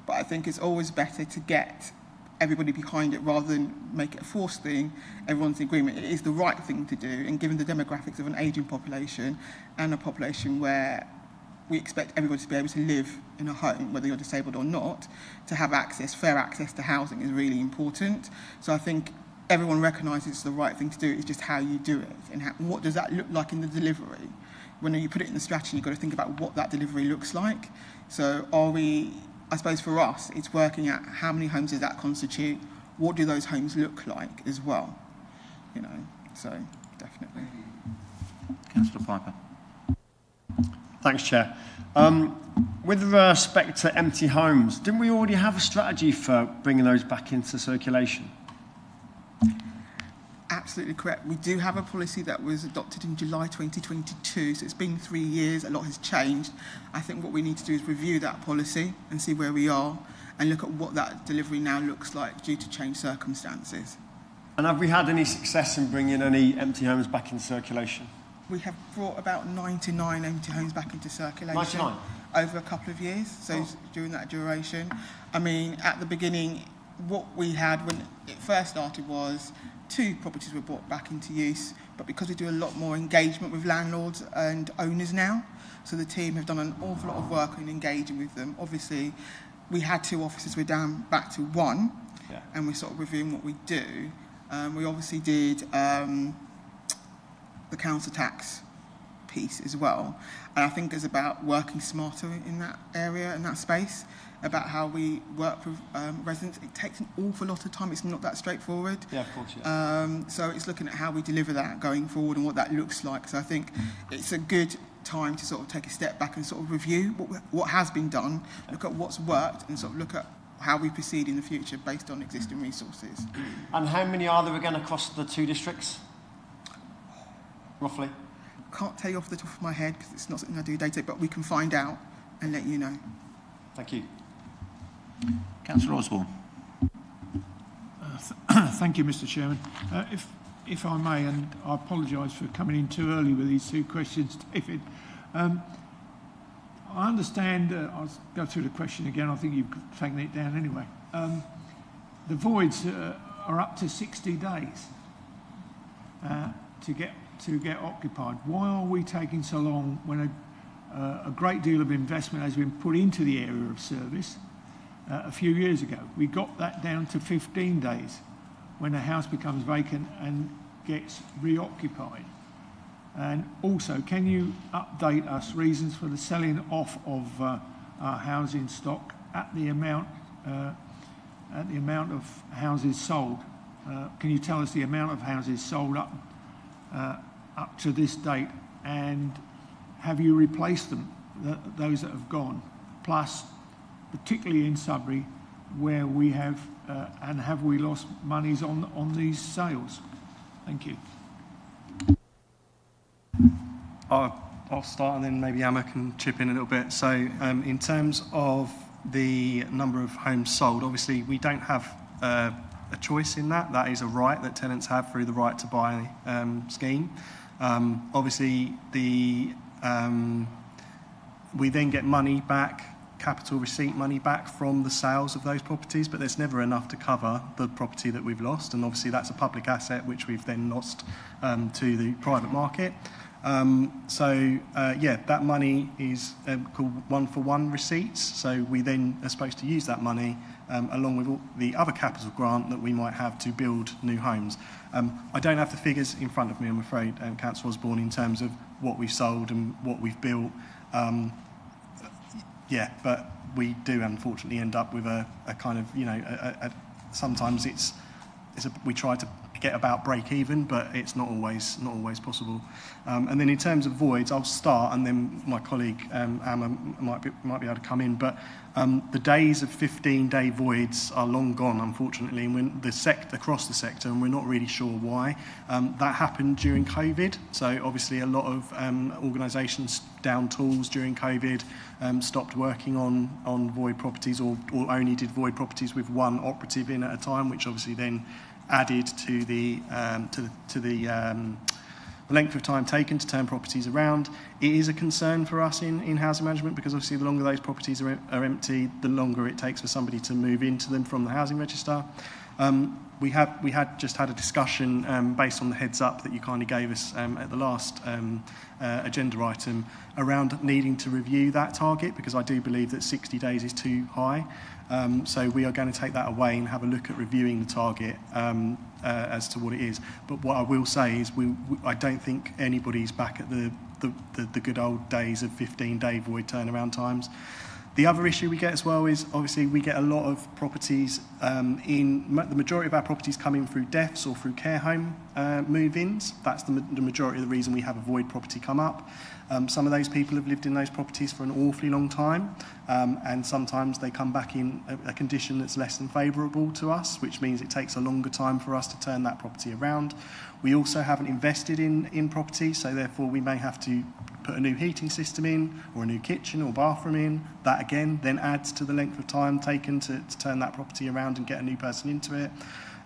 but I think it's always better to get everybody behind it rather than make it a forced thing. Everyone's in agreement. It is the right thing to do, and given the demographics of an ageing population and a population where we expect everybody to be able to live in a home, whether you're disabled or not, to have access, fair access to housing is really important. So I think everyone recognises it's the right thing to do. It's just how you do it, and what does that look like in the delivery. When you put it in the strategy, you've got to think about what that delivery looks like. So I suppose for us, it's working out how many homes does that constitute, what do those homes look like as well, so definitely. Councillor Piper. Thanks, Chair. With respect to empty homes, didn't we already have a strategy for bringing those back into circulation? Absolutely correct. We do have a policy that was adopted in July 2022, so it's been 3 years, a lot has changed. I think what we need to do is review that policy and see where we are and look at what that delivery now looks like due to changed circumstances. And have we had any success in bringing any empty homes back into circulation? We have brought about 99 empty homes back into circulation 99? Over a couple of years, so during that duration. I mean, at the beginning, what we had when it first started was 2 properties were brought back into use, but because we do a lot more engagement with landlords and owners now, so the team have done an awful lot of work in engaging with them. Obviously, we had 2 offices, we're down back to 1, and we're sort of reviewing what we do. We obviously did the council tax piece as well, and I think it's about working smarter in that area, in that space, about how we work with residents. It takes an awful lot of time. It's not that straightforward. Yeah, of course, yeah. So it's looking at how we deliver that going forward and what that looks like. So I think it's a good time to sort of take a step back and sort of review what has been done, look at what's worked, and sort of look at how we proceed in the future based on existing resources. And how many are there again across the 2 districts, roughly? Can't tell you off the top of my head because it's not something I do day to day, but we can find out and let you know. Thank you. Councillor Osborne. Thank you, Mr. Chairman. If I may, and I apologise for coming in too early with these 2 questions, David. I understand, I'll go through the question again, I think you've taken it down anyway. The voids are up to 60 days to get occupied. Why are we taking so long when a great deal of investment has been put into the area of service? A few years ago, we got that down to 15 days when a house becomes vacant and gets reoccupied. And also, can you update us reasons for the selling off of our housing stock at the amount of houses sold? Can you tell us the amount of houses sold up to this date, and have you replaced them, those that have gone? Plus, particularly in Sudbury, where we have, and have we lost monies on these sales? Thank you. I'll start and then maybe Emma can chip in a little bit. So in terms of the number of homes sold, obviously we don't have a choice in that. That is a right that tenants have through the right to buy scheme. Obviously we then get money back, capital receipt money back from the sales of those properties, but there's never enough to cover the property that we've lost, and obviously that's a public asset which we've then lost to the private market. That money is called one-for-one receipts, so we then are supposed to use that money along with all the other capital grant that we might have to build new homes. I don't have the figures in front of me, I'm afraid, Councillor Osborne, in terms of what we've sold and what we've built. But we do unfortunately end up with a kind of, sometimes we try to get about break even, but it's not always possible. And then in terms of voids, I'll start, and then my colleague Emma might be able to come in. But the days of 15-day voids are long gone, unfortunately, and across the sector, and we're not really sure why. That happened during COVID, so obviously a lot of organisations down tools during COVID, stopped working on void properties, or only did void properties with one operative in at a time, which obviously then added to the The length of time taken to turn properties around, it is a concern for us in housing management, because obviously the longer those properties are empty, the longer it takes for somebody to move into them from the housing register. We had just had a discussion based on the heads up that you kindly gave us at the last agenda item around needing to review that target, because I do believe that 60 days is too high. So we are going to take that away and have a look at reviewing the target as to what it is. But what I will say is I don't think anybody's back at the good old days of 15-day void turnaround times. The other issue we get as well is obviously we get a lot of properties the majority of our properties come in through deaths or through care home move-ins. That's the majority of the reason we have a void property come up. Some of those people have lived in those properties for an awfully long time, and sometimes they come back in a condition that's less than favourable to us, which means it takes a longer time for us to turn that property around. We also haven't invested in property, so therefore we may have to put a new heating system in, or a new kitchen or bathroom in. That again then adds to the length of time taken to turn that property around and get a new person into it.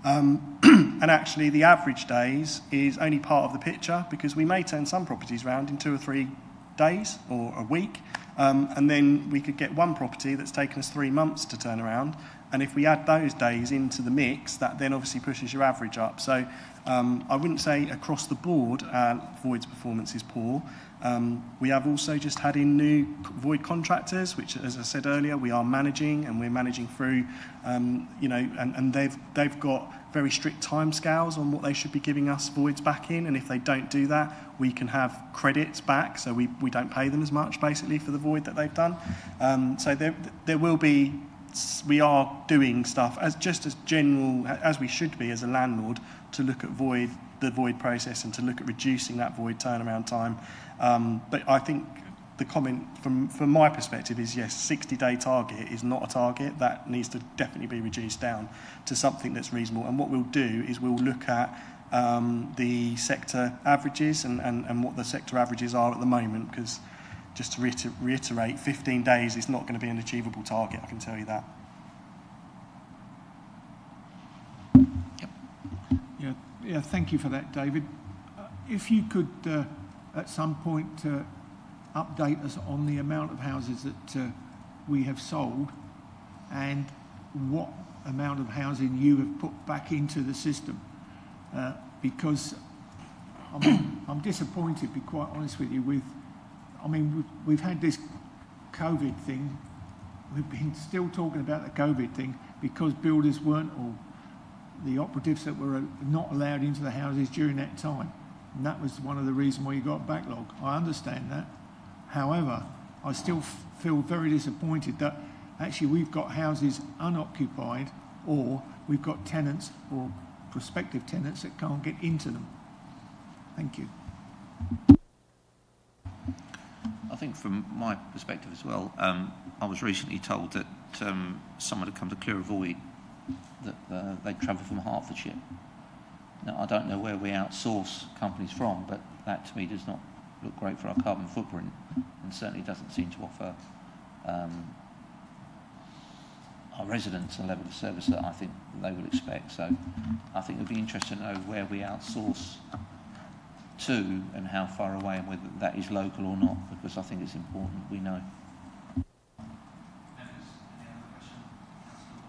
And actually the average days is only part of the picture, because we may turn some properties around in 2 or 3 days or a week, and then we could get one property that's taken us 3 months to turn around, and if we add those days into the mix, that then obviously pushes your average up. So I wouldn't say across the board void's performance is poor. We have also just had in new void contractors, which, as I said earlier, we are managing, and we're managing through, and they've got very strict timescales on what they should be giving us voids back in, and if they don't do that, we can have credits back, so we don't pay them as much basically for the void that they've done. So there will be, we are doing stuff as general as we should be as a landlord, to look at the void process and to look at reducing that void turnaround time. But I think the comment from my perspective is, yes, 60-day target is not a target. That needs to definitely be reduced down to something that's reasonable. And what we'll do is we'll look at the sector averages and what the sector averages are at the moment, because just to reiterate, 15 days is not going to be an achievable target, I can tell you that. Yeah, thank you for that, David. If you could, at some point, update us on the amount of houses that we have sold and what amount of housing you have put back into the system. Because I'm disappointed, to be quite honest with you, we've had this COVID thing. We've been still talking about the COVID thing because builders weren't, or the operatives that were not allowed into the houses during that time. And that was one of the reasons why you got a backlog. I understand that. However, I still feel very disappointed that actually we've got houses unoccupied, or we've got tenants or prospective tenants that can't get into them. Thank you. I think from my perspective as well, I was recently told that someone had come to clear a void, that they'd travel from Hertfordshire. Now, I don't know where we outsource companies from, but that to me does not look great for our carbon footprint, and certainly doesn't seem to offer our residents a level of service that I think they would expect. So I think it would be interesting to know where we outsource to and how far away, and whether that is local or not, because I think it's important we know.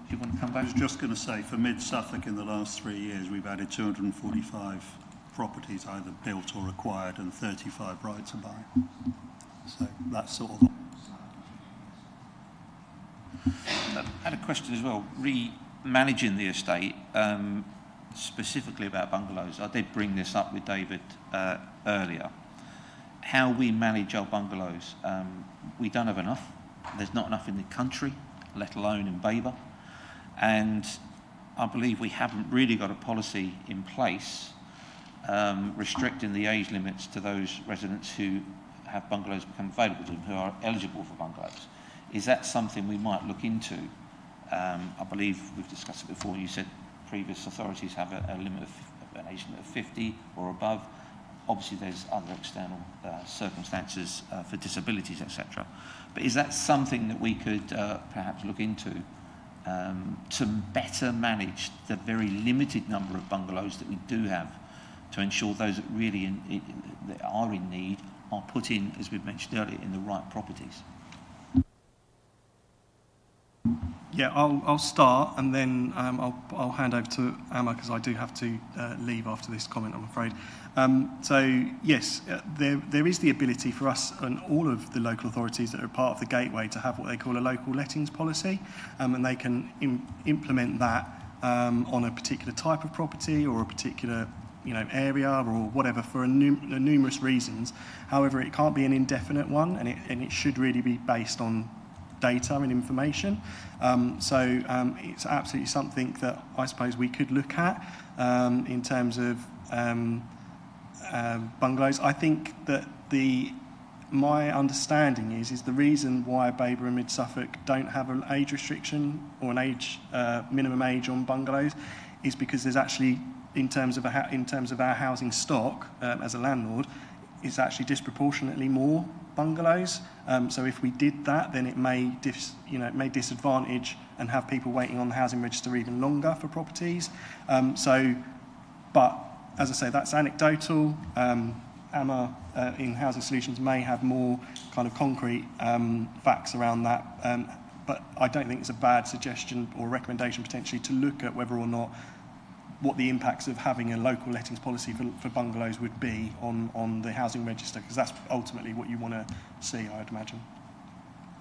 Do you want to come back? I was just going to say, for Mid-Suffolk in the last 3 years, we've added 245 properties either built or acquired, and 35 right to buy. So that's sort of... I had a question as well, managing the estate, specifically about bungalows. I did bring this up with David earlier. How we manage our bungalows, we don't have enough. There's not enough in the country, let alone in Babergh. And I believe we haven't really got a policy in place restricting the age limits to those residents who have bungalows become available to them, who are eligible for bungalows. Is that something we might look into? I believe we've discussed it before. You said previous authorities have an age limit of 50 or above. Obviously, there's other external circumstances for disabilities, etc. But is that something that we could perhaps look into to better manage the very limited number of bungalows that we do have to ensure those that really that are in need are put in, as we've mentioned earlier, in the right properties. Yeah, I'll start and then I'll hand over to Emma because I do have to leave after this comment, I'm afraid. So yes, there is the ability for us and all of the local authorities that are part of the Gateway to have what they call a local lettings policy, and they can implement that on a particular type of property or a particular area or whatever for numerous reasons. However, it can't be an indefinite one, and it should really be based on data and information. So it's absolutely something that I suppose we could look at in terms of bungalows. I think that my understanding is the reason why Babergh and Mid Suffolk don't have an age restriction or an age minimum age on bungalows is because there's actually, in terms of our housing stock as a landlord, it's actually disproportionately more bungalows. So if we did that, then it may disadvantage and have people waiting on the housing register even longer for properties. But as I say, that's anecdotal. Emma in Housing Solutions may have more kind of concrete facts around that. But I don't think it's a bad suggestion or recommendation potentially to look at whether or not what the impacts of having a local lettings policy for bungalows would be on the housing register, because that's ultimately what you want to see, I would imagine.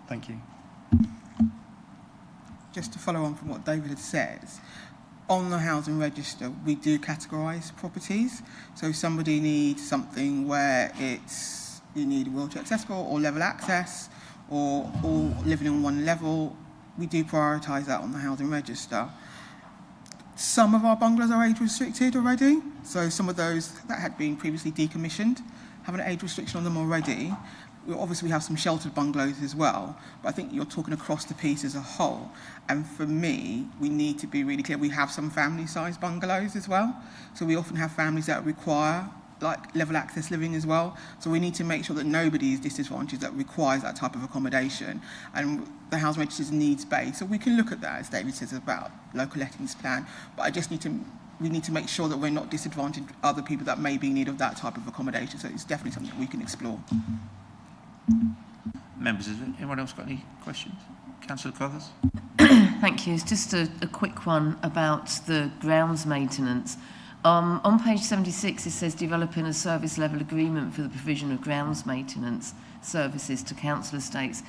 Thank you. Just to follow on from what David had said, on the housing register, we do categorise properties. So if somebody needs something where you need wheelchair accessible or level access or living on one level, we do prioritise that on the housing register. Some of our bungalows are age restricted already, so some of those that had been previously decommissioned have an age restriction on them already. We have some sheltered bungalows as well, but I think you're talking across the piece as a whole. And for me, we need to be really clear. We have some family-sized bungalows as well, so we often have families that require level access living as well. So we need to make sure that nobody is disadvantaged that requires that type of accommodation. And the housing register is needs-based, so we can look at that, as David says, about local lettings plan. But we need to make sure that we're not disadvantaging other people that may be in need of that type of accommodation. So it's definitely something that we can explore. Members, has anyone else got any questions? Councillor Crothers? Thank you. It's just a quick one about the grounds maintenance. On page 76, it says developing a service level agreement for the provision of grounds maintenance services to council estates.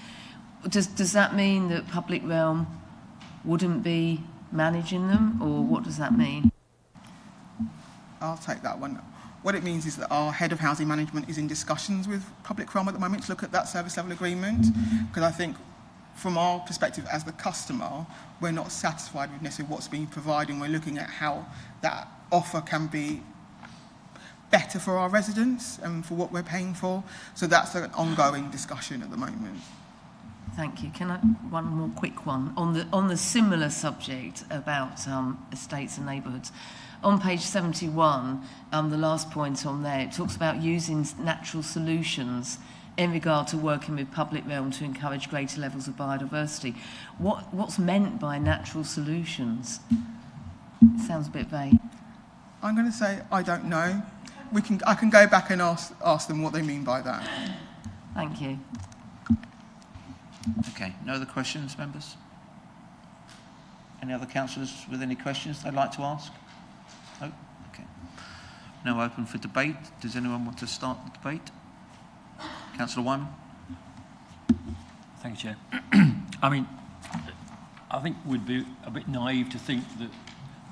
Does that mean that Public Realm wouldn't be managing them, or what does that mean? I'll take that one. What it means is that our head of housing management is in discussions with Public Realm at the moment to look at that service level agreement, because I think from our perspective as the customer, we're not satisfied with necessarily what's being provided. We're looking at how that offer can be better for our residents and for what we're paying for. So that's an ongoing discussion at the moment. Thank you. Can I one more quick one on the similar subject about estates and neighbourhoods? On page 71, the last point on there, it talks about using natural solutions in regard to working with Public Realm to encourage greater levels of biodiversity. What's meant by natural solutions? It sounds a bit vague. I'm going to say I don't know. I can go back and ask them what they mean by that. Thank you. Okay, no other questions, members? Any other councillors with any questions they'd like to ask? No? Okay. Now open for debate. Does anyone want to start the debate? Councillor Wyman? Thank you, Chair. I think we'd be a bit naive to think that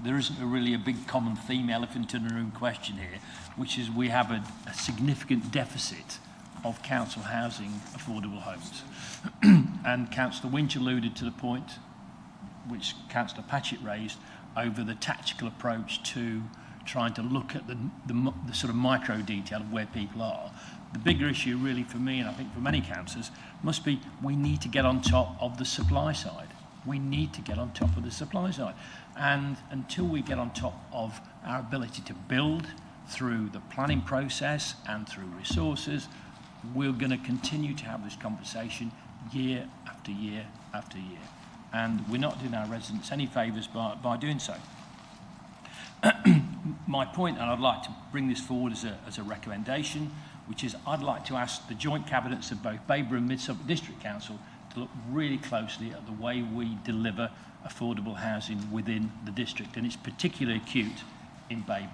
there isn't really a big common theme elephant in the room question here, which is we have a significant deficit of council housing affordable homes. And Councillor Winch alluded to the point which Councillor Patchett raised over the tactical approach to trying to look at the sort of micro detail of where people are. The bigger issue really for me, and I think for many councillors, must be we need to get on top of the supply side. We need to get on top of the supply side. And until we get on top of our ability to build through the planning process and through resources, we're going to continue to have this conversation year after year after year. And we're not doing our residents any favours by doing so. my point, and I'd like to bring this forward as a recommendation, which is I'd like to ask the joint cabinets of both Babergh and Mid-Suffolk District Council to look really closely at the way we deliver affordable housing within the district, and it's particularly acute in Babergh.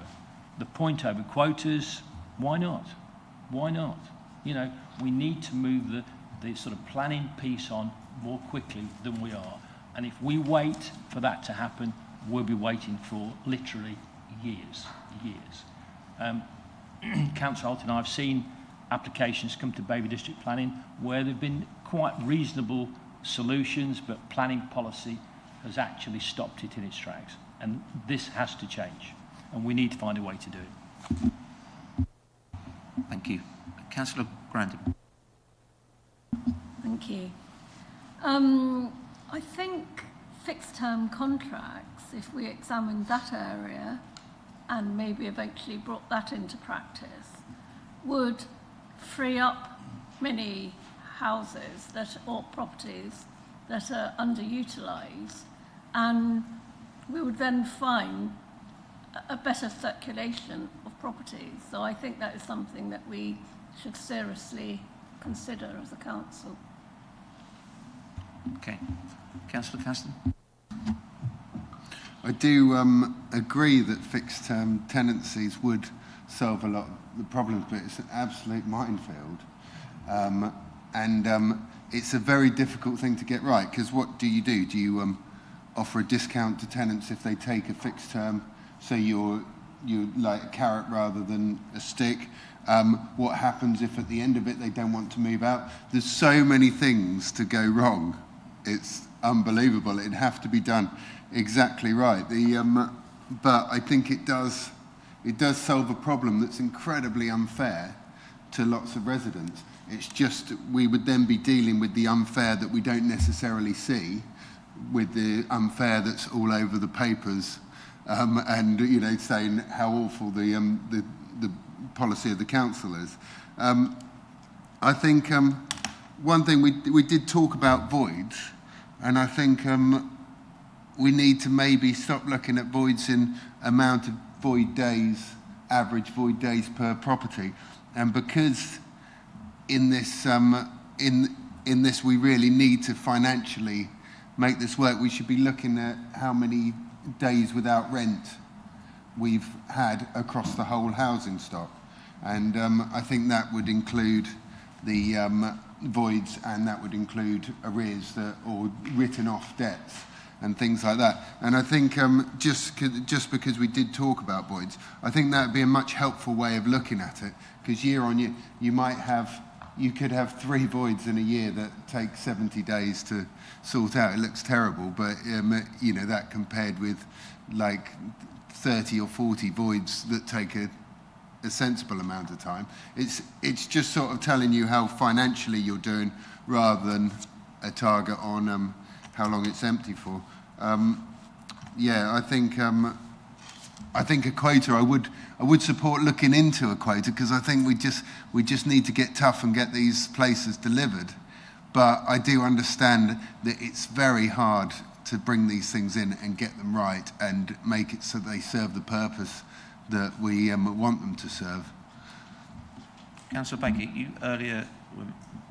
The point over quotas, why not? Why not? You know, we need to move the sort of planning piece on more quickly than we are, and if we wait for that to happen, we'll be waiting for literally years. Councillor Holt and I have seen applications come to Babergh District Planning where there have been quite reasonable solutions, but planning policy has actually stopped it in its tracks. And this has to change, and we need to find a way to do it. Thank you. Councillor Grandin. Thank you. I think fixed-term contracts, if we examined that area and maybe eventually brought that into practice, would free up many houses or properties that are underutilised, and we would then find a better circulation of properties. So I think that is something that we should seriously consider as a council. Okay. Councillor Caston. I do agree that fixed-term tenancies would solve a lot of the problems, but it's an absolute minefield. It's a very difficult thing to get right, because what do? Do you offer a discount to tenants if they take a fixed term, so you're like a carrot rather than a stick? What happens if at the end of it they don't want to move out? There's so many things to go wrong. It's unbelievable. It'd have to be done exactly right. But I think it does solve a problem that's incredibly unfair to lots of residents. It's just we would then be dealing with the unfair that we don't necessarily see, with the unfair that's all over the papers, and saying how awful the policy of the council is. I think one thing we did talk about voids, and I think we need to maybe stop looking at voids in amount of void days, average void days per property, and because in this we really need to financially make this work, we should be looking at how many days without rent we've had across the whole housing stock, and I think that would include the voids, and that would include arrears or written off debts and things like that. And I think just because we did talk about voids, I think that would be a much helpful way of looking at it, because year on year you could have 3 voids in a year that take 70 days to sort out. It looks terrible, but that compared with like 30 or 40 voids that take a sensible amount of time. It's just sort of telling you how financially you're doing, rather than a target on how long it's empty for. I think a quota, I would support looking into a quota, because I think we just need to get tough and get these places delivered. But I do understand that it's very hard to bring these things in and get them right and make it so they serve the purpose that we want them to serve. Councillor Baker, you earlier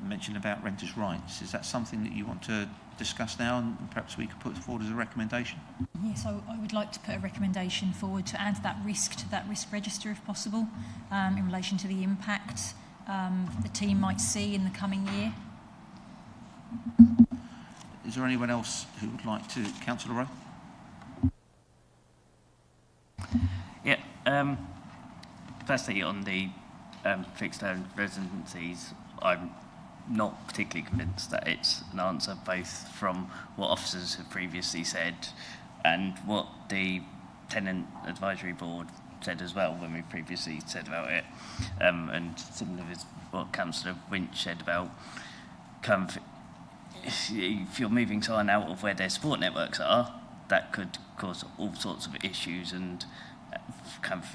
mentioned about renters' rights. Is that something that you want to discuss now, and perhaps we could put forward as a recommendation? Yes, I would like to put a recommendation forward to add that risk to that risk register if possible, in relation to the impact the team might see in the coming year. Is there anyone else who would like to? Councillor Rowe? Yeah, firstly on the fixed-term residencies, I'm not particularly convinced that it's an answer, both from what officers have previously said and what the Tenant Advisory Board said as well when we previously said about it, and similar with what Councillor Winch said about if you're moving someone out of where their support networks are, that could cause all sorts of issues, and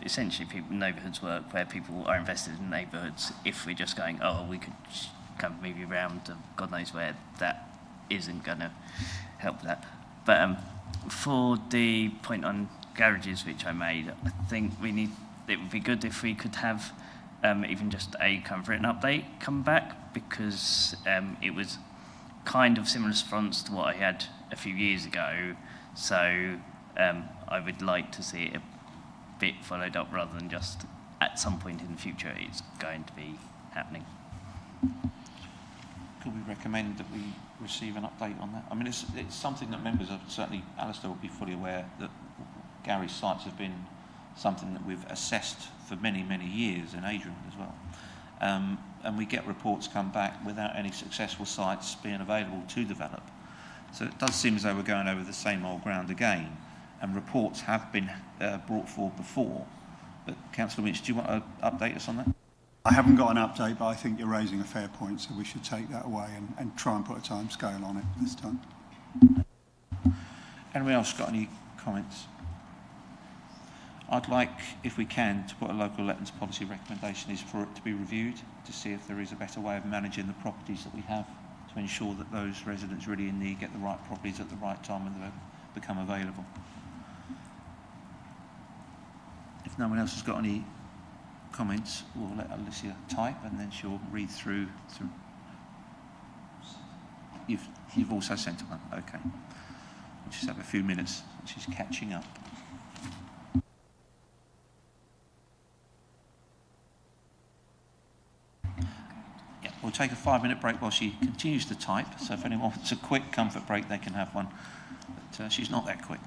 essentially neighbourhoods work where people are invested in neighbourhoods. If we're just going, we could move you around to God knows where, that isn't going to help that. But for the point on garages which I made, I think it would be good if we could have even just a kind of written update come back, because it was kind of similar response to what I had a few years ago. So I would like to see it a bit followed up rather than just at some point in the future it's going to be happening. Could we recommend that we receive an update on that? I mean, it's something that members of, certainly Alistair will be fully aware that Gary's sites have been something that we've assessed for many, many years, and Adrian as well. And we get reports come back without any successful sites being available to develop. So it does seem as though we're going over the same old ground again, and reports have been brought forward before. But Councillor Winch, do you want to update us on that? I haven't got an update, but I think you're raising a fair point, so we should take that away and try and put a time scale on it this time. Anyone else got any comments? I'd like, if we can, to put a local lettings policy recommendation is for it to be reviewed to see if there is a better way of managing the properties that we have to ensure that those residents really in need get the right properties at the right time when they become available. If no one else has got any comments, we'll let Alicia type and then she'll read through. You've also sent one, okay. We'll just have a few minutes. She's catching up. Yeah, we'll take a 5-minute break while she continues to type. So if anyone wants a quick comfort break, they can have one. But she's not that quick.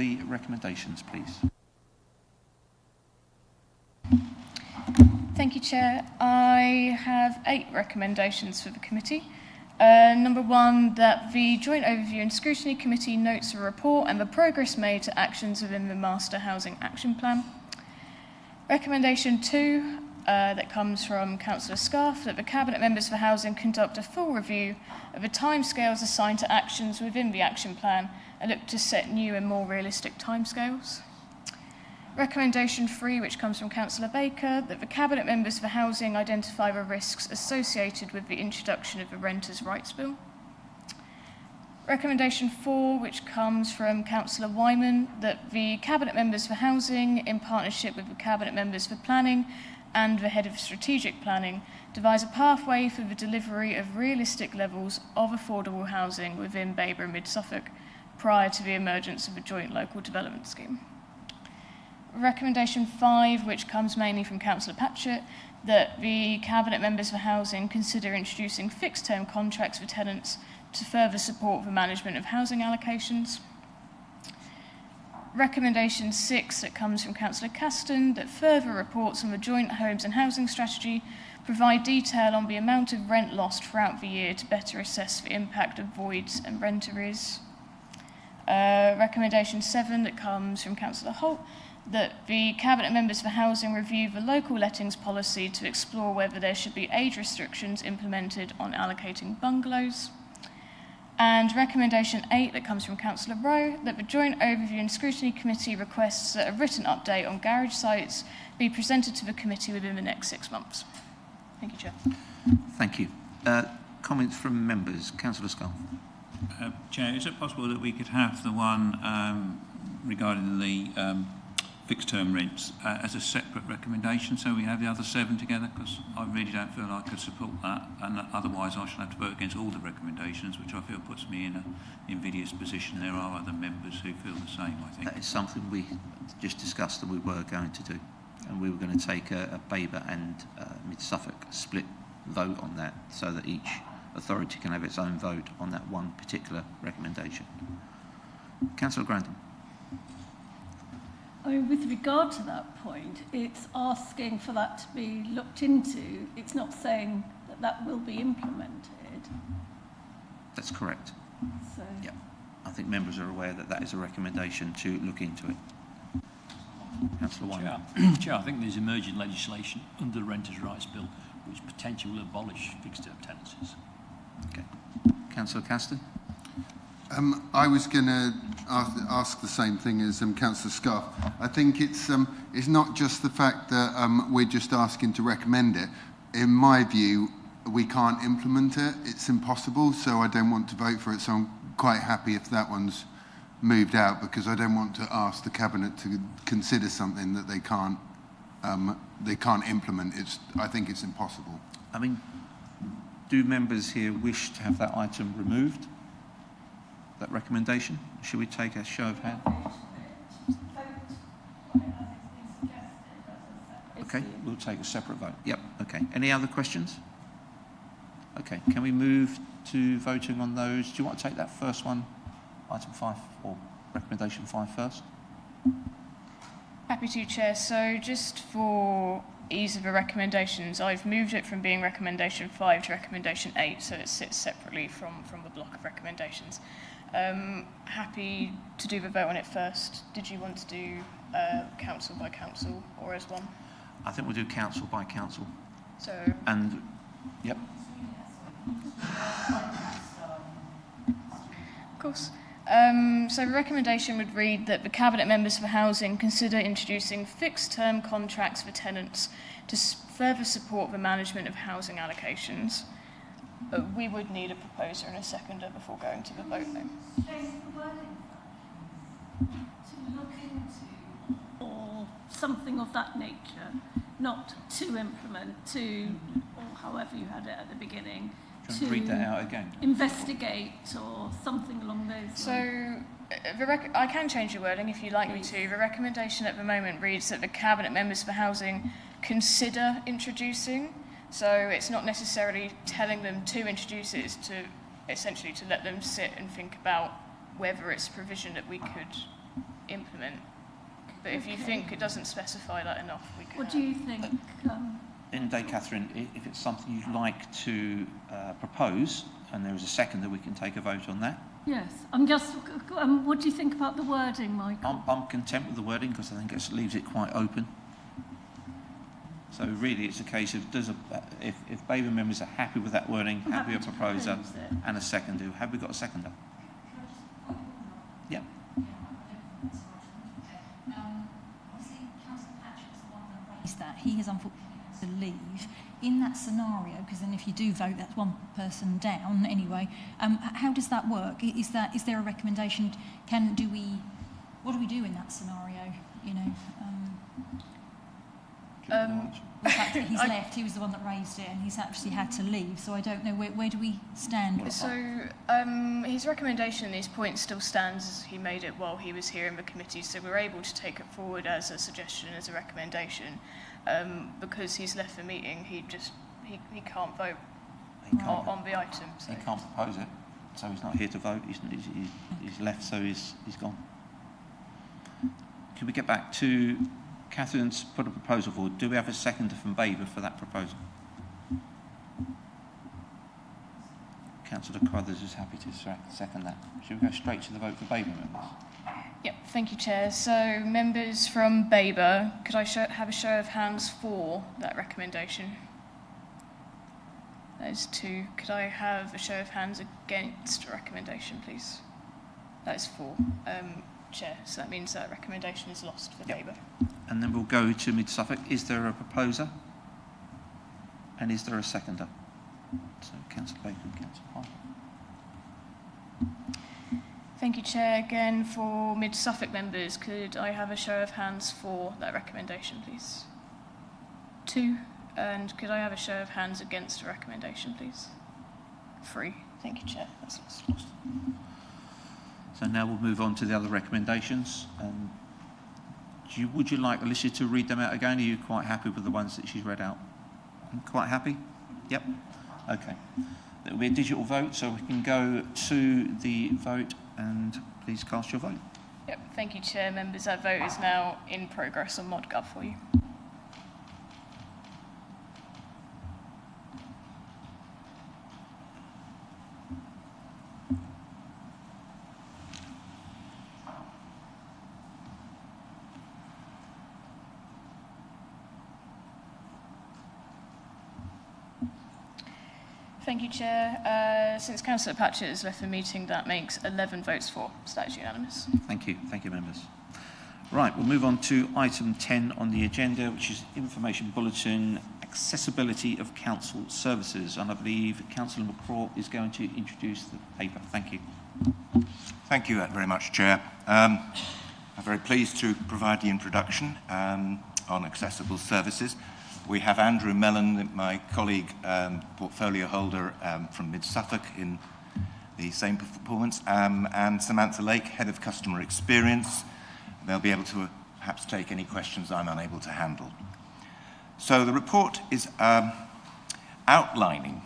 the recommendations, please. Thank you, Chair. I have 8 recommendations for the committee. Number 1, that the Joint Overview and Scrutiny Committee notes the report and the progress made to actions within the Master Housing Action Plan. Recommendation 2, that comes from Councillor Scarf, that the Cabinet Members for Housing conduct a full review of the timescales assigned to actions within the Action Plan and look to set new and more realistic timescales. Recommendation 3, which comes from Councillor Baker, that the Cabinet Members for Housing identify the risks associated with the introduction of the Renters' Rights Bill. Recommendation 4, which comes from Councillor Wyman, that the Cabinet Members for Housing, in partnership with the Cabinet Members for Planning and the Head of Strategic Planning, devise a pathway for the delivery of realistic levels of affordable housing within Babergh and Mid-Suffolk prior to the emergence of a joint local development scheme. Recommendation 5, which comes mainly from Councillor Patchett, that the Cabinet Members for Housing consider introducing fixed-term contracts for tenants to further support the management of housing allocations. Recommendation 6, that comes from Councillor Caston, that further reports on the Joint Homes and Housing Strategy provide detail on the amount of rent lost throughout the year to better assess the impact of voids and rent arrears. Recommendation 7, that comes from Councillor Holt, that the Cabinet Members for Housing review the local lettings policy to explore whether there should be age restrictions implemented on allocating bungalows. And recommendation 8, that comes from Councillor Rowe, that the Joint Overview and Scrutiny Committee requests that a written update on garage sites be presented to the committee within the next 6 months. Thank you, Chair. Thank you. Comments from members. Councillor Scarf. Chair, is it possible that we could have the one regarding the fixed-term rents as a separate recommendation, so we have the other 7 together? Because I really don't feel I could support that, and otherwise I shall have to vote against all the recommendations, which I feel puts me in an invidious position. There are other members who feel the same, I think. That is something we just discussed that we were going to do, and we were going to take a Babergh and Mid-Suffolk split vote on that, so that each authority can have its own vote on that one particular recommendation. Councillor Grandin. I mean, with regard to that point, it's asking for that to be looked into. It's not saying that that will be implemented. That's correct. So. Yeah. I think members are aware that that is a recommendation to look into it. Councillor Wyman. Chair, I think there's emerging legislation under the Renters' Rights Bill which potentially will abolish fixed-term tenancies. Okay. Councillor Caston. I was going to ask the same thing as Councillor Scarf. I think it's not just the fact that we're just asking to recommend it. In my view, we can't implement it. It's impossible, so I don't want to vote for it. So I'm quite happy if that one's moved out, because I don't want to ask the Cabinet to consider something that they can't implement. I think it's impossible. I mean, do members here wish to have that item removed? That recommendation? Should we take a show of hands? Okay, we'll take a separate vote. Yep, okay. Any other questions? Okay, can we move to voting on those? Do you want to take that first one, item 5, or recommendation 5 first? Happy to, Chair. So just for ease of the recommendations, I've moved it from being recommendation 5 to recommendation 8, so it sits separately from the block of recommendations. Happy to do the vote on it first. Did you want to do council by council or as one? I think we'll do council by council. So. And, yep. Of course. So the recommendation would read that the Cabinet Members for Housing consider introducing fixed-term contracts for tenants to further support the management of housing allocations. We would need a proposer and a seconder before going to the vote now. To look into, or something of that nature, not to implement, or however you had it at the beginning, to read that out again. Investigate or something along those lines. So I can change the wording if you'd like me to. The recommendation at the moment reads that the Cabinet Members for Housing consider introducing. So it's not necessarily telling them to introduce it, it's to essentially to let them sit and think about whether it's provision that we could implement. But if you think it doesn't specify that enough, we can... What do you think? In day, Catherine, if it's something you'd like to propose, and there is a seconder, we can take a vote on that. Yes, I'm just, what do you think about the wording, Michael? I'm content with the wording because I think it leaves it quite open. So really it's a case of if Babergh members are happy with that wording, happy with a proposer and a seconder. Have we got a seconder? Yeah. Obviously, Councillor Patrick's the one that raised that. He has unfortunately had to leave. In that scenario, because then if you do vote, that's one person down anyway. How does that work? Is there a recommendation? What do we do in that scenario? You know, the fact that he's left, he was the one that raised it, and he's actually had to leave. So I don't know where do we stand with that? So his recommendation, his point still stands as he made it while he was here in the committee. So we're able to take it forward as a suggestion, as a recommendation. Because he's left the meeting, he can't vote on the item. So. He can't propose it, so he's not here to vote. He's left, so he's gone. Can we get back to Catherine's put a proposal forward? Do we have a seconder from Babergh for that proposal? Councillor Crothers is happy to second that. Should we go straight to the vote for Babergh members? Yep, thank you, Chair. So, members from Babergh, could I have a show of hands for that recommendation? That is 2. Could I have a show of hands against the recommendation, please? That is 4. Chair, so that means that recommendation is lost for Babergh. And then we'll go to Mid Suffolk. Is there a proposer? And is there a seconder? So, Councillor Baker and Councillor Parker. Thank you, Chair. Again, for Mid Suffolk members, could I have a show of hands for that recommendation, please? 2. And could I have a show of hands against the recommendation, please? 3. Thank you, Chair. That's lost. So now we'll move on to the other recommendations. Would you like Alicia to read them out again? Are you quite happy with the ones that she's read out? Quite happy? Yep. Okay. There will be a digital vote, so we can go to the vote and please cast your vote. Yep. Thank you, Chair. Members, that vote is now in progress on ModGov for you. Thank you, Chair. Since Councillor Patchett has left the meeting, that makes 11 votes for. So that is unanimous. Thank you, members. Right, we'll move on to item 10 on the agenda, which is information bulletin, accessibility of council services. And I believe Councillor McCraw is going to introduce the paper. Thank you. Thank you very much, Chair. I'm very pleased to provide the introduction on accessible services. We have Andrew Mellon, my colleague, portfolio holder from Mid Suffolk in the same performance, and Samantha Lake, Head of Customer Experience. They'll be able to perhaps take any questions I'm unable to handle. So the report is outlining,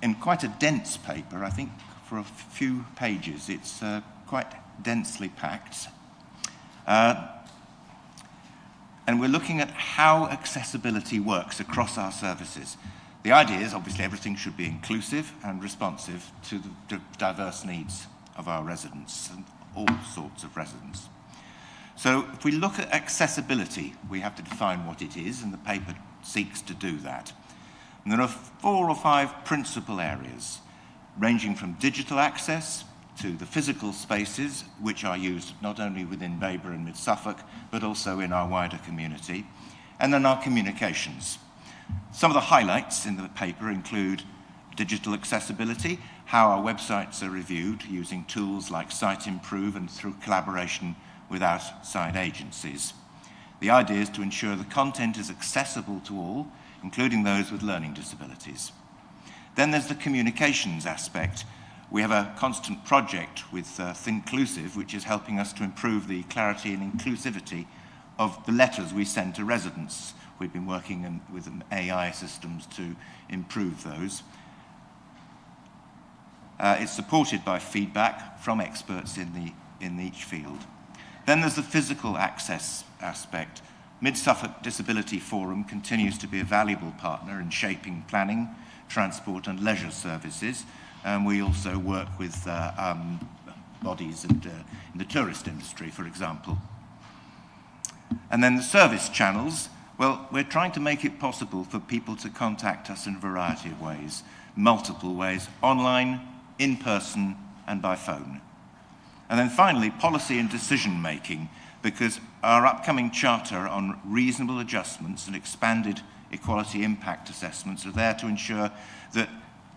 in quite a dense paper, I think for a few pages, it's quite densely packed. And we're looking at how accessibility works across our services. The idea is obviously everything should be inclusive and responsive to the diverse needs of our residents and all sorts of residents. So if we look at accessibility, we have to define what it is, and the paper seeks to do that. And there are 4 or 5 principal areas, ranging from digital access to the physical spaces, which are used not only within Babergh and Mid Suffolk, but also in our wider community, and then our communications. Some of the highlights in the paper include digital accessibility, how our websites are reviewed using tools like Site Improve and through collaboration with outside agencies. The idea is to ensure the content is accessible to all, including those with learning disabilities. Then there's the communications aspect. We have a constant project with Thinclusive, which is helping us to improve the clarity and inclusivity of the letters we send to residents. We've been working with AI systems to improve those. It's supported by feedback from experts in each field. Then there's the physical access aspect. Mid-Suffolk Disability Forum continues to be a valuable partner in shaping planning, transport and leisure services. And we also work with bodies in the tourist industry, for example. And then the service channels, well, we're trying to make it possible for people to contact us in a variety of ways, multiple ways, online, in person, and by phone. And then finally, policy and decision making, because our upcoming charter on reasonable adjustments and expanded equality impact assessments are there to ensure that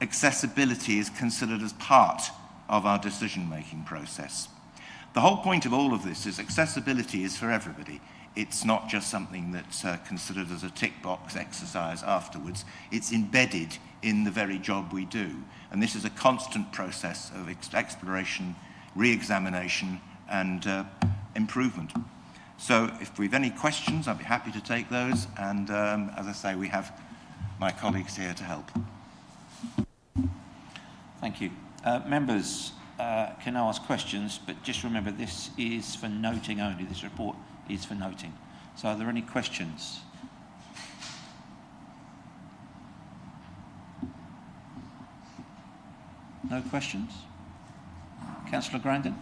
accessibility is considered as part of our decision making process. The whole point of all of this is accessibility is for everybody. It's not just something that's considered as a tick box exercise afterwards. It's embedded in the very job we do. And this is a constant process of exploration, re-examination and improvement. So if we've any questions, I'd be happy to take those. And as I say, we have my colleagues here to help. Thank you. Members can ask questions, but just remember this is for noting only. This report is for noting. So are there any questions? No questions? Councillor Grandin?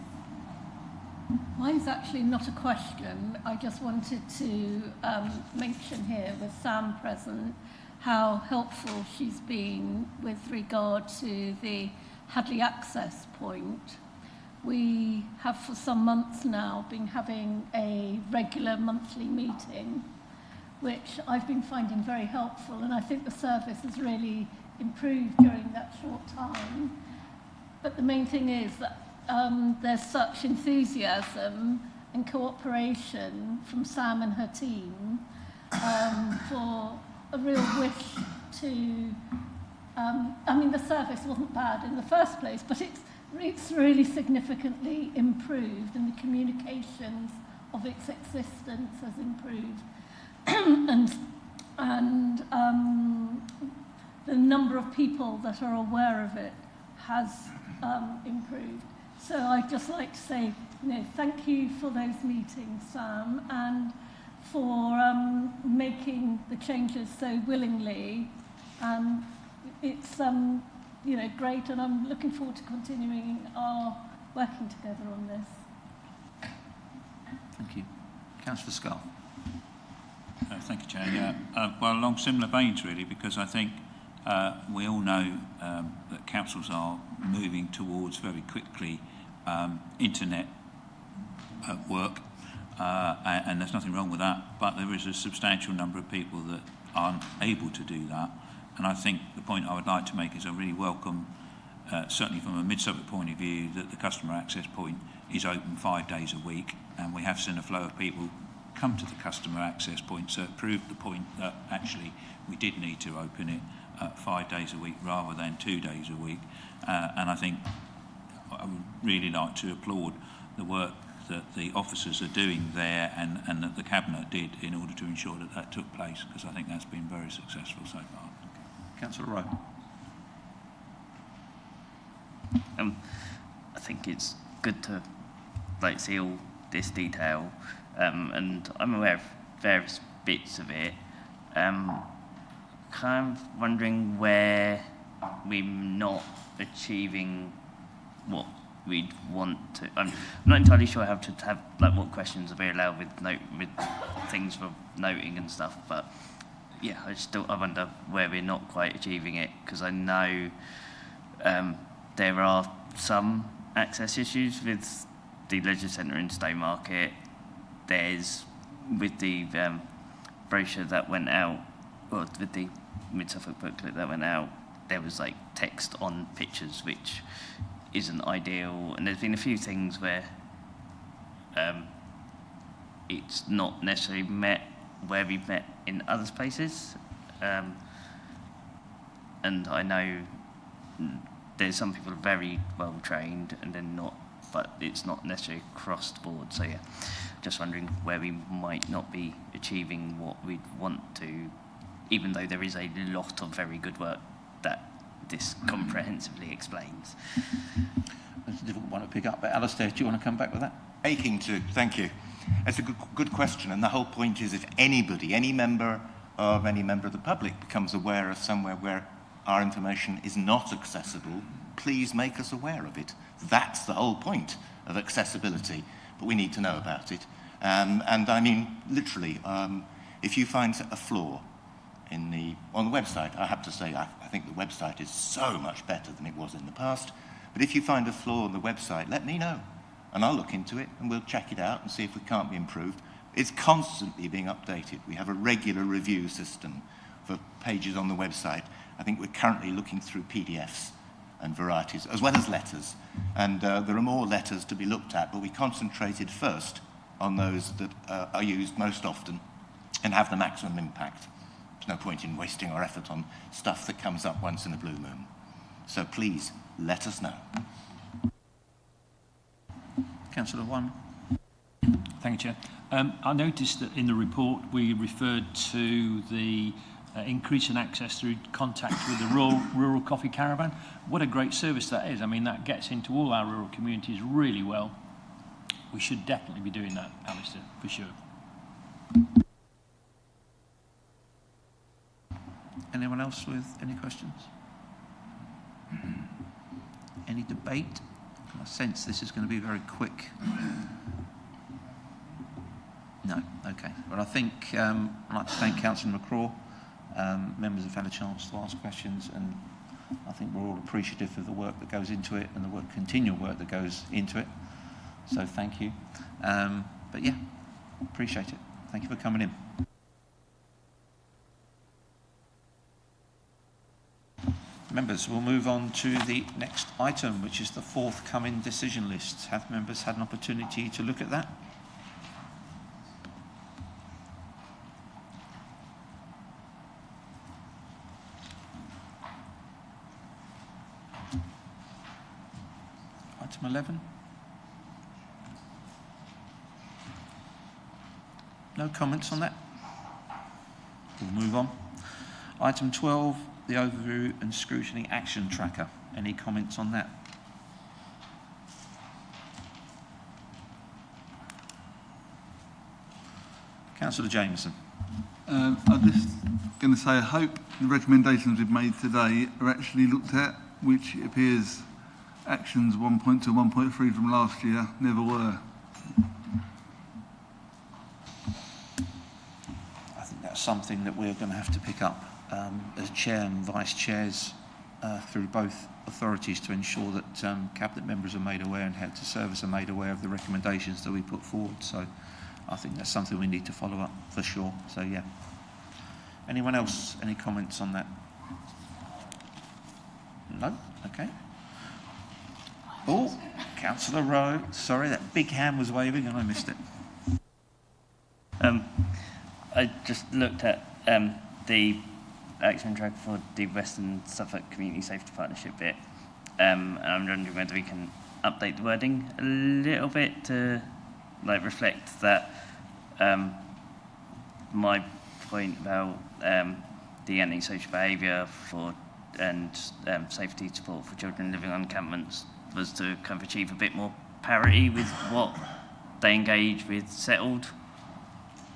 Mine's actually not a question. I just wanted to mention here, with Sam present, how helpful she's been with regard to the Hadley access point. We have for some months now been having a regular monthly meeting, which I've been finding very helpful, and I think the service has really improved during that short time. But the main thing is that there's such enthusiasm and cooperation from Sam and her team for a real wish to... I mean, the service wasn't bad in the first place, but it's really significantly improved, and the communications of its existence has improved. and the number of people that are aware of it has improved. So I'd just like to say, thank you for those meetings, Sam, and for making the changes so willingly. It's great, and I'm looking forward to continuing our working together on this. Thank you. Councillor Scull. Thank you, Chair. Yeah. Well, along similar veins, really, because I think we all know that councils are moving towards very quickly internet work, and there's nothing wrong with that, but there is a substantial number of people that aren't able to do that. And I think the point I would like to make is I really welcome, certainly from a Mid-Suffolk point of view, that the customer access point is open 5 days a week, and we have seen a flow of people come to the customer access point, so it proved the point that actually we did need to open it 5 days a week rather than 2 days a week. And I think I would really like to applaud the work that the officers are doing there and that the Cabinet did in order to ensure that that took place, because I think that's been very successful so far. Councillor Rowe. I think it's good to see all this detail, and I'm aware of various bits of it. Kind of wondering where we're not achieving what we'd want to. I'm not entirely sure how to have what questions are we allowed with things for noting and stuff, but yeah, I wonder where we're not quite achieving it, because I know there are some access issues with the Leisure Centre in Stowmarket. There's, with the brochure that went out, or with the Mid-Suffolk booklet that went out, there was text on pictures, which isn't ideal. And there's been a few things where it's not necessarily met where we've met in other places. And I know there's some people very well trained and then not, but it's not necessarily across the board. So yeah, just wondering where we might not be achieving what we'd want to, even though there is a lot of very good work that this comprehensively explains. That's a difficult one to pick up, but Alistair, do you want to come back with that? aching to, thank you. It's a good question, and the whole point is if anybody, any member of the public becomes aware of somewhere where our information is not accessible, please make us aware of it. That's the whole point of accessibility, but we need to know about it. And I mean, literally, if you find a flaw on the website, I have to say, I think the website is so much better than it was in the past, but if you find a flaw on the website, let me know, and I'll look into it, and we'll check it out and see if it can't be improved. It's constantly being updated. We have a regular review system for pages on the website. I think we're currently looking through PDFs and varieties, as well as letters. And there are more letters to be looked at, but we concentrated first on those that are used most often and have the maximum impact. There's no point in wasting our effort on stuff that comes up once in a blue moon. So please, let us know. Councillor One. Thank you, Chair. I noticed that in the report we referred to the increase in access through contact with the rural coffee caravan. What a great service that is. I mean, that gets into all our rural communities really well. We should definitely be doing that, Alistair, for sure. Anyone else with any questions? Any debate? I sense this is going to be very quick. No, okay. Well, I think I'd like to thank Councillor McCraw. Members have had a chance to ask questions, and I think we're all appreciative of the work that goes into it and the continual work that goes into it. So thank you. But yeah, appreciate it. Thank you for coming in. Members, we'll move on to the next item, which is the forthcoming decision list. Have members had an opportunity to look at that? Item 11. No comments on that? We'll move on. Item 12, the Overview and Scrutiny Action Tracker. Any comments on that? Councillor Jameson. I'm just going to say I hope the recommendations we've made today are actually looked at, which it appears actions 1.2 and 1.3 from last year never were. I think that's something that we're going to have to pick up as chair and vice chairs through both authorities to ensure that cabinet members are made aware and heads of service are made aware of the recommendations that we put forward. So I think that's something we need to follow up for sure. So yeah. Anyone else? Any comments on that? No? Okay. Oh, Councillor Rowe. Sorry, that big hand was waving and I missed it. I just looked at the action track for the Western Suffolk Community Safety Partnership bit, and I'm wondering whether we can update the wording a little bit to reflect that my point about the antisocial behaviour and safety support for children living on encampments was to kind of achieve a bit more parity with what they engage with settled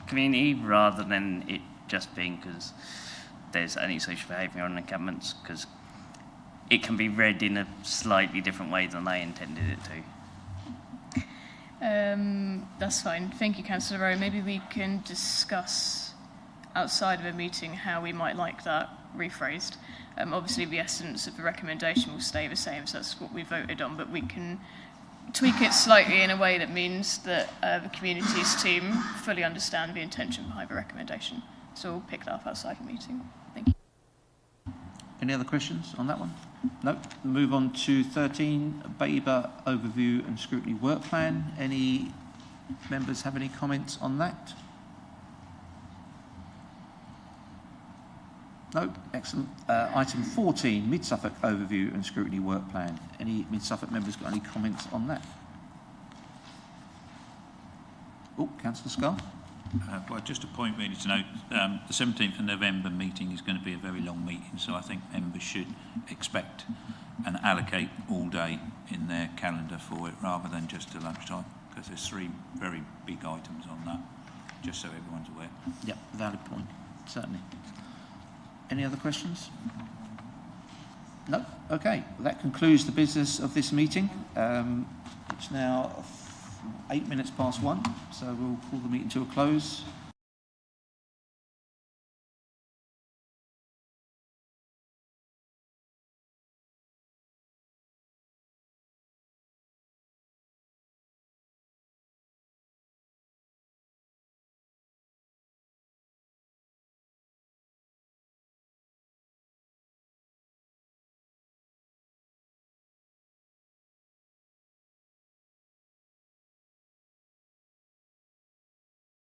community, rather than it just being because there's antisocial behaviour on encampments, because it can be read in a slightly different way than they intended it to. That's fine. Thank you, Councillor Rowe. Maybe we can discuss outside of a meeting how we might like that rephrased. Obviously, the essence of the recommendation will stay the same, so that's what we voted on, but we can tweak it slightly in a way that means that the communities team fully understand the intention behind the recommendation. So we'll pick that up outside the meeting. Thank you. Any other questions on that one? No. Move on to 13, Babergh Overview and Scrutiny Work Plan. Any members have any comments on that? No? Excellent. Item 14, Mid-Suffolk Overview and Scrutiny Work Plan. Any Mid-Suffolk members got any comments on that? Oh, Councillor Scarr. Well, just a point really to note, the 17th of November meeting is going to be a very long meeting, so I think members should expect and allocate all day in their calendar for it rather than just to lunchtime. because there's 3 very big items on that, just so everyone's aware. Yep, valid point, certainly. Any other questions? No? Okay, well, that concludes the business of this meeting. It's now 8 minutes past 1, so we'll call the meeting to a close.